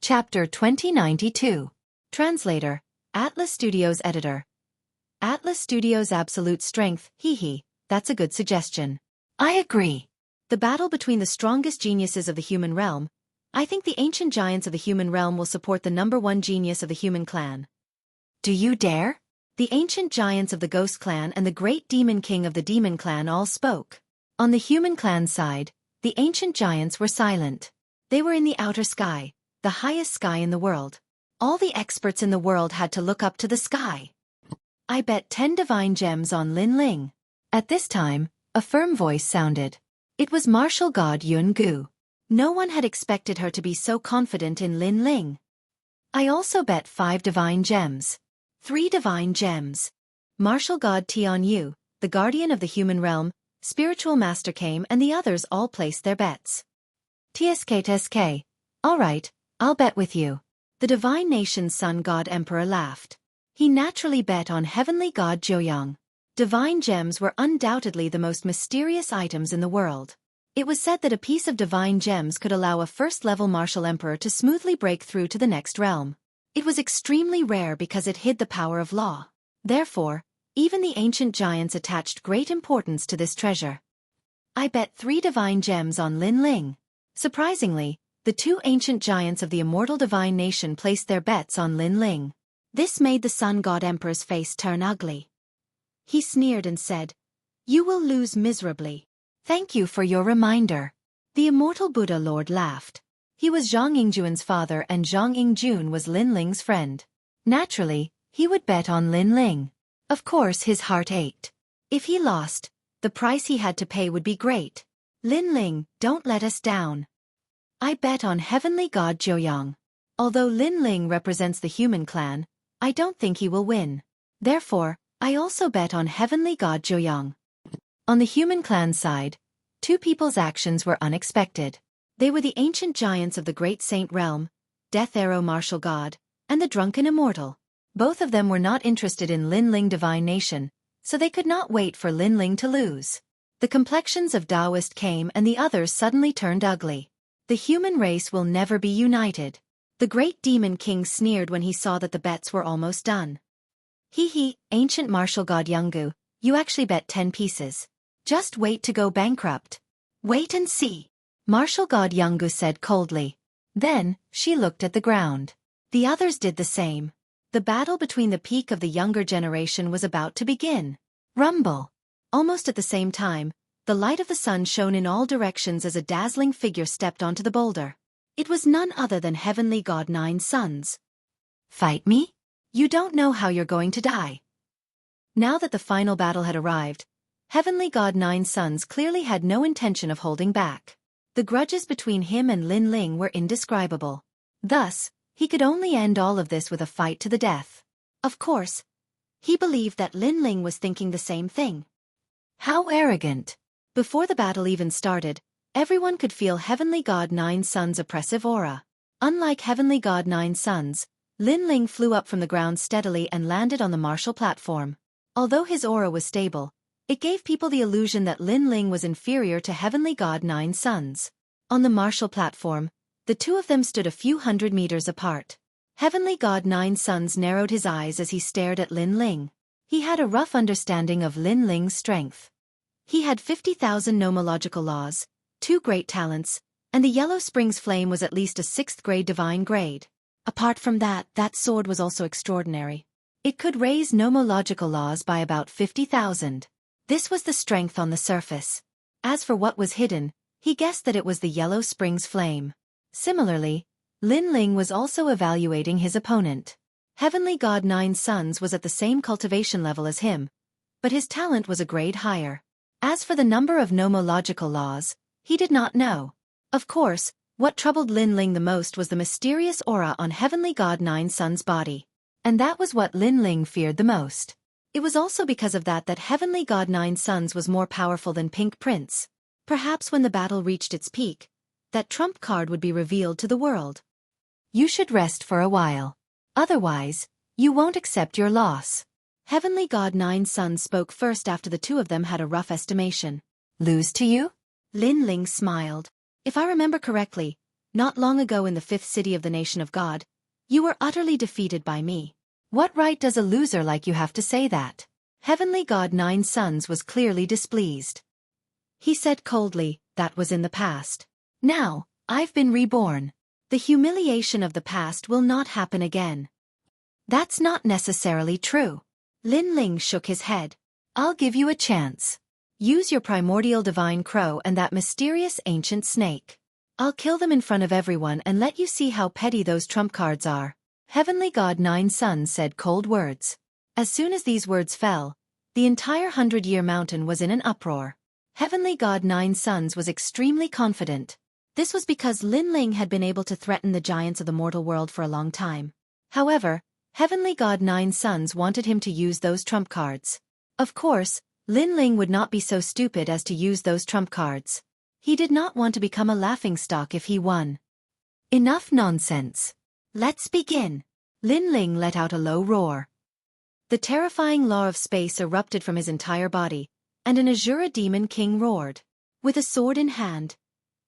Chapter 2092. Translator, Atlas Studios Editor. Atlas Studios' absolute strength, hee, that's a good suggestion. I agree. The battle between the strongest geniuses of the human realm. I think the ancient giants of the human realm will support the #1 genius of the human clan. Do you dare? The ancient giants of the ghost clan and the great demon king of the demon clan all spoke. On the human clan side, the ancient giants were silent. They were in the outer sky, the highest sky in the world. All the experts in the world had to look up to the sky. I bet 10 divine gems on Lin Ling. At this time, a firm voice sounded. It was martial god Yun Gu. No one had expected her to be so confident in Lin Ling. I also bet 5 divine gems. 3 divine gems. Martial god Tian Yu, the guardian of the human realm, spiritual master came and the others all placed their bets. TSK. All right, I'll bet with you. The divine nation's sun god emperor laughed. He naturally bet on heavenly god Joyoung. Divine gems were undoubtedly the most mysterious items in the world. It was said that a piece of divine gems could allow a first-level martial emperor to smoothly break through to the next realm. It was extremely rare because it hid the power of law. Therefore, even the ancient giants attached great importance to this treasure. I bet 3 divine gems on Lin Ling. Surprisingly, the 2 ancient giants of the immortal divine nation placed their bets on Lin Ling. This made the sun god emperor's face turn ugly. He sneered and said, "You will lose miserably. Thank you for your reminder." The immortal Buddha Lord laughed. He was Zhang Yingjuan's father and Zhang Yingjun was Lin Ling's friend. Naturally, he would bet on Lin Ling. Of course his heart ached. If he lost, the price he had to pay would be great. Lin Ling, don't let us down. I bet on heavenly god Joyoung. Although Lin Ling represents the human clan, I don't think he will win. Therefore, I also bet on heavenly god Joyoung. On the human clan side, 2 people's actions were unexpected. They were the ancient giants of the great saint realm, Death Arrow martial god, and the drunken immortal. Both of them were not interested in Lin Ling divine nation, so they could not wait for Lin Ling to lose. The complexions of Taoist came and the others suddenly turned ugly. The human race will never be united. The great demon king sneered when he saw that the bets were almost done. He, ancient martial god Yungu, you actually bet 10 pieces. Just wait to go bankrupt. Wait and see. Martial god Yungu said coldly. Then, she looked at the ground. The others did the same. The battle between the peak of the younger generation was about to begin. Rumble. Almost at the same time, the light of the sun shone in all directions as a dazzling figure stepped onto the boulder. It was none other than heavenly god Nine Suns. Fight me? You don't know how you're going to die. Now that the final battle had arrived, heavenly god Nine Suns clearly had no intention of holding back. The grudges between him and Lin Ling were indescribable. Thus, he could only end all of this with a fight to the death. Of course, he believed that Lin Ling was thinking the same thing. How arrogant! Before the battle even started, everyone could feel heavenly god Nine Suns' oppressive aura. Unlike heavenly god Nine Suns, Lin Ling flew up from the ground steadily and landed on the martial platform. Although his aura was stable, it gave people the illusion that Lin Ling was inferior to heavenly god Nine Suns. On the martial platform, the 2 of them stood a few hundred meters apart. Heavenly god Nine Suns narrowed his eyes as he stared at Lin Ling. He had a rough understanding of Lin Ling's strength. He had 50,000 nomological laws, 2 great talents, and the Yellow Springs flame was at least a 6th grade divine grade. Apart from that, that sword was also extraordinary. It could raise nomological laws by about 50,000. This was the strength on the surface. As for what was hidden, he guessed that it was the Yellow Springs flame. Similarly, Lin Ling was also evaluating his opponent. Heavenly god Nine Suns was at the same cultivation level as him, but his talent was a grade higher. As for the number of nomological laws, he did not know. Of course, what troubled Lin Ling the most was the mysterious aura on heavenly god Nine Suns' body. And that was what Lin Ling feared the most. It was also because of that heavenly god Nine Suns was more powerful than Pink Prince. Perhaps when the battle reached its peak, that trump card would be revealed to the world. You should rest for a while. Otherwise, you won't accept your loss. Heavenly god Nine Suns spoke first after the 2 of them had a rough estimation. Lose to you? Lin Ling smiled. If I remember correctly, not long ago in the 5th city of the Nation of God, you were utterly defeated by me. What right does a loser like you have to say that? Heavenly god Nine Suns was clearly displeased. He said coldly, that was in the past. Now, I've been reborn. The humiliation of the past will not happen again. That's not necessarily true. Lin Ling shook his head. I'll give you a chance. Use your primordial divine crow and that mysterious ancient snake. I'll kill them in front of everyone and let you see how petty those trump cards are. Heavenly God Nine Suns said cold words. As soon as these words fell, the entire 100-year mountain was in an uproar. Heavenly God Nine Suns was extremely confident. This was because Lin Ling had been able to threaten the giants of the mortal world for a long time. However, Heavenly God Nine Suns wanted him to use those trump cards. Of course, Lin Ling would not be so stupid as to use those trump cards. He did not want to become a laughingstock if he won. Enough nonsense. Let's begin. Lin Ling let out a low roar. The terrifying law of space erupted from his entire body, and an Azura demon king roared. With a sword in hand,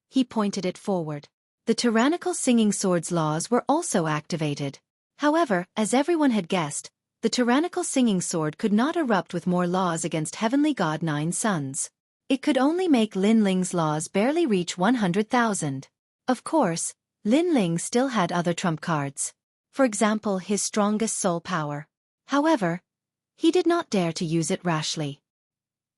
he pointed it forward. The tyrannical singing sword's laws were also activated. However, as everyone had guessed, the tyrannical singing sword could not erupt with more laws against Heavenly God Nine Suns. It could only make Lin Ling's laws barely reach 100,000. Of course, Lin Ling still had other trump cards. For example, his strongest soul power. However, he did not dare to use it rashly.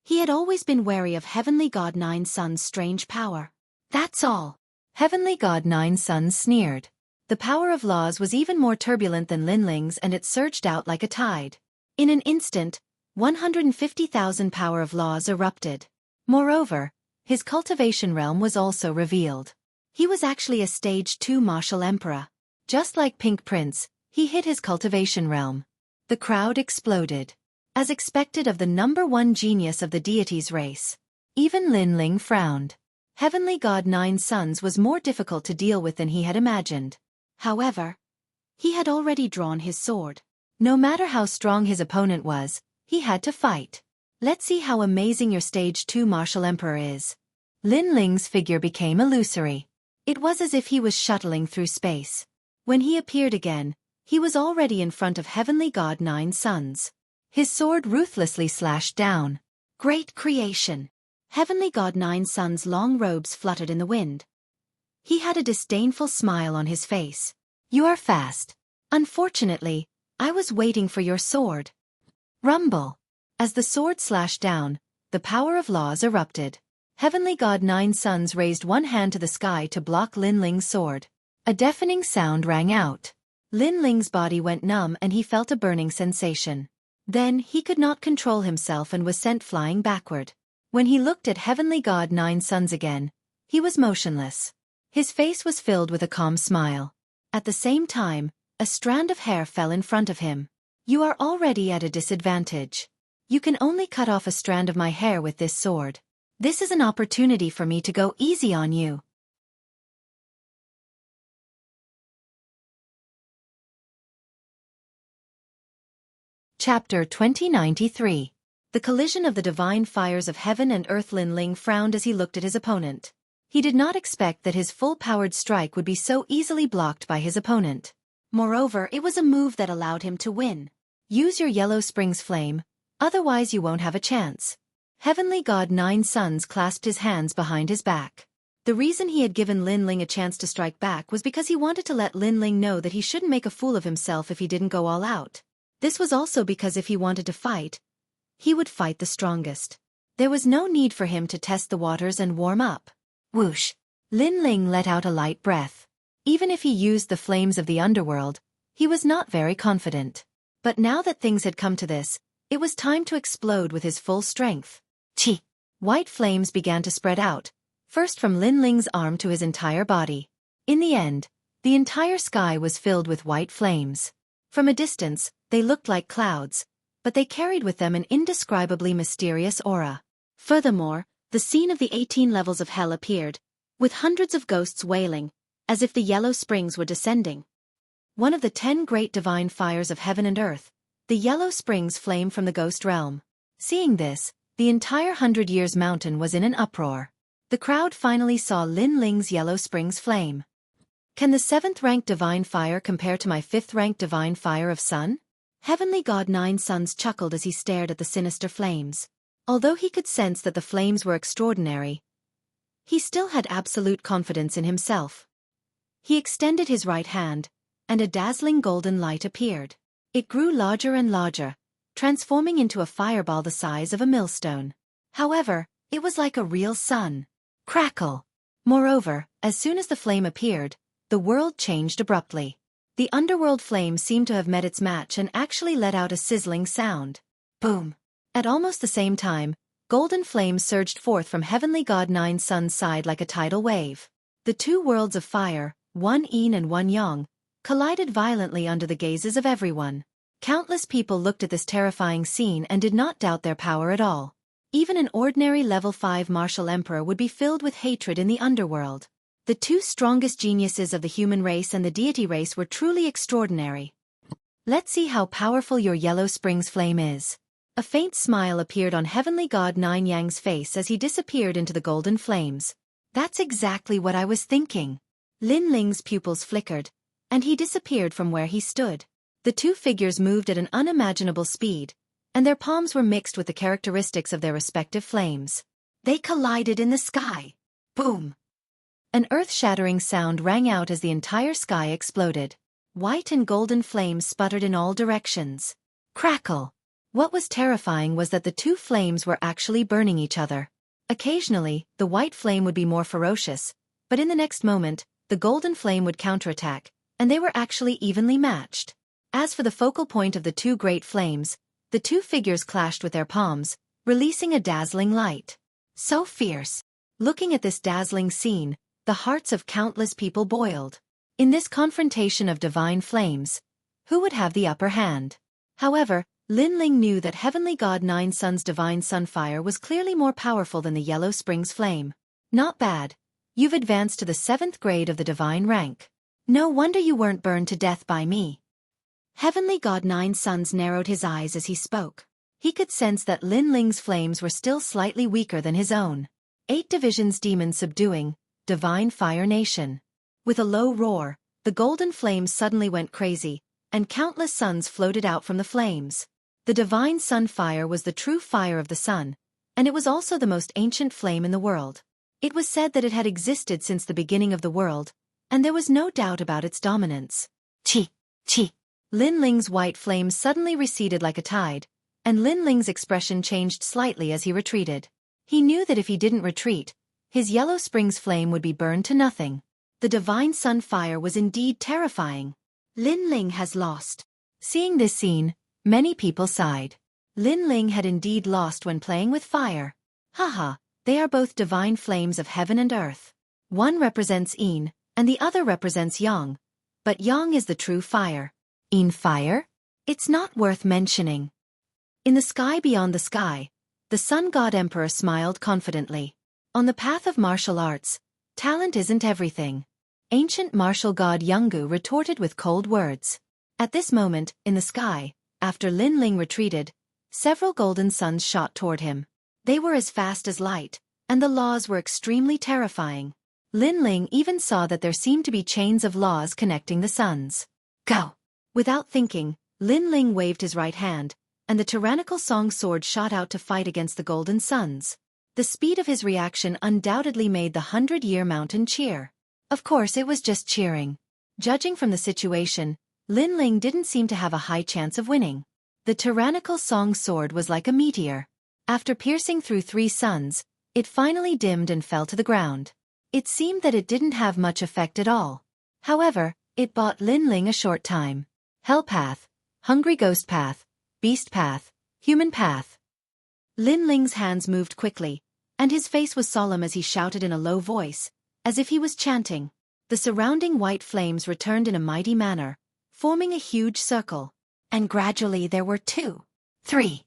He had always been wary of Heavenly God Nine Suns' strange power. That's all. Heavenly God Nine Suns sneered. The power of laws was even more turbulent than Lin Ling's and it surged out like a tide. In an instant, 150,000 power of laws erupted. Moreover, his cultivation realm was also revealed. He was actually a stage 2 martial emperor. Just like Pink Prince, he hid his cultivation realm. The crowd exploded. As expected of the #1 genius of the deity's race. Even Lin Ling frowned. Heavenly God Nine Suns was more difficult to deal with than he had imagined. However, he had already drawn his sword. No matter how strong his opponent was, he had to fight. Let's see how amazing your stage 2 martial emperor is. Lin Ling's figure became illusory. It was as if he was shuttling through space. When he appeared again, he was already in front of Heavenly God Nine Suns. His sword ruthlessly slashed down. Great creation! Heavenly God Nine Suns' long robes fluttered in the wind. He had a disdainful smile on his face. You are fast. Unfortunately, I was waiting for your sword. Rumble. As the sword slashed down, the power of laws erupted. Heavenly God Nine Suns raised one hand to the sky to block Lin Ling's sword. A deafening sound rang out. Lin Ling's body went numb and he felt a burning sensation. Then he could not control himself and was sent flying backward. When he looked at Heavenly God Nine Suns again, he was motionless. His face was filled with a calm smile. At the same time, a strand of hair fell in front of him. You are already at a disadvantage. You can only cut off a strand of my hair with this sword. This is an opportunity for me to go easy on you. Chapter 2093. The collision of the divine fires of heaven and earth. Lin Ling frowned as he looked at his opponent. He did not expect that his full-powered strike would be so easily blocked by his opponent. Moreover, it was a move that allowed him to win. Use your Yellow Springs flame, otherwise you won't have a chance. Heavenly God Nine Suns clasped his hands behind his back. The reason he had given Lin Ling a chance to strike back was because he wanted to let Lin Ling know that he shouldn't make a fool of himself if he didn't go all out. This was also because if he wanted to fight, he would fight the strongest. There was no need for him to test the waters and warm up. Whoosh! Lin Ling let out a light breath. Even if he used the flames of the underworld, he was not very confident. But now that things had come to this, it was time to explode with his full strength. Chi! White flames began to spread out, first from Lin Ling's arm to his entire body. In the end, the entire sky was filled with white flames. From a distance, they looked like clouds, but they carried with them an indescribably mysterious aura. Furthermore, the scene of the 18 levels of hell appeared, with hundreds of ghosts wailing, as if the Yellow Springs were descending. One of the 10 great divine fires of heaven and earth, the Yellow Springs flame from the ghost realm. Seeing this, the entire 100 Years mountain was in an uproar. The crowd finally saw Lin Ling's Yellow Springs flame. Can the 7th-ranked divine fire compare to my 5th-ranked divine fire of sun? Heavenly God Nine Suns chuckled as he stared at the sinister flames. Although he could sense that the flames were extraordinary, he still had absolute confidence in himself. He extended his right hand, and a dazzling golden light appeared. It grew larger and larger, transforming into a fireball the size of a millstone. However, it was like a real sun. Crackle! Moreover, as soon as the flame appeared, the world changed abruptly. The underworld flame seemed to have met its match and actually let out a sizzling sound. Boom! At almost the same time, golden flames surged forth from heavenly god Nine Sun's side like a tidal wave. The two worlds of fire, one yin and one yang, collided violently under the gazes of everyone. Countless people looked at this terrifying scene and did not doubt their power at all. Even an ordinary level 5 martial emperor would be filled with hatred in the underworld. The two strongest geniuses of the human race and the deity race were truly extraordinary. Let's see how powerful your Yellow Springs flame is. A faint smile appeared on heavenly god Nine Yang's face as he disappeared into the golden flames. That's exactly what I was thinking. Lin Ling's pupils flickered, and he disappeared from where he stood. The two figures moved at an unimaginable speed, and their palms were mixed with the characteristics of their respective flames. They collided in the sky. Boom! An earth-shattering sound rang out as the entire sky exploded. White and golden flames sputtered in all directions. Crackle! What was terrifying was that the two flames were actually burning each other. Occasionally, the white flame would be more ferocious, but in the next moment, the golden flame would counterattack, and they were actually evenly matched. As for the focal point of the two great flames, the two figures clashed with their palms, releasing a dazzling light. So fierce! Looking at this dazzling scene, the hearts of countless people boiled. In this confrontation of divine flames, who would have the upper hand? However, Lin Ling knew that heavenly god Nine Sun's divine sunfire was clearly more powerful than the Yellow Springs flame. Not bad. You've advanced to the 7th grade of the divine rank. No wonder you weren't burned to death by me. Heavenly god Nine Suns narrowed his eyes as he spoke. He could sense that Lin Ling's flames were still slightly weaker than his own. 8 divisions demon subduing, divine fire nation. With a low roar, the golden flames suddenly went crazy, and countless suns floated out from the flames. The divine sunfire was the true fire of the sun, and it was also the most ancient flame in the world. It was said that it had existed since the beginning of the world, and there was no doubt about its dominance. Chi! Chi! Lin Ling's white flame suddenly receded like a tide, and Lin Ling's expression changed slightly as he retreated. He knew that if he didn't retreat, his Yellow Springs flame would be burned to nothing. The divine sunfire was indeed terrifying. Lin Ling has lost. Seeing this scene, many people sighed. Lin Ling had indeed lost when playing with fire. Haha, they are both divine flames of heaven and earth. One represents Yin, and the other represents Yang. But Yang is the true fire. Yin fire? It's not worth mentioning. In the sky beyond the sky, the Sun God Emperor smiled confidently. On the path of martial arts, talent isn't everything. Ancient martial god Yungu retorted with cold words. At this moment, in the sky, after Lin Ling retreated, several golden suns shot toward him. They were as fast as light, and the laws were extremely terrifying. Lin Ling even saw that there seemed to be chains of laws connecting the suns. Go! Without thinking, Lin Ling waved his right hand, and the tyrannical song sword shot out to fight against the golden suns. The speed of his reaction undoubtedly made the 100-year mountain cheer. Of course it was just cheering. Judging from the situation, Lin Ling didn't seem to have a high chance of winning. The tyrannical song sword was like a meteor. After piercing through 3 suns, it finally dimmed and fell to the ground. It seemed that it didn't have much effect at all. However, it bought Lin Ling a short time. Hell path, hungry ghost path, beast path, human path. Lin Ling's hands moved quickly, and his face was solemn as he shouted in a low voice, as if he was chanting. The surrounding white flames returned in a mighty manner, forming a huge circle. And gradually there were 2, 3,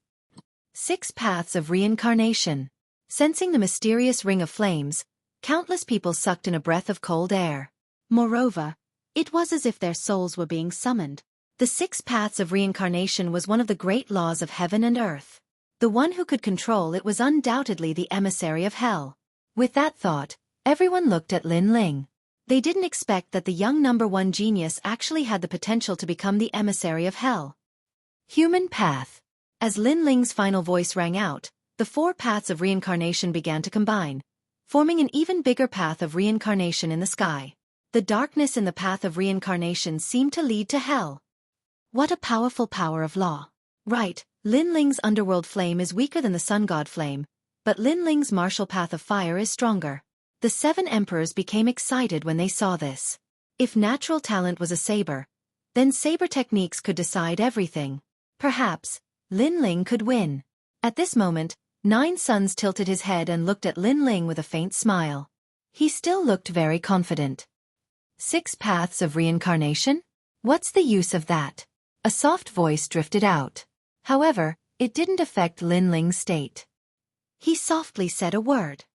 6 paths of reincarnation. Sensing the mysterious ring of flames, countless people sucked in a breath of cold air. Moreover, it was as if their souls were being summoned. The 6 paths of reincarnation was one of the great laws of heaven and earth. The one who could control it was undoubtedly the emissary of hell. With that thought, everyone looked at Lin Ling. They didn't expect that the young #1 genius actually had the potential to become the emissary of hell. Human path. As Lin Ling's final voice rang out, the four paths of reincarnation began to combine, forming an even bigger path of reincarnation in the sky. The darkness in the path of reincarnation seemed to lead to hell. What a powerful power of law. Right, Lin Ling's underworld flame is weaker than the sun god flame, but Lin Ling's martial path of fire is stronger. The 7 emperors became excited when they saw this. If natural talent was a saber, then saber techniques could decide everything. Perhaps Lin Ling could win. At this moment, 9 Suns tilted his head and looked at Lin Ling with a faint smile. He still looked very confident. 6 paths of reincarnation? What's the use of that? A soft voice drifted out. However, it didn't affect Lin Ling's state. He softly said a word.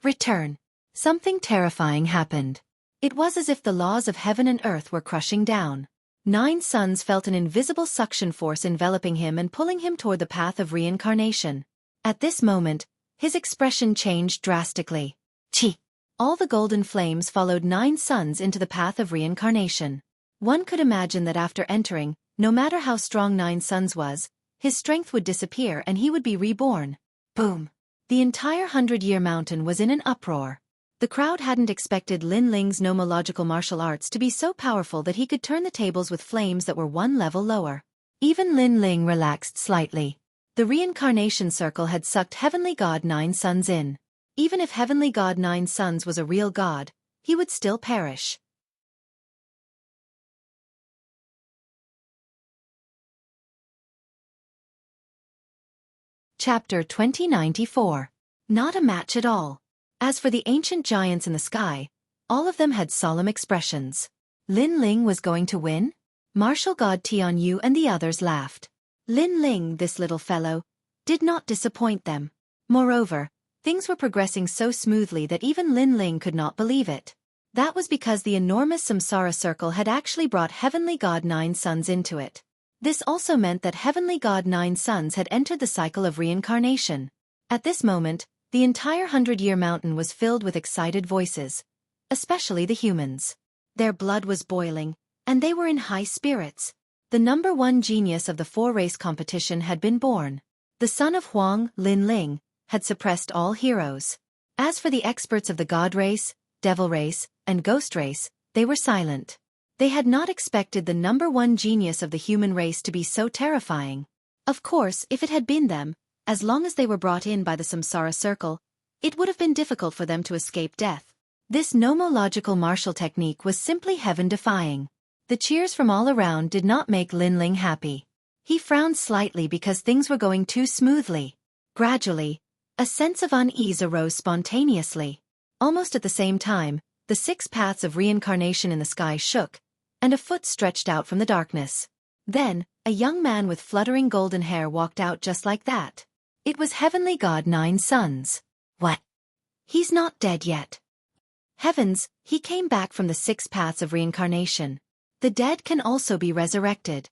Return. Something terrifying happened. It was as if the laws of heaven and earth were crushing down. 9 Suns felt an invisible suction force enveloping him and pulling him toward the path of reincarnation. At this moment, his expression changed drastically. Chi! All the golden flames followed 9 Suns into the path of reincarnation. One could imagine that after entering, no matter how strong 9 Suns was, his strength would disappear and he would be reborn. Boom! The entire 100-year mountain was in an uproar. The crowd hadn't expected Lin Ling's nomological martial arts to be so powerful that he could turn the tables with flames that were one level lower. Even Lin Ling relaxed slightly. The reincarnation circle had sucked Heavenly God 9 Suns in. Even if Heavenly God 9 Suns was a real god, he would still perish. Chapter 2094. Not a match at all. As for the ancient giants in the sky, all of them had solemn expressions. Lin Ling was going to win? Martial God Tian Yu and the others laughed. Lin Ling, this little fellow, did not disappoint them. Moreover, things were progressing so smoothly that even Lin Ling could not believe it. That was because the enormous samsara circle had actually brought Heavenly God 9 Suns into it. This also meant that Heavenly God 9 Suns had entered the cycle of reincarnation. At this moment, the entire 100-year mountain was filled with excited voices, especially the humans. Their blood was boiling, and they were in high spirits. The number 1 genius of the 4-race competition had been born. The son of Huang, Lin Ling, had suppressed all heroes. As for the experts of the God race, Devil race, and Ghost race, they were silent. They had not expected the number 1 genius of the human race to be so terrifying. Of course, if it had been them, as long as they were brought in by the samsara circle, it would have been difficult for them to escape death. This nomological martial technique was simply heaven-defying. The cheers from all around did not make Lin Ling happy. He frowned slightly because things were going too smoothly. Gradually, a sense of unease arose spontaneously. Almost at the same time, the 6 paths of reincarnation in the sky shook, and a foot stretched out from the darkness. Then, a young man with fluttering golden hair walked out just like that. It was Heavenly God 9 Suns. What? He's not dead yet. Heavens, he came back from the 6 paths of reincarnation. The dead can also be resurrected.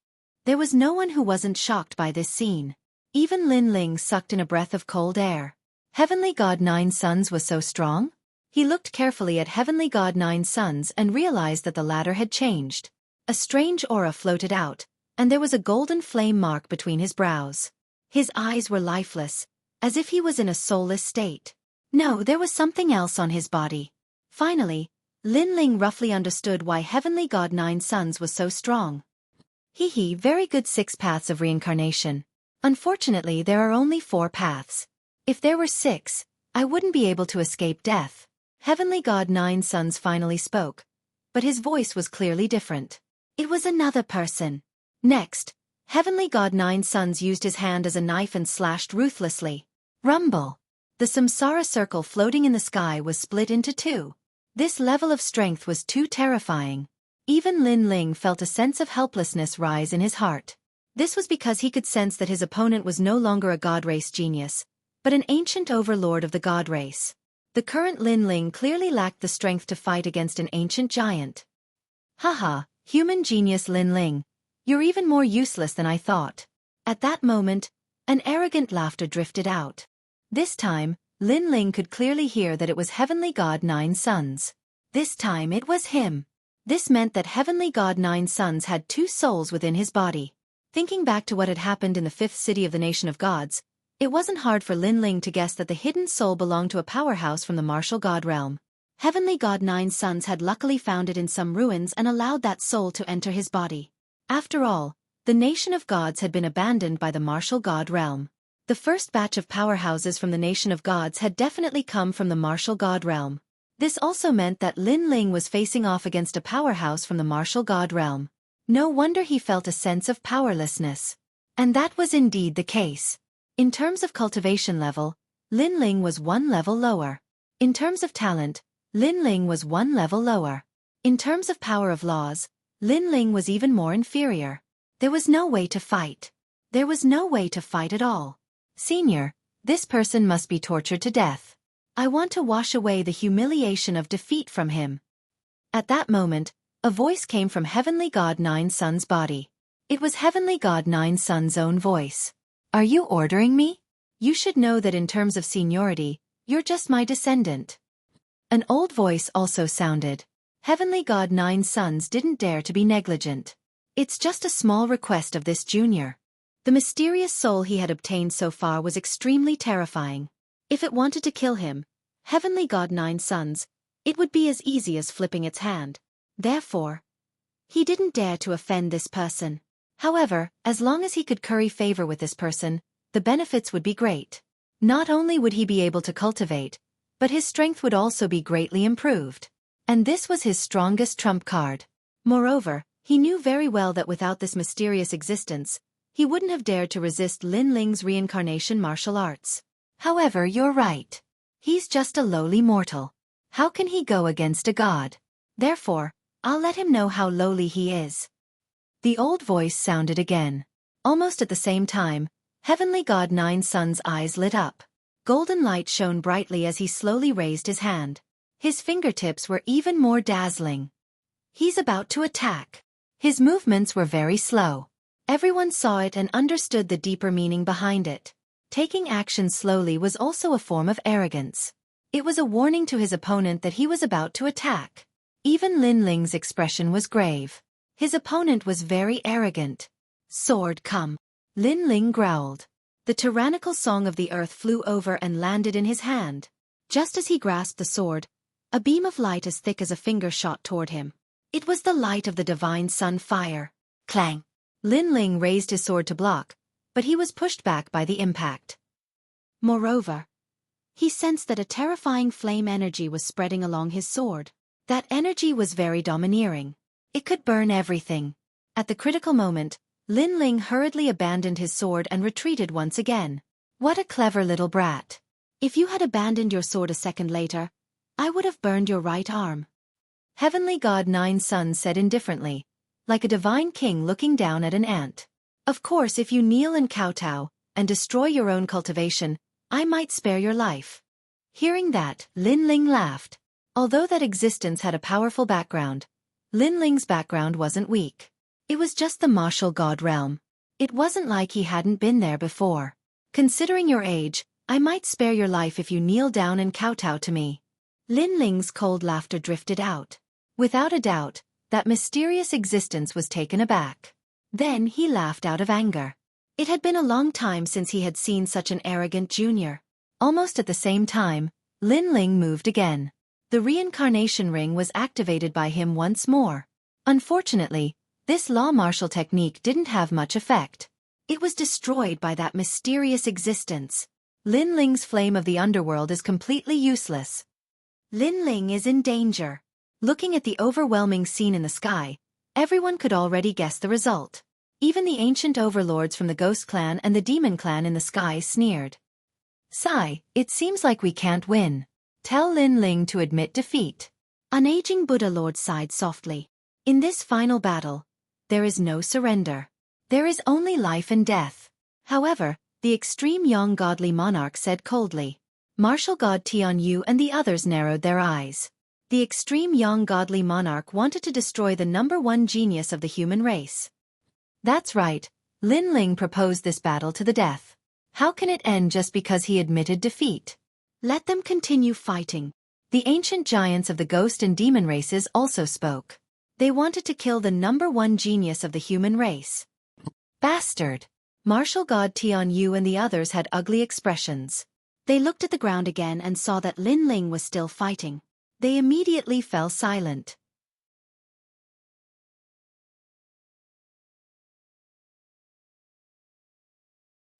There was no one who wasn't shocked by this scene. Even Lin Ling sucked in a breath of cold air. Heavenly God 9 Suns was so strong? He looked carefully at Heavenly God 9 Suns and realized that the latter had changed. A strange aura floated out, and there was a golden flame mark between his brows. His eyes were lifeless, as if he was in a soulless state. No, there was something else on his body. Finally, Lin Ling roughly understood why Heavenly God 9 Suns was so strong. Very good 6 paths of reincarnation. Unfortunately, there are only 4 paths. If there were 6, I wouldn't be able to escape death. Heavenly God 9 Suns finally spoke, but his voice was clearly different. It was another person. Next, Heavenly God 9 Suns used his hand as a knife and slashed ruthlessly. Rumble! The samsara circle floating in the sky was split into 2. This level of strength was too terrifying. Even Lin Ling felt a sense of helplessness rise in his heart. This was because he could sense that his opponent was no longer a God race genius, but an ancient overlord of the God race. The current Lin Ling clearly lacked the strength to fight against an ancient giant. Haha, human genius Lin Ling. You're even more useless than I thought. At that moment, an arrogant laughter drifted out. This time, Lin Ling could clearly hear that it was Heavenly God 9 Suns. This time it was him. This meant that Heavenly God 9 Suns had 2 souls within his body. Thinking back to what had happened in the 5th city of the Nation of Gods, It wasn't hard for Lin Ling to guess that the hidden soul belonged to a powerhouse from the martial god realm. Heavenly God Nine Sons had luckily found it in some ruins and allowed that soul to enter his body. After all, the nation of gods had been abandoned by the martial god realm. The first batch of powerhouses from the nation of gods had definitely come from the martial god realm. This also meant that Lin Ling was facing off against a powerhouse from the martial god realm. No wonder he felt a sense of powerlessness. And that was indeed the case. In terms of cultivation level, Lin Ling was one level lower. In terms of talent, Lin Ling was one level lower. In terms of power of laws, Lin Ling was even more inferior. There was no way to fight. There was no way to fight at all. Senior, this person must be tortured to death. I want to wash away the humiliation of defeat from him. At that moment, a voice came from Heavenly God Nine Sons' body. It was Heavenly God Nine Sons' own voice. Are you ordering me? You should know that in terms of seniority, you're just my descendant. An old voice also sounded. Heavenly God Nine Sons didn't dare to be negligent. It's just a small request of this junior. The mysterious soul he had obtained so far was extremely terrifying. If it wanted to kill him, Heavenly God Nine Sons, it would be as easy as flipping its hand. Therefore, he didn't dare to offend this person. However, as long as he could curry favor with this person, the benefits would be great. Not only would he be able to cultivate, but his strength would also be greatly improved. And this was his strongest trump card. Moreover, he knew very well that without this mysterious existence, he wouldn't have dared to resist Lin Ling's reincarnation martial arts. However, you're right. He's just a lowly mortal. How can he go against a god? Therefore, I'll let him know how lowly he is. The old voice sounded again. Almost at the same time, Heavenly God Nine Sons' eyes lit up. Golden light shone brightly as he slowly raised his hand. His fingertips were even more dazzling. He's about to attack. His movements were very slow. Everyone saw it and understood the deeper meaning behind it. Taking action slowly was also a form of arrogance. It was a warning to his opponent that he was about to attack. Even Lin Ling's expression was grave. His opponent was very arrogant. Sword come. Lin Ling growled. The tyrannical song of the earth flew over and landed in his hand. Just as he grasped the sword, a beam of light as thick as a finger shot toward him. It was the light of the divine sun fire. Clang! Lin Ling raised his sword to block, but he was pushed back by the impact. Moreover, he sensed that a terrifying flame energy was spreading along his sword. That energy was very domineering. It could burn everything. At the critical moment, Lin Ling hurriedly abandoned his sword and retreated once again. What a clever little brat. If you had abandoned your sword a second later, I would have burned your right arm. Heavenly God Nine Sons said indifferently, like a divine king looking down at an ant. Of course, if you kneel and kowtow, and destroy your own cultivation, I might spare your life. Hearing that, Lin Ling laughed. Although that existence had a powerful background, Lin Ling's background wasn't weak. It was just the martial god realm. It wasn't like he hadn't been there before. Considering your age, I might spare your life if you kneel down and kowtow to me. Lin Ling's cold laughter drifted out. Without a doubt, that mysterious existence was taken aback. Then he laughed out of anger. It had been a long time since he had seen such an arrogant junior. Almost at the same time, Lin Ling moved again. The reincarnation ring was activated by him once more. Unfortunately, this law martial technique didn't have much effect. It was destroyed by that mysterious existence. Lin Ling's flame of the underworld is completely useless. Lin Ling is in danger. Looking at the overwhelming scene in the sky, everyone could already guess the result. Even the ancient overlords from the Ghost Clan and the Demon Clan in the sky sneered. Sigh, it seems like we can't win. Tell Lin Ling to admit defeat. An aging Buddha Lord sighed softly. In this final battle, there is no surrender. There is only life and death. However, the extreme young godly monarch said coldly. Martial God Tian Yu and the others narrowed their eyes. The extreme young godly monarch wanted to destroy the #1 genius of the human race. That's right, Lin Ling proposed this battle to the death. How can it end just because he admitted defeat? Let them continue fighting. The ancient giants of the ghost and demon races also spoke. They wanted to kill the #1 genius of the human race. Bastard! Martial God Tian Yu and the others had ugly expressions. They looked at the ground again and saw that Lin Ling was still fighting. They immediately fell silent.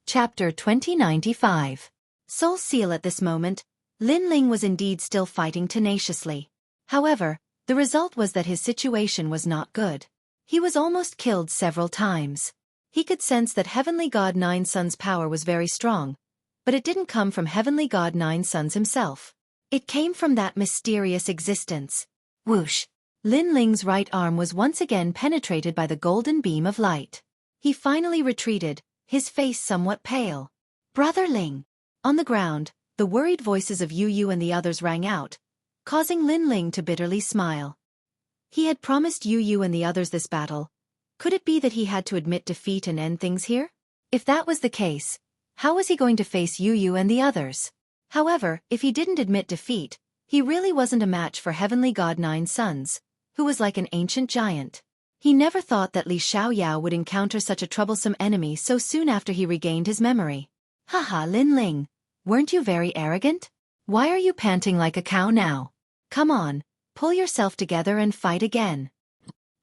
Chapter 2095. Soul Seal. At this moment, Lin Ling was indeed still fighting tenaciously. However, the result was that his situation was not good. He was almost killed several times. He could sense that Heavenly God Nine Suns' power was very strong, but it didn't come from Heavenly God Nine Suns himself. It came from that mysterious existence. Whoosh! Lin Ling's right arm was once again penetrated by the golden beam of light. He finally retreated, his face somewhat pale. Brother Ling! On the ground, the worried voices of Yu Yu and the others rang out, causing Lin Ling to bitterly smile. He had promised Yu Yu and the others this battle. Could it be that he had to admit defeat and end things here? If that was the case, how was he going to face Yu Yu and the others? However, if he didn't admit defeat, he really wasn't a match for Heavenly God Nine Suns, who was like an ancient giant. He never thought that Li Xiaoyao would encounter such a troublesome enemy so soon after he regained his memory. Haha, Lin Ling, weren't you very arrogant? Why are you panting like a cow now? Come on, pull yourself together and fight again.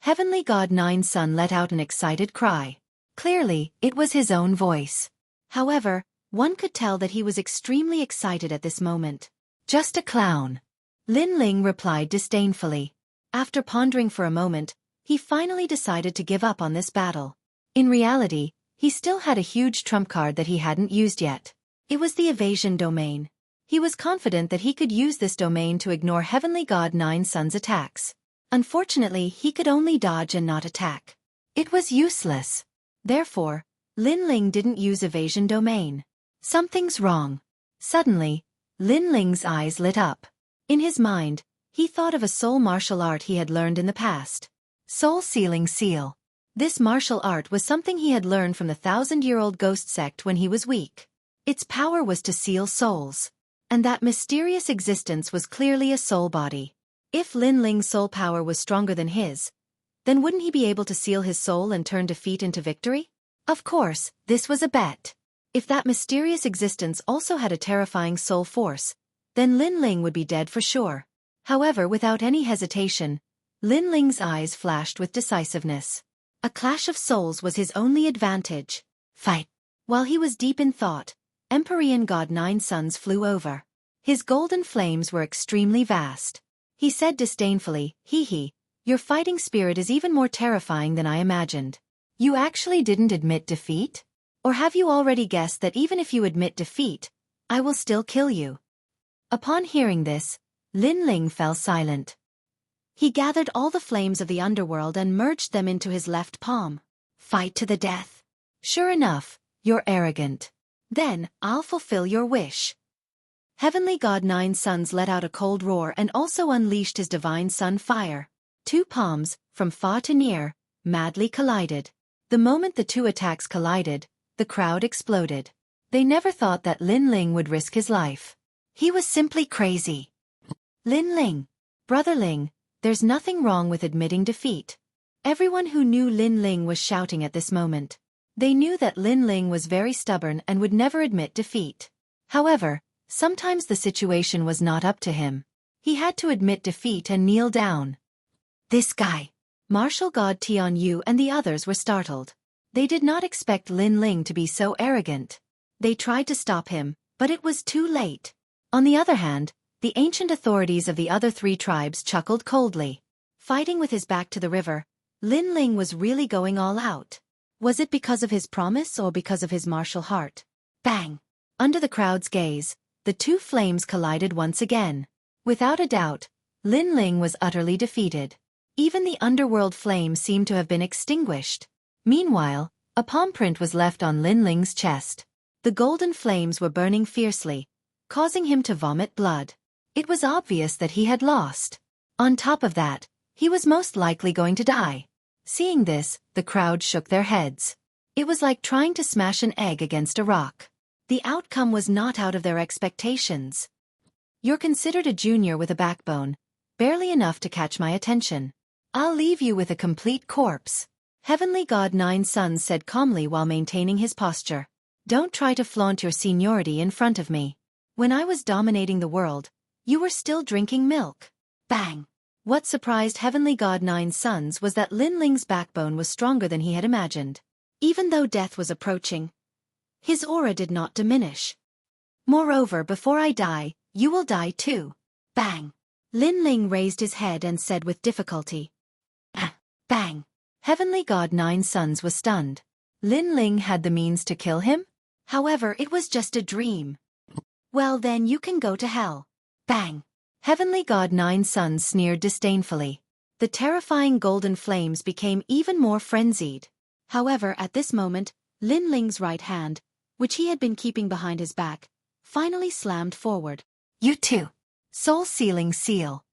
Heavenly God Nine Sun let out an excited cry. Clearly, it was his own voice. However, one could tell that he was extremely excited at this moment. Just a clown. Lin Ling replied disdainfully. After pondering for a moment, he finally decided to give up on this battle. In reality, he still had a huge trump card that he hadn't used yet. It was the evasion domain. He was confident that he could use this domain to ignore Heavenly God Nine Suns' attacks. Unfortunately, he could only dodge and not attack. It was useless. Therefore, Lin Ling didn't use evasion domain. Something's wrong. Suddenly, Lin Ling's eyes lit up. In his mind, he thought of a soul martial art he had learned in the past. Soul Sealing Seal. This martial art was something he had learned from the 1,000-year-old ghost sect when he was weak. Its power was to seal souls. And that mysterious existence was clearly a soul body. If Lin Ling's soul power was stronger than his, then wouldn't he be able to seal his soul and turn defeat into victory? Of course, this was a bet. If that mysterious existence also had a terrifying soul force, then Lin Ling would be dead for sure. However, without any hesitation, Lin Ling's eyes flashed with decisiveness. A clash of souls was his only advantage. Fight! While he was deep in thought, Empyrean God Nine Suns flew over. His golden flames were extremely vast. He said disdainfully, "Hee, your fighting spirit is even more terrifying than I imagined. You actually didn't admit defeat? Or have you already guessed that even if you admit defeat, I will still kill you?" Upon hearing this, Lin Ling fell silent. He gathered all the flames of the underworld and merged them into his left palm. Fight to the death. Sure enough, you're arrogant. Then, I'll fulfill your wish. Heavenly God Nine Suns let out a cold roar and also unleashed his divine sun fire. Two palms, from far to near, madly collided. The moment the two attacks collided, the crowd exploded. They never thought that Lin Ling would risk his life. He was simply crazy. Lin Ling. Brother Ling, there's nothing wrong with admitting defeat. Everyone who knew Lin Ling was shouting at this moment. They knew that Lin Ling was very stubborn and would never admit defeat. However, sometimes the situation was not up to him. He had to admit defeat and kneel down. This guy. Martial God Tian Yu and the others were startled. They did not expect Lin Ling to be so arrogant. They tried to stop him, but it was too late. On the other hand, the ancient authorities of the other three tribes chuckled coldly. Fighting with his back to the river, Lin Ling was really going all out. Was it because of his promise or because of his martial heart? Bang! Under the crowd's gaze, the two flames collided once again. Without a doubt, Lin Ling was utterly defeated. Even the underworld flame seemed to have been extinguished. Meanwhile, a palm print was left on Lin Ling's chest. The golden flames were burning fiercely, causing him to vomit blood. It was obvious that he had lost. On top of that, he was most likely going to die. Seeing this, the crowd shook their heads. It was like trying to smash an egg against a rock. The outcome was not out of their expectations. You're considered a junior with a backbone, barely enough to catch my attention. I'll leave you with a complete corpse. Heavenly God Nine Suns said calmly while maintaining his posture. Don't try to flaunt your seniority in front of me. When I was dominating the world, you were still drinking milk. Bang! What surprised Heavenly God Nine Suns was that Lin Ling's backbone was stronger than he had imagined. Even though death was approaching, his aura did not diminish. Moreover, before I die, you will die too. Bang! Lin Ling raised his head and said with difficulty. Bang! Heavenly God Nine Suns was stunned. Lin Ling had the means to kill him? However, it was just a dream. Well then you can go to hell. Bang! Heavenly God Nine Suns sneered disdainfully. The terrifying golden flames became even more frenzied. However, at this moment, Lin Ling's right hand, which he had been keeping behind his back, finally slammed forward. You too. Soul-sealing seal.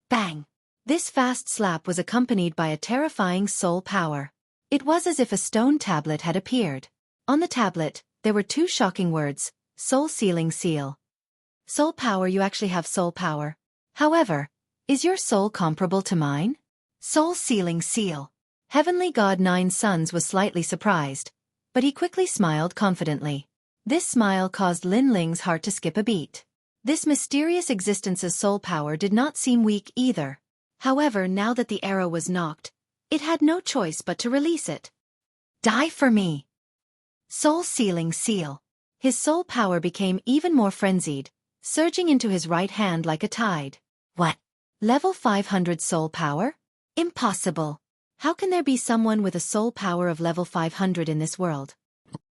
Bang! This fast slap was accompanied by a terrifying soul power. It was as if a stone tablet had appeared. On the tablet, there were two shocking words, soul-sealing seal. Soul power. You actually have soul power. However, is your soul comparable to mine? Soul-sealing seal. Heavenly God Nine Suns was slightly surprised, but he quickly smiled confidently. This smile caused Lin Ling's heart to skip a beat. This mysterious existence's soul power did not seem weak either. However, now that the arrow was knocked, it had no choice but to release it. Die for me! Soul-sealing seal. His soul power became even more frenzied, surging into his right hand like a tide. What? Level 500 soul power? Impossible. How can there be someone with a soul power of level 500 in this world?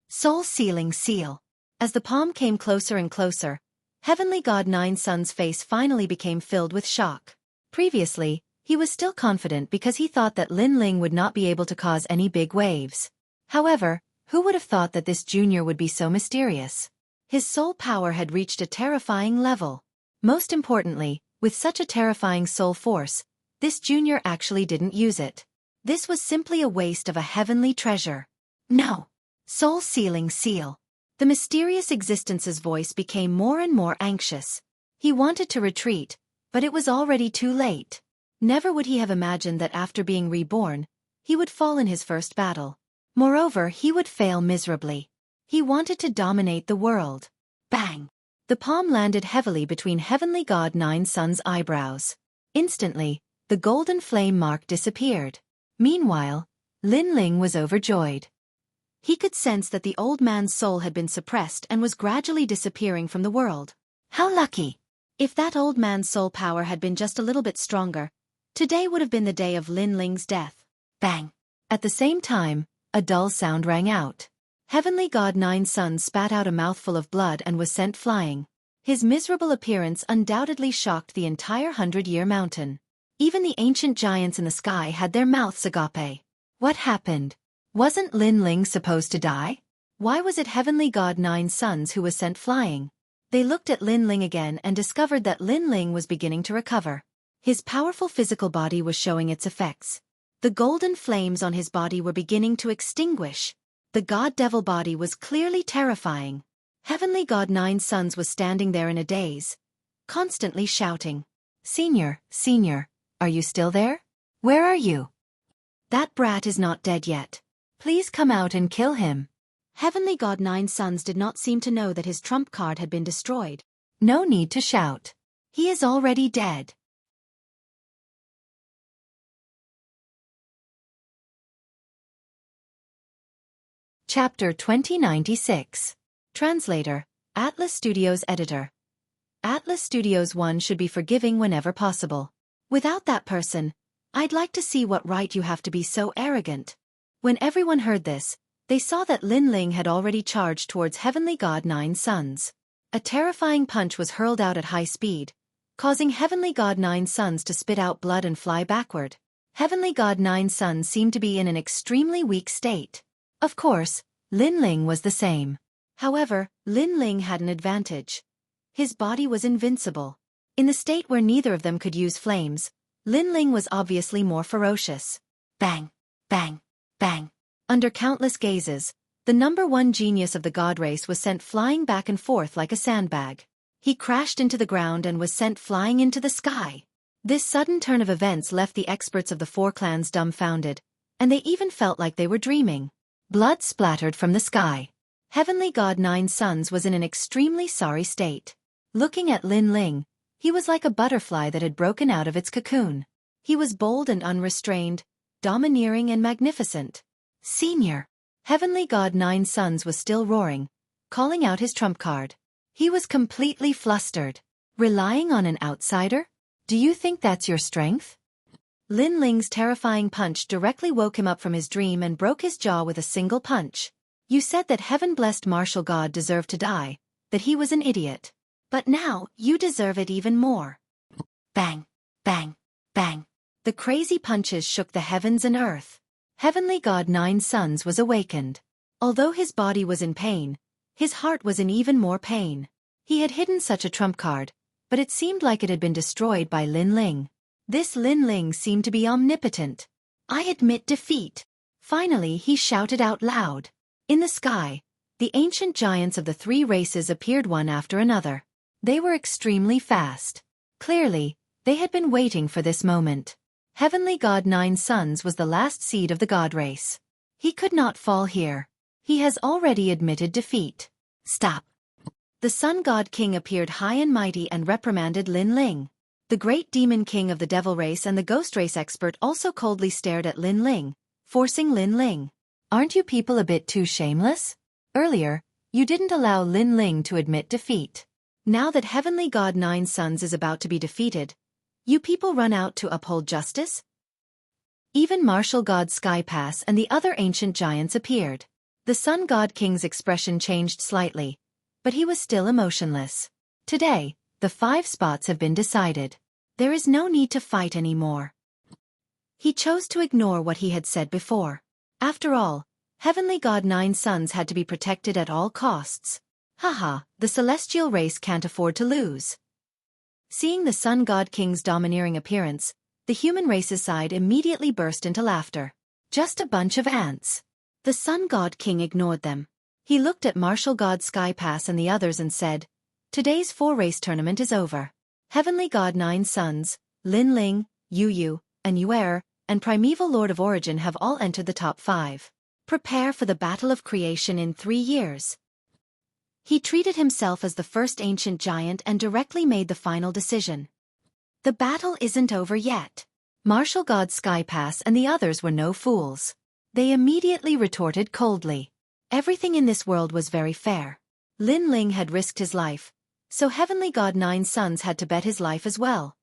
Soul-sealing seal. As the palm came closer and closer, Heavenly God Nine Suns' face finally became filled with shock. Previously, he was still confident because he thought that Lin Ling would not be able to cause any big waves. However, who would have thought that this junior would be so mysterious? His soul power had reached a terrifying level. Most importantly, with such a terrifying soul force, this junior actually didn't use it. This was simply a waste of a heavenly treasure. No! Soul-sealing seal. The mysterious existence's voice became more and more anxious. He wanted to retreat, but it was already too late. Never would he have imagined that after being reborn, he would fall in his first battle. Moreover, he would fail miserably. He wanted to dominate the world. Bang! The palm landed heavily between Heavenly God Nine Suns' eyebrows. Instantly, the golden flame mark disappeared. Meanwhile, Lin Ling was overjoyed. He could sense that the old man's soul had been suppressed and was gradually disappearing from the world. How lucky! If that old man's soul power had been just a little bit stronger, today would have been the day of Lin Ling's death. Bang! At the same time, a dull sound rang out. Heavenly God Nine Suns spat out a mouthful of blood and was sent flying. His miserable appearance undoubtedly shocked the entire 100-year mountain. Even the ancient giants in the sky had their mouths agape. What happened? Wasn't Lin Ling supposed to die? Why was it Heavenly God Nine Suns who was sent flying? They looked at Lin Ling again and discovered that Lin Ling was beginning to recover. His powerful physical body was showing its effects. The golden flames on his body were beginning to extinguish. The God-Devil body was clearly terrifying. Heavenly God Nine Suns was standing there in a daze, constantly shouting, Senior, Senior, are you still there? Where are you? That brat is not dead yet. Please come out and kill him. Heavenly God Nine Suns did not seem to know that his trump card had been destroyed. No need to shout. He is already dead. Chapter 2096. Translator, Atlas Studios Editor. Atlas Studios 1 should be forgiving whenever possible. Without that person, I'd like to see what right you have to be so arrogant. When everyone heard this, they saw that Lin Ling had already charged towards Heavenly God Nine Suns. A terrifying punch was hurled out at high speed, causing Heavenly God Nine Suns to spit out blood and fly backward. Heavenly God Nine Suns seemed to be in an extremely weak state. Of course, Lin Ling was the same. However, Lin Ling had an advantage. His body was invincible. In the state where neither of them could use flames, Lin Ling was obviously more ferocious. Bang! Bang! Bang! Under countless gazes, the #1 genius of the god race was sent flying back and forth like a sandbag. He crashed into the ground and was sent flying into the sky. This sudden turn of events left the experts of the four clans dumbfounded, and they even felt like they were dreaming. Blood splattered from the sky. Heavenly God Nine Suns was in an extremely sorry state. Looking at Lin Ling, he was like a butterfly that had broken out of its cocoon. He was bold and unrestrained, domineering and magnificent. Senior. Heavenly God Nine Suns was still roaring, calling out his trump card. He was completely flustered. Relying on an outsider? Do you think that's your strength? Lin Ling's terrifying punch directly woke him up from his dream and broke his jaw with a single punch. You said that heaven-blessed martial god deserved to die, that he was an idiot. But now, you deserve it even more. Bang, bang, bang. The crazy punches shook the heavens and earth. Heavenly God Nine Suns was awakened. Although his body was in pain, his heart was in even more pain. He had hidden such a trump card, but it seemed like it had been destroyed by Lin Ling. This Lin Ling seemed to be omnipotent. I admit defeat. Finally, he shouted out loud. In the sky, the ancient giants of the three races appeared one after another. They were extremely fast. Clearly, they had been waiting for this moment. Heavenly God Nine Suns was the last seed of the god race. He could not fall here. He has already admitted defeat. Stop. The Sun God King appeared high and mighty and reprimanded Lin Ling. The great demon king of the devil race and the ghost race expert also coldly stared at Lin Ling, forcing Lin Ling. Aren't you people a bit too shameless? Earlier, you didn't allow Lin Ling to admit defeat. Now that Heavenly God Nine Suns is about to be defeated, you people run out to uphold justice? Even Martial God Sky Pass and the other ancient giants appeared. The Sun God King's expression changed slightly, but he was still emotionless. Today, the 5 spots have been decided. There is no need to fight anymore. He chose to ignore what he had said before. After all, Heavenly God Nine Suns had to be protected at all costs. Haha, the celestial race can't afford to lose. Seeing the Sun God King's domineering appearance, the human race's side immediately burst into laughter. Just a bunch of ants. The Sun God King ignored them. He looked at Martial God Sky Pass and the others and said, Today's 4-race tournament is over. Heavenly God Nine Suns, Lin Ling, Yu Yu, and Yuer, and Primeval Lord of Origin have all entered the top 5. Prepare for the battle of creation in 3 years. He treated himself as the first ancient giant and directly made the final decision. The battle isn't over yet. Martial God Sky Pass and the others were no fools. They immediately retorted coldly. Everything in this world was very fair. Lin Ling had risked his life, so Heavenly God Nine Suns had to bet his life as well.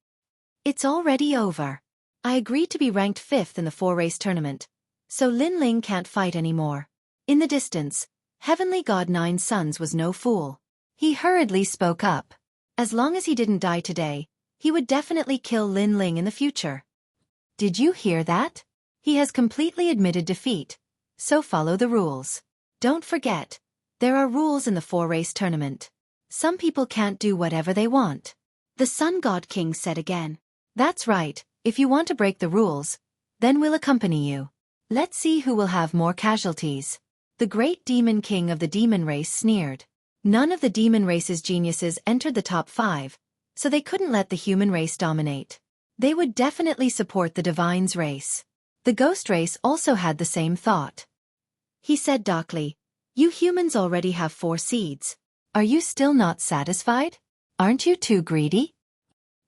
It's already over. I agreed to be ranked 5th in the 4-race tournament, so Lin Ling can't fight anymore. In the distance, Heavenly God Nine Suns was no fool. He hurriedly spoke up. As long as he didn't die today, he would definitely kill Lin Ling in the future. Did you hear that? He has completely admitted defeat, so follow the rules. Don't forget, there are rules in the 4-race tournament. Some people can't do whatever they want. The Sun God King said again. That's right, if you want to break the rules, then we'll accompany you. Let's see who will have more casualties. The great demon king of the demon race sneered. None of the demon race's geniuses entered the top 5, so they couldn't let the human race dominate. They would definitely support the divine's race. The ghost race also had the same thought. He said darkly, You humans already have 4 seeds. Are you still not satisfied? Aren't you too greedy?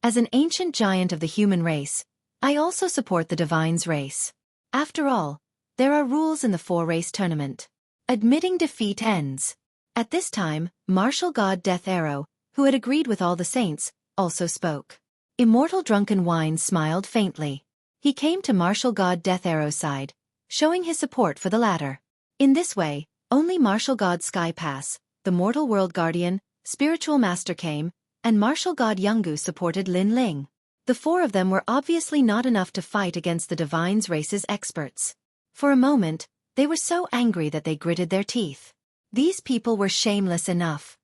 As an ancient giant of the human race, I also support the divine's race. After all, there are rules in the 4-race tournament. Admitting defeat ends. At this time, Martial God Death Arrow, who had agreed with all the saints, also spoke. Immortal Drunken Wine smiled faintly. He came to Martial God Death Arrow's side, showing his support for the latter. In this way, only Martial God Sky Pass, the Mortal World Guardian, Spiritual Master came, and Martial God Yungu supported Lin Ling. The 4 of them were obviously not enough to fight against the Divine's race's experts. For a moment, they were so angry that they gritted their teeth. These people were shameless enough.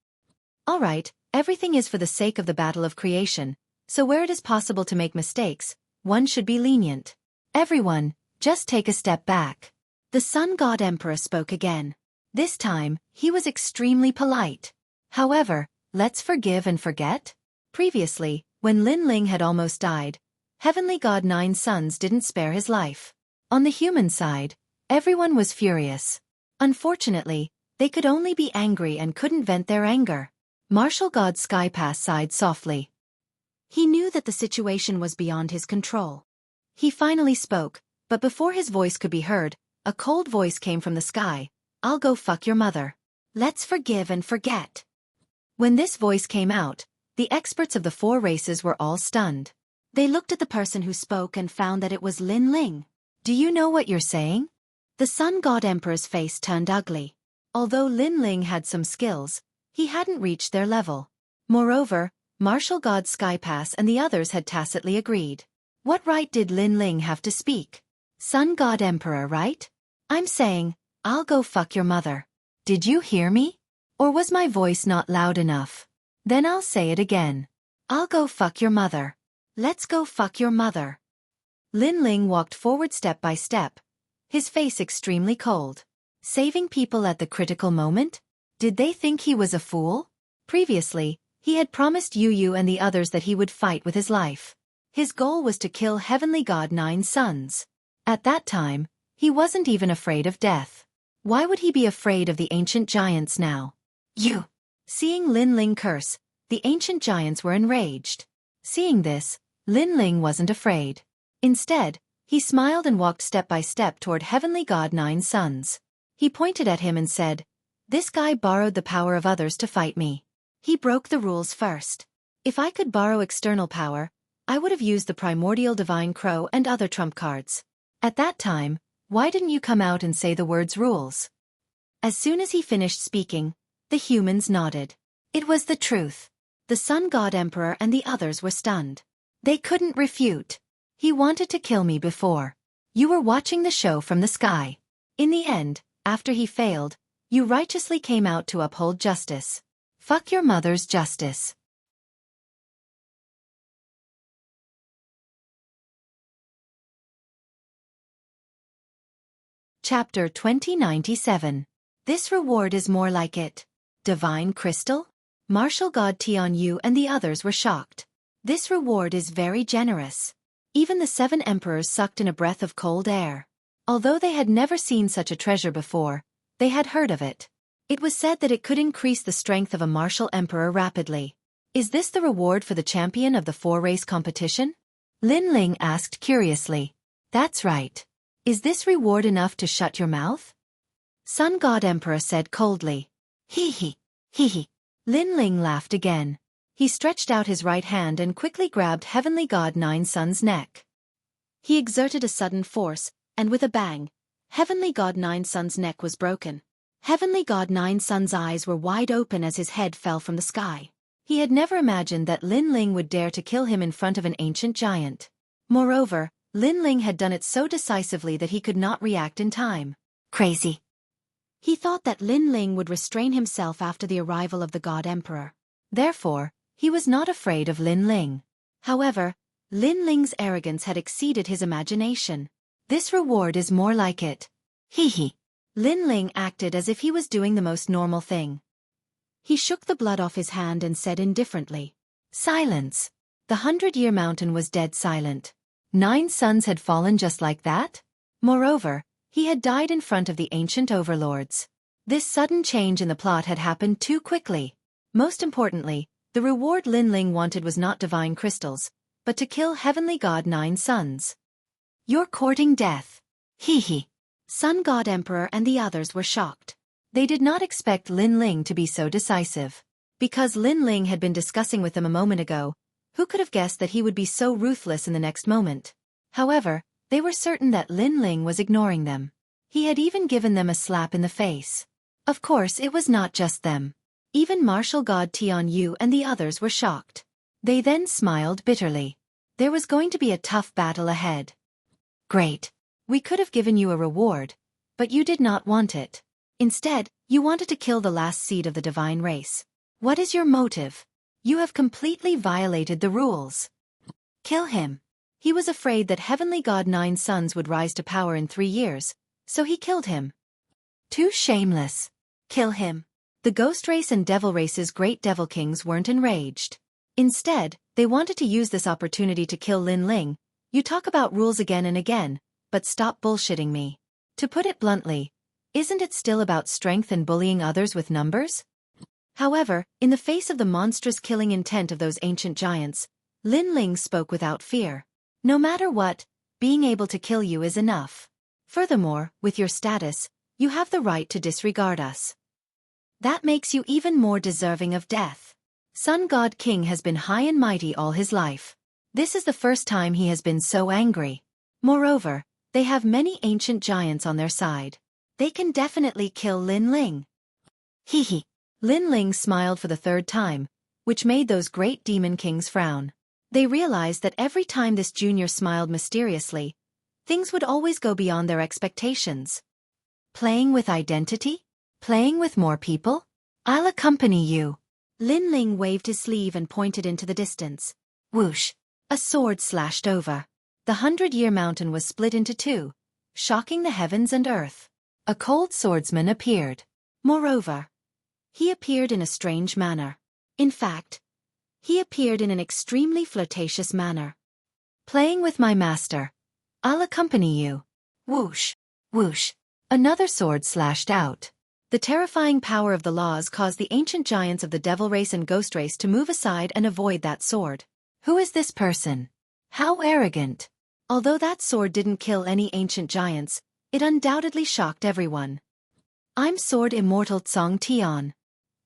Alright, everything is for the sake of the battle of creation, so where it is possible to make mistakes, one should be lenient. Everyone, just take a step back. The Sun God Emperor spoke again. This time, he was extremely polite. However, let's forgive and forget? Previously, when Lin Ling had almost died, Heavenly God Nine Suns didn't spare his life. On the human side, everyone was furious. Unfortunately, they could only be angry and couldn't vent their anger. Martial God Skypass sighed softly. He knew that the situation was beyond his control. He finally spoke, but before his voice could be heard, a cold voice came from the sky. I'll go fuck your mother. Let's forgive and forget. When this voice came out, the experts of the 4 races were all stunned. They looked at the person who spoke and found that it was Lin Ling. Do you know what you're saying? The Sun God Emperor's face turned ugly. Although Lin Ling had some skills, he hadn't reached their level. Moreover, Martial God Skypass and the others had tacitly agreed. What right did Lin Ling have to speak? Sun God Emperor, right? I'm saying, I'll go fuck your mother. Did you hear me? Or was my voice not loud enough? Then I'll say it again. I'll go fuck your mother. Let's go fuck your mother. Lin Ling walked forward step by step, his face extremely cold. Saving people at the critical moment? Did they think he was a fool? Previously, he had promised Yu and the others that he would fight with his life. His goal was to kill Heavenly God 9 sons. At that time, he wasn't even afraid of death. Why would he be afraid of the ancient giants now? You! Seeing Lin Ling curse, the ancient giants were enraged. Seeing this, Lin Ling wasn't afraid. Instead, he smiled and walked step by step toward Heavenly God 9 sons. He pointed at him and said, "This guy borrowed the power of others to fight me. He broke the rules first. If I could borrow external power, I would have used the primordial divine crow and other trump cards. At that time, why didn't you come out and say the words rules?" As soon as he finished speaking, the humans nodded. It was the truth. The Sun God Emperor and the others were stunned. They couldn't refute. He wanted to kill me before. You were watching the show from the sky. In the end, after he failed, you righteously came out to uphold justice. Fuck your mother's justice. Chapter 2097. This reward is more like it. Divine Crystal? Martial God Tian Yu and the others were shocked. This reward is very generous. Even the 7 emperors sucked in a breath of cold air. Although they had never seen such a treasure before, they had heard of it. It was said that it could increase the strength of a martial emperor rapidly. Is this the reward for the champion of the 4-race competition? Lin Ling asked curiously. That's right. Is this reward enough to shut your mouth? Sun God Emperor said coldly. Hee hee. Hee hee. Lin Ling laughed again. He stretched out his right hand and quickly grabbed Heavenly God 9 Sun's neck. He exerted a sudden force, and with a bang, Heavenly God 9 Sun's neck was broken. Heavenly God 9 Sun's eyes were wide open as his head fell from the sky. He had never imagined that Lin Ling would dare to kill him in front of an ancient giant. Moreover, Lin Ling had done it so decisively that he could not react in time. Crazy. He thought that Lin Ling would restrain himself after the arrival of the God Emperor. Therefore, he was not afraid of Lin Ling. However, Lin Ling's arrogance had exceeded his imagination. This reward is more like it. Hee hee. Lin Ling acted as if he was doing the most normal thing. He shook the blood off his hand and said indifferently. Silence. The 100-year mountain was dead silent. 9 sons had fallen just like that? Moreover, he had died in front of the ancient overlords. This sudden change in the plot had happened too quickly. Most importantly, the reward Lin Ling wanted was not divine crystals, but to kill Heavenly God 9 sons. You're courting death. Hee hee. Sun God Emperor and the others were shocked. They did not expect Lin Ling to be so decisive. Because Lin Ling had been discussing with them a moment ago, who could have guessed that he would be so ruthless in the next moment? However, they were certain that Lin Ling was ignoring them. He had even given them a slap in the face. Of course, it was not just them. Even Martial God Tian Yu and the others were shocked. They then smiled bitterly. There was going to be a tough battle ahead. Great. We could have given you a reward, but you did not want it. Instead, you wanted to kill the last seed of the divine race. What is your motive? You have completely violated the rules. Kill him. He was afraid that Heavenly God 9 sons would rise to power in 3 years, so he killed him. Too shameless. Kill him. The Ghost Race and Devil Race's great Devil Kings weren't enraged. Instead, they wanted to use this opportunity to kill Lin Ling. You talk about rules again and again, but stop bullshitting me. To put it bluntly, isn't it still about strength and bullying others with numbers? However, in the face of the monstrous killing intent of those ancient giants, Lin Ling spoke without fear. No matter what, being able to kill you is enough. Furthermore, with your status, you have the right to disregard us. That makes you even more deserving of death. Sun God King has been high and mighty all his life. This is the first time he has been so angry. Moreover, they have many ancient giants on their side. They can definitely kill Lin Ling. Hee hee. Lin Ling smiled for the third time, which made those great demon kings frown. They realized that every time this junior smiled mysteriously, things would always go beyond their expectations. Playing with identity? Playing with more people? I'll accompany you. Lin Ling waved his sleeve and pointed into the distance. Whoosh! A sword slashed over. The 100-year mountain was split into two, shocking the heavens and earth. A cold swordsman appeared. Moreover, he appeared in a strange manner. In fact, he appeared in an extremely flirtatious manner. Playing with my master. I'll accompany you. Whoosh! Whoosh! Another sword slashed out. The terrifying power of the laws caused the ancient giants of the devil race and ghost race to move aside and avoid that sword. Who is this person? How arrogant! Although that sword didn't kill any ancient giants, it undoubtedly shocked everyone. I'm Sword Immortal Tsong Tian.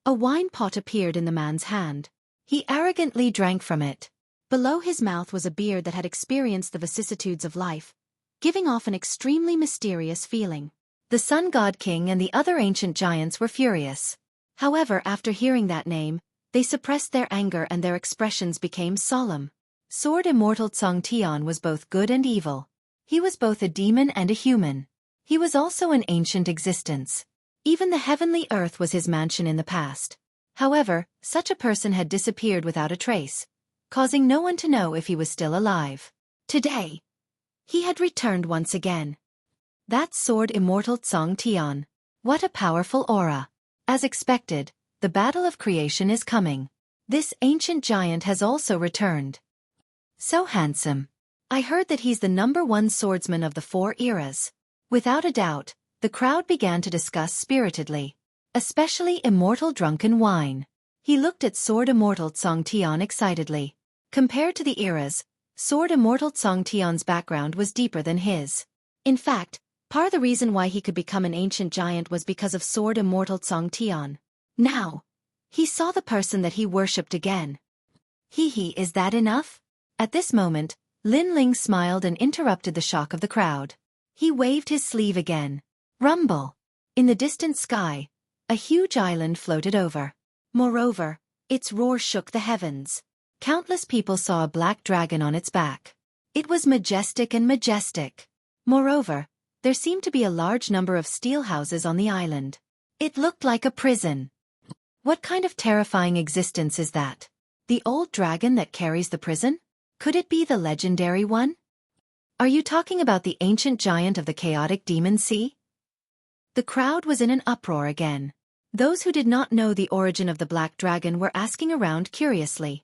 A wine pot appeared in the man's hand. He arrogantly drank from it. Below his mouth was a beard that had experienced the vicissitudes of life, giving off an extremely mysterious feeling. The Sun God King and the other ancient giants were furious. However, after hearing that name, they suppressed their anger and their expressions became solemn. Sword Immortal Tsong Tian was both good and evil. He was both a demon and a human. He was also an ancient existence. Even the heavenly earth was his mansion in the past. However, such a person had disappeared without a trace, causing no one to know if he was still alive. Today, he had returned once again. That's Sword Immortal Tsong Tian. What a powerful aura. As expected, the battle of creation is coming. This ancient giant has also returned. So handsome. I heard that he's the #1 swordsman of the 4 eras. Without a doubt, the crowd began to discuss spiritedly. Especially Immortal Drunken Wine. He looked at Sword Immortal Tsong Tian excitedly. Compared to the eras, Sword Immortal Tsong Tian's background was deeper than his. In fact, part of the reason why he could become an ancient giant was because of Sword Immortal Tsong Tian. Now, he saw the person that he worshipped again. Hee hee, is that enough? At this moment, Lin Ling smiled and interrupted the shock of the crowd. He waved his sleeve again. Rumble! In the distant sky, a huge island floated over. Moreover, its roar shook the heavens. Countless people saw a black dragon on its back. It was majestic and majestic. Moreover, there seemed to be a large number of steel houses on the island. It looked like a prison. What kind of terrifying existence is that? The old dragon that carries the prison? Could it be the legendary one? Are you talking about the ancient giant of the chaotic demon sea? The crowd was in an uproar again. Those who did not know the origin of the black dragon were asking around curiously.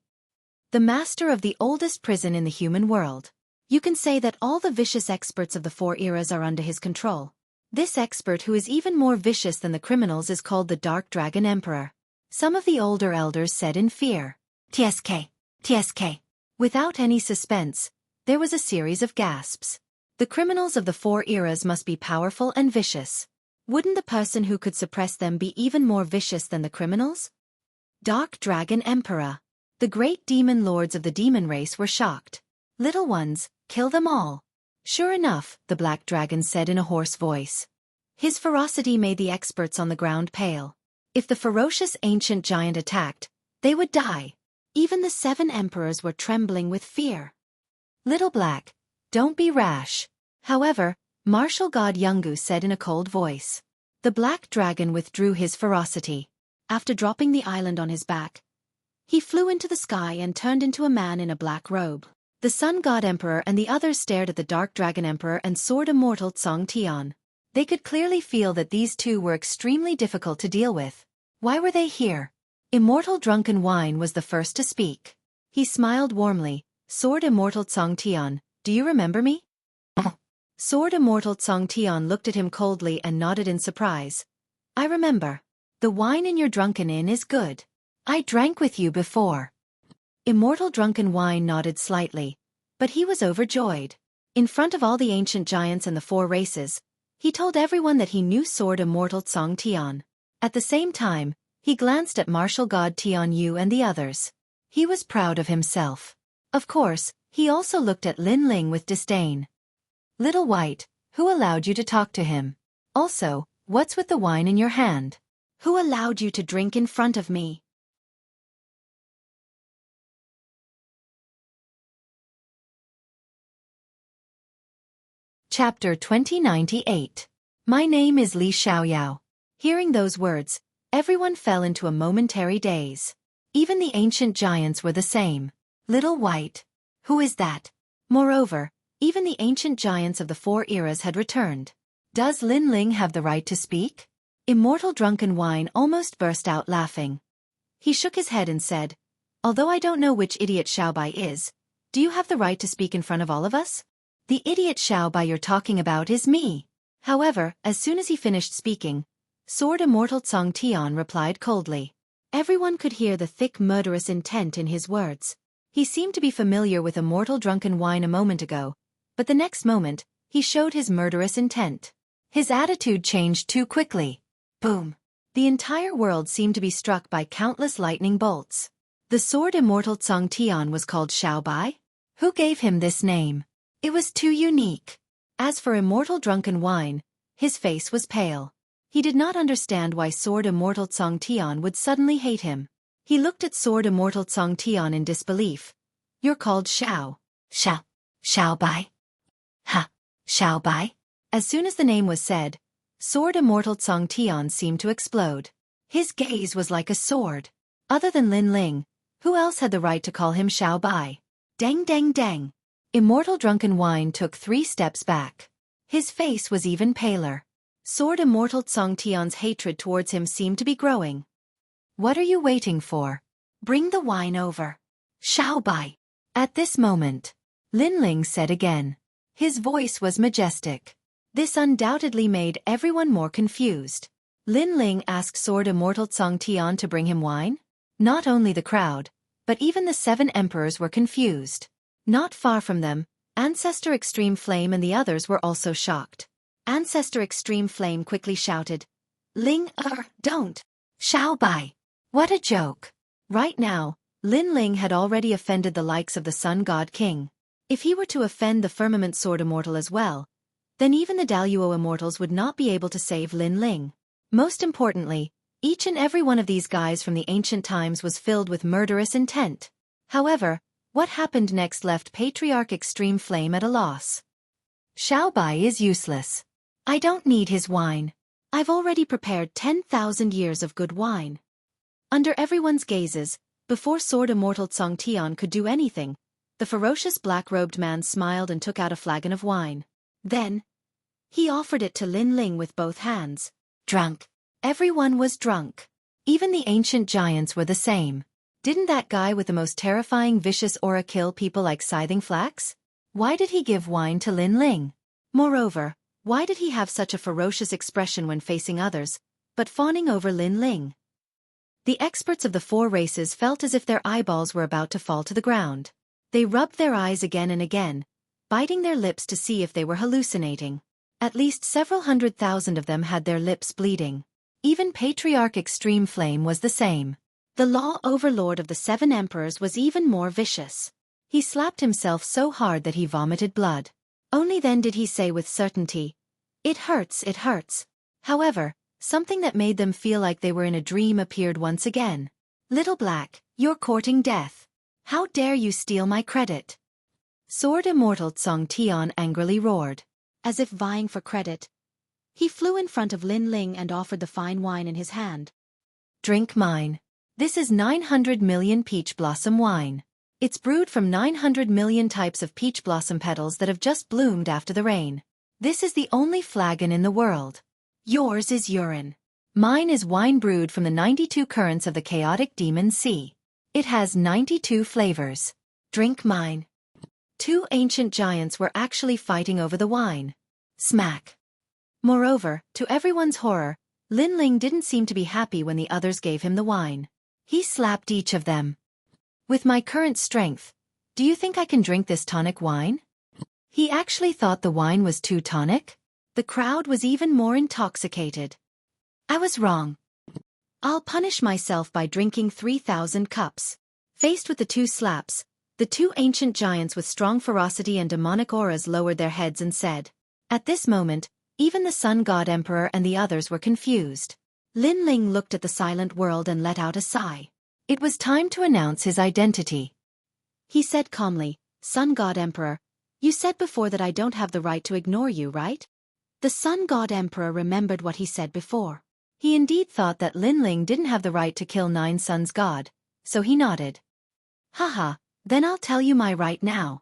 The master of the oldest prison in the human world. You can say that all the vicious experts of the 4 eras are under his control. This expert, who is even more vicious than the criminals, is called the Dark Dragon Emperor. Some of the older elders said in fear. TSK. TSK. Without any suspense, there was a series of gasps. The criminals of the 4 eras must be powerful and vicious. Wouldn't the person who could suppress them be even more vicious than the criminals? Dark Dragon Emperor. The great demon lords of the demon race were shocked. Little ones, kill them all. Sure enough, the black dragon said in a hoarse voice. His ferocity made the experts on the ground pale. If the ferocious ancient giant attacked, they would die. Even the 7 emperors were trembling with fear. Little Black, don't be rash. However, Martial God Yungu said in a cold voice. The black dragon withdrew his ferocity. After dropping the island on his back, he flew into the sky and turned into a man in a black robe. The Sun God Emperor and the others stared at the Dark Dragon Emperor and Sword Immortal Tsong Tian. They could clearly feel that these two were extremely difficult to deal with. Why were they here? Immortal Drunken Wine was the first to speak. He smiled warmly. Sword Immortal Tsong Tian, do you remember me? Sword Immortal Songtian looked at him coldly and nodded in surprise. I remember. The wine in your drunken inn is good. I drank with you before. Immortal Drunken Wine nodded slightly, but he was overjoyed. In front of all the ancient giants and the 4 races, he told everyone that he knew Sword Immortal Songtian. At the same time, he glanced at Martial God Tian Yu and the others. He was proud of himself. Of course, he also looked at Lin Ling with disdain. Little White, who allowed you to talk to him? Also, what's with the wine in your hand? Who allowed you to drink in front of me? Chapter 2098. My name is Li Xiaoyao. Hearing those words, everyone fell into a momentary daze. Even the ancient giants were the same. Little White. Who is that? Moreover, even the ancient giants of the 4 eras had returned. Does Lin Ling have the right to speak? Immortal Drunken Wine almost burst out laughing. He shook his head and said, although I don't know which idiot Xiaobai is, do you have the right to speak in front of all of us? The idiot Xiaobai you're talking about is me. However, as soon as he finished speaking, Sword Immortal Songtian replied coldly. Everyone could hear the thick murderous intent in his words. He seemed to be familiar with Immortal Drunken Wine a moment ago, but the next moment, he showed his murderous intent. His attitude changed too quickly. Boom! The entire world seemed to be struck by countless lightning bolts. The Sword Immortal Songtian was called Xiaobai? Who gave him this name? It was too unique. As for Immortal Drunken Wine, his face was pale. He did not understand why Sword Immortal Songtian would suddenly hate him. He looked at Sword Immortal Songtian in disbelief. You're called Xiaobai? Ha! Xiaobai? As soon as the name was said, Sword Immortal Songtian seemed to explode. His gaze was like a sword. Other than Lin Ling, who else had the right to call him Xiaobai? Dang dang dang. Immortal Drunken Wine took 3 steps back. His face was even paler. Sword Immortal Songtian's hatred towards him seemed to be growing. What are you waiting for? Bring the wine over. Xiaobai. At this moment, Lin Ling said again. His voice was majestic. This undoubtedly made everyone more confused. Lin Ling asked Sword Immortal Songtian to bring him wine? Not only the crowd, but even the 7 emperors were confused. Not far from them, Ancestor Extreme Flame and the others were also shocked. Ancestor Extreme Flame quickly shouted, Ling don't! Xiaobai! What a joke! Right now, Lin Ling had already offended the likes of the Sun God King. If he were to offend the Firmament Sword Immortal as well, then even the Daluo Immortals would not be able to save Lin Ling. Most importantly, each and every one of these guys from the ancient times was filled with murderous intent. However, what happened next left Patriarch Extreme Flame at a loss. Xiaobai is useless. I don't need his wine. I've already prepared 10,000 years of good wine. Under everyone's gazes, before Sword Immortal Songtian could do anything, the ferocious black-robed man smiled and took out a flagon of wine. Then, he offered it to Lin Ling with both hands. Drunk. Everyone was drunk. Even the ancient giants were the same. Didn't that guy with the most terrifying vicious aura kill people like Scything Flax? Why did he give wine to Lin Ling? Moreover, why did he have such a ferocious expression when facing others, but fawning over Lin Ling? The experts of the 4 races felt as if their eyeballs were about to fall to the ground. They rubbed their eyes again and again, biting their lips to see if they were hallucinating. At least several 100,000 of them had their lips bleeding. Even Patriarch Extreme Flame was the same. The law overlord of the 7 emperors was even more vicious. He slapped himself so hard that he vomited blood. Only then did he say with certainty, "It hurts, it hurts." However, something that made them feel like they were in a dream appeared once again. Little Black, you're courting death. How dare you steal my credit? Sword Immortal Songtian angrily roared. As if vying for credit, he flew in front of Lin Ling and offered the fine wine in his hand. Drink mine. This is 900 million peach blossom wine. It's brewed from 900 million types of peach blossom petals that have just bloomed after the rain. This is the only flagon in the world. Yours is urine. Mine is wine brewed from the 92 currents of the chaotic demon sea. It has 92 flavors. Drink mine. 2 ancient giants were actually fighting over the wine. Smack. Moreover, to everyone's horror, Lin Ling didn't seem to be happy when the others gave him the wine. He slapped each of them. With my current strength, do you think I can drink this tonic wine? He actually thought the wine was too tonic? The crowd was even more intoxicated. I was wrong. I'll punish myself by drinking 3,000 cups. Faced with the two slaps, the two ancient giants with strong ferocity and demonic auras lowered their heads and said. At this moment, even the Sun God Emperor and the others were confused. Lin Ling looked at the silent world and let out a sigh. It was time to announce his identity. He said calmly, Sun God Emperor, you said before that I don't have the right to ignore you, right? The Sun God Emperor remembered what he said before. He indeed thought that Lin Ling didn't have the right to kill 9 suns god, so he nodded. Haha, then I'll tell you my right now.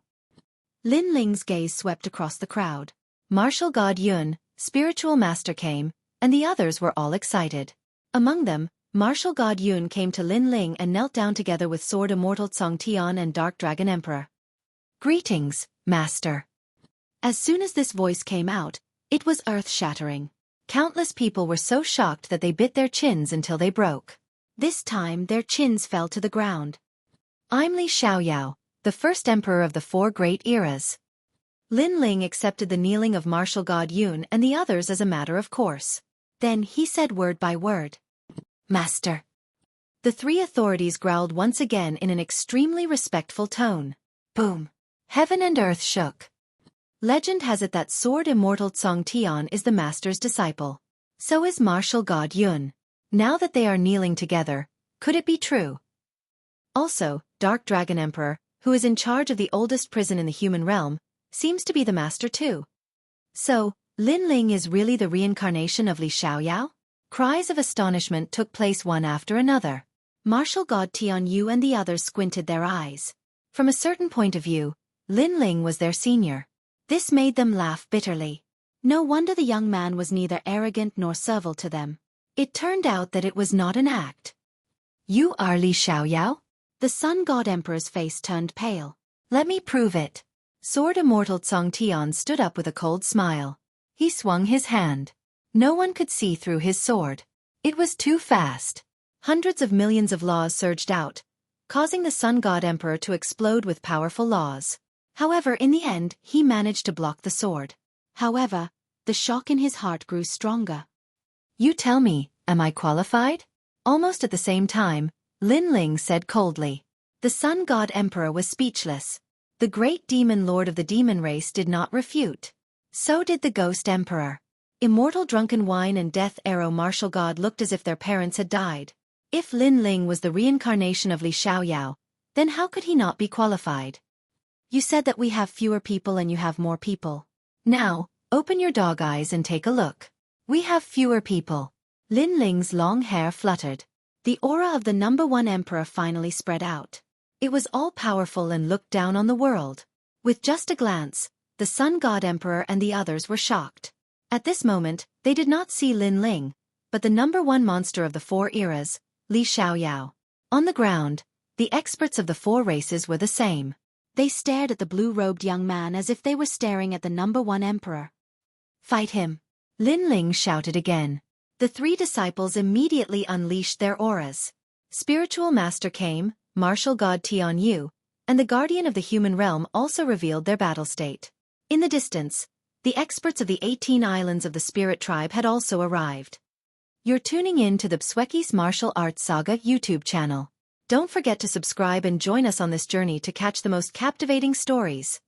Lin Ling's gaze swept across the crowd. Martial God Yun, spiritual master came, and the others were all excited. Among them, Martial God Yun came to Lin Ling and knelt down together with Sword Immortal Tsong Tian and Dark Dragon Emperor. Greetings, Master. As soon as this voice came out, it was earth-shattering. Countless people were so shocked that they bit their chins until they broke. This time their chins fell to the ground. I'm Li Xiaoyao, the first emperor of the 4 great eras. Lin Ling accepted the kneeling of Martial God Yun and the others as a matter of course. Then he said word by word. Master. The 3 authorities growled once again in an extremely respectful tone. Boom. Heaven and earth shook. Legend has it that Sword Immortal Tsong Tian is the master's disciple. So is Martial God Yun. Now that they are kneeling together, could it be true? Also, Dark Dragon Emperor, who is in charge of the oldest prison in the human realm, seems to be the master too. So, Lin Ling is really the reincarnation of Li Xiaoyao? Cries of astonishment took place one after another. Martial God Tian Yu and the others squinted their eyes. From a certain point of view, Lin Ling was their senior. This made them laugh bitterly. No wonder the young man was neither arrogant nor servile to them. It turned out that it was not an act. You are Li Xiaoyao? The Sun God Emperor's face turned pale. Let me prove it. Sword Immortal Tsong Tian stood up with a cold smile. He swung his hand. No one could see through his sword. It was too fast. Hundreds of millions of laws surged out, causing the Sun God Emperor to explode with powerful laws. However, in the end, he managed to block the sword. However, the shock in his heart grew stronger. You tell me, am I qualified? Almost at the same time, Lin Ling said coldly. The Sun God Emperor was speechless. The great demon lord of the demon race did not refute. So did the Ghost Emperor. Immortal Drunken Wine and Death Arrow Martial God looked as if their parents had died. If Lin Ling was the reincarnation of Li Xiaoyao, then how could he not be qualified? You said that we have fewer people and you have more people. Now, open your dog eyes and take a look. We have fewer people. Lin Ling's long hair fluttered. The aura of the #1 emperor finally spread out. It was all-powerful and looked down on the world. With just a glance, the Sun God Emperor and the others were shocked. At this moment, they did not see Lin Ling, but the #1 monster of the 4 eras, Li Xiaoyao. On the ground, the experts of the 4 races were the same. They stared at the blue-robed young man as if they were staring at the #1 emperor. Fight him! Lin Ling shouted again. The 3 disciples immediately unleashed their auras. Spiritual Master came, Martial God Tian Yu, and the Guardian of the Human Realm also revealed their battle state. In the distance, the experts of the 18 islands of the Spirit Tribe had also arrived. You're tuning in to the Xueqi's Martial Arts Saga YouTube channel. Don't forget to subscribe and join us on this journey to catch the most captivating stories.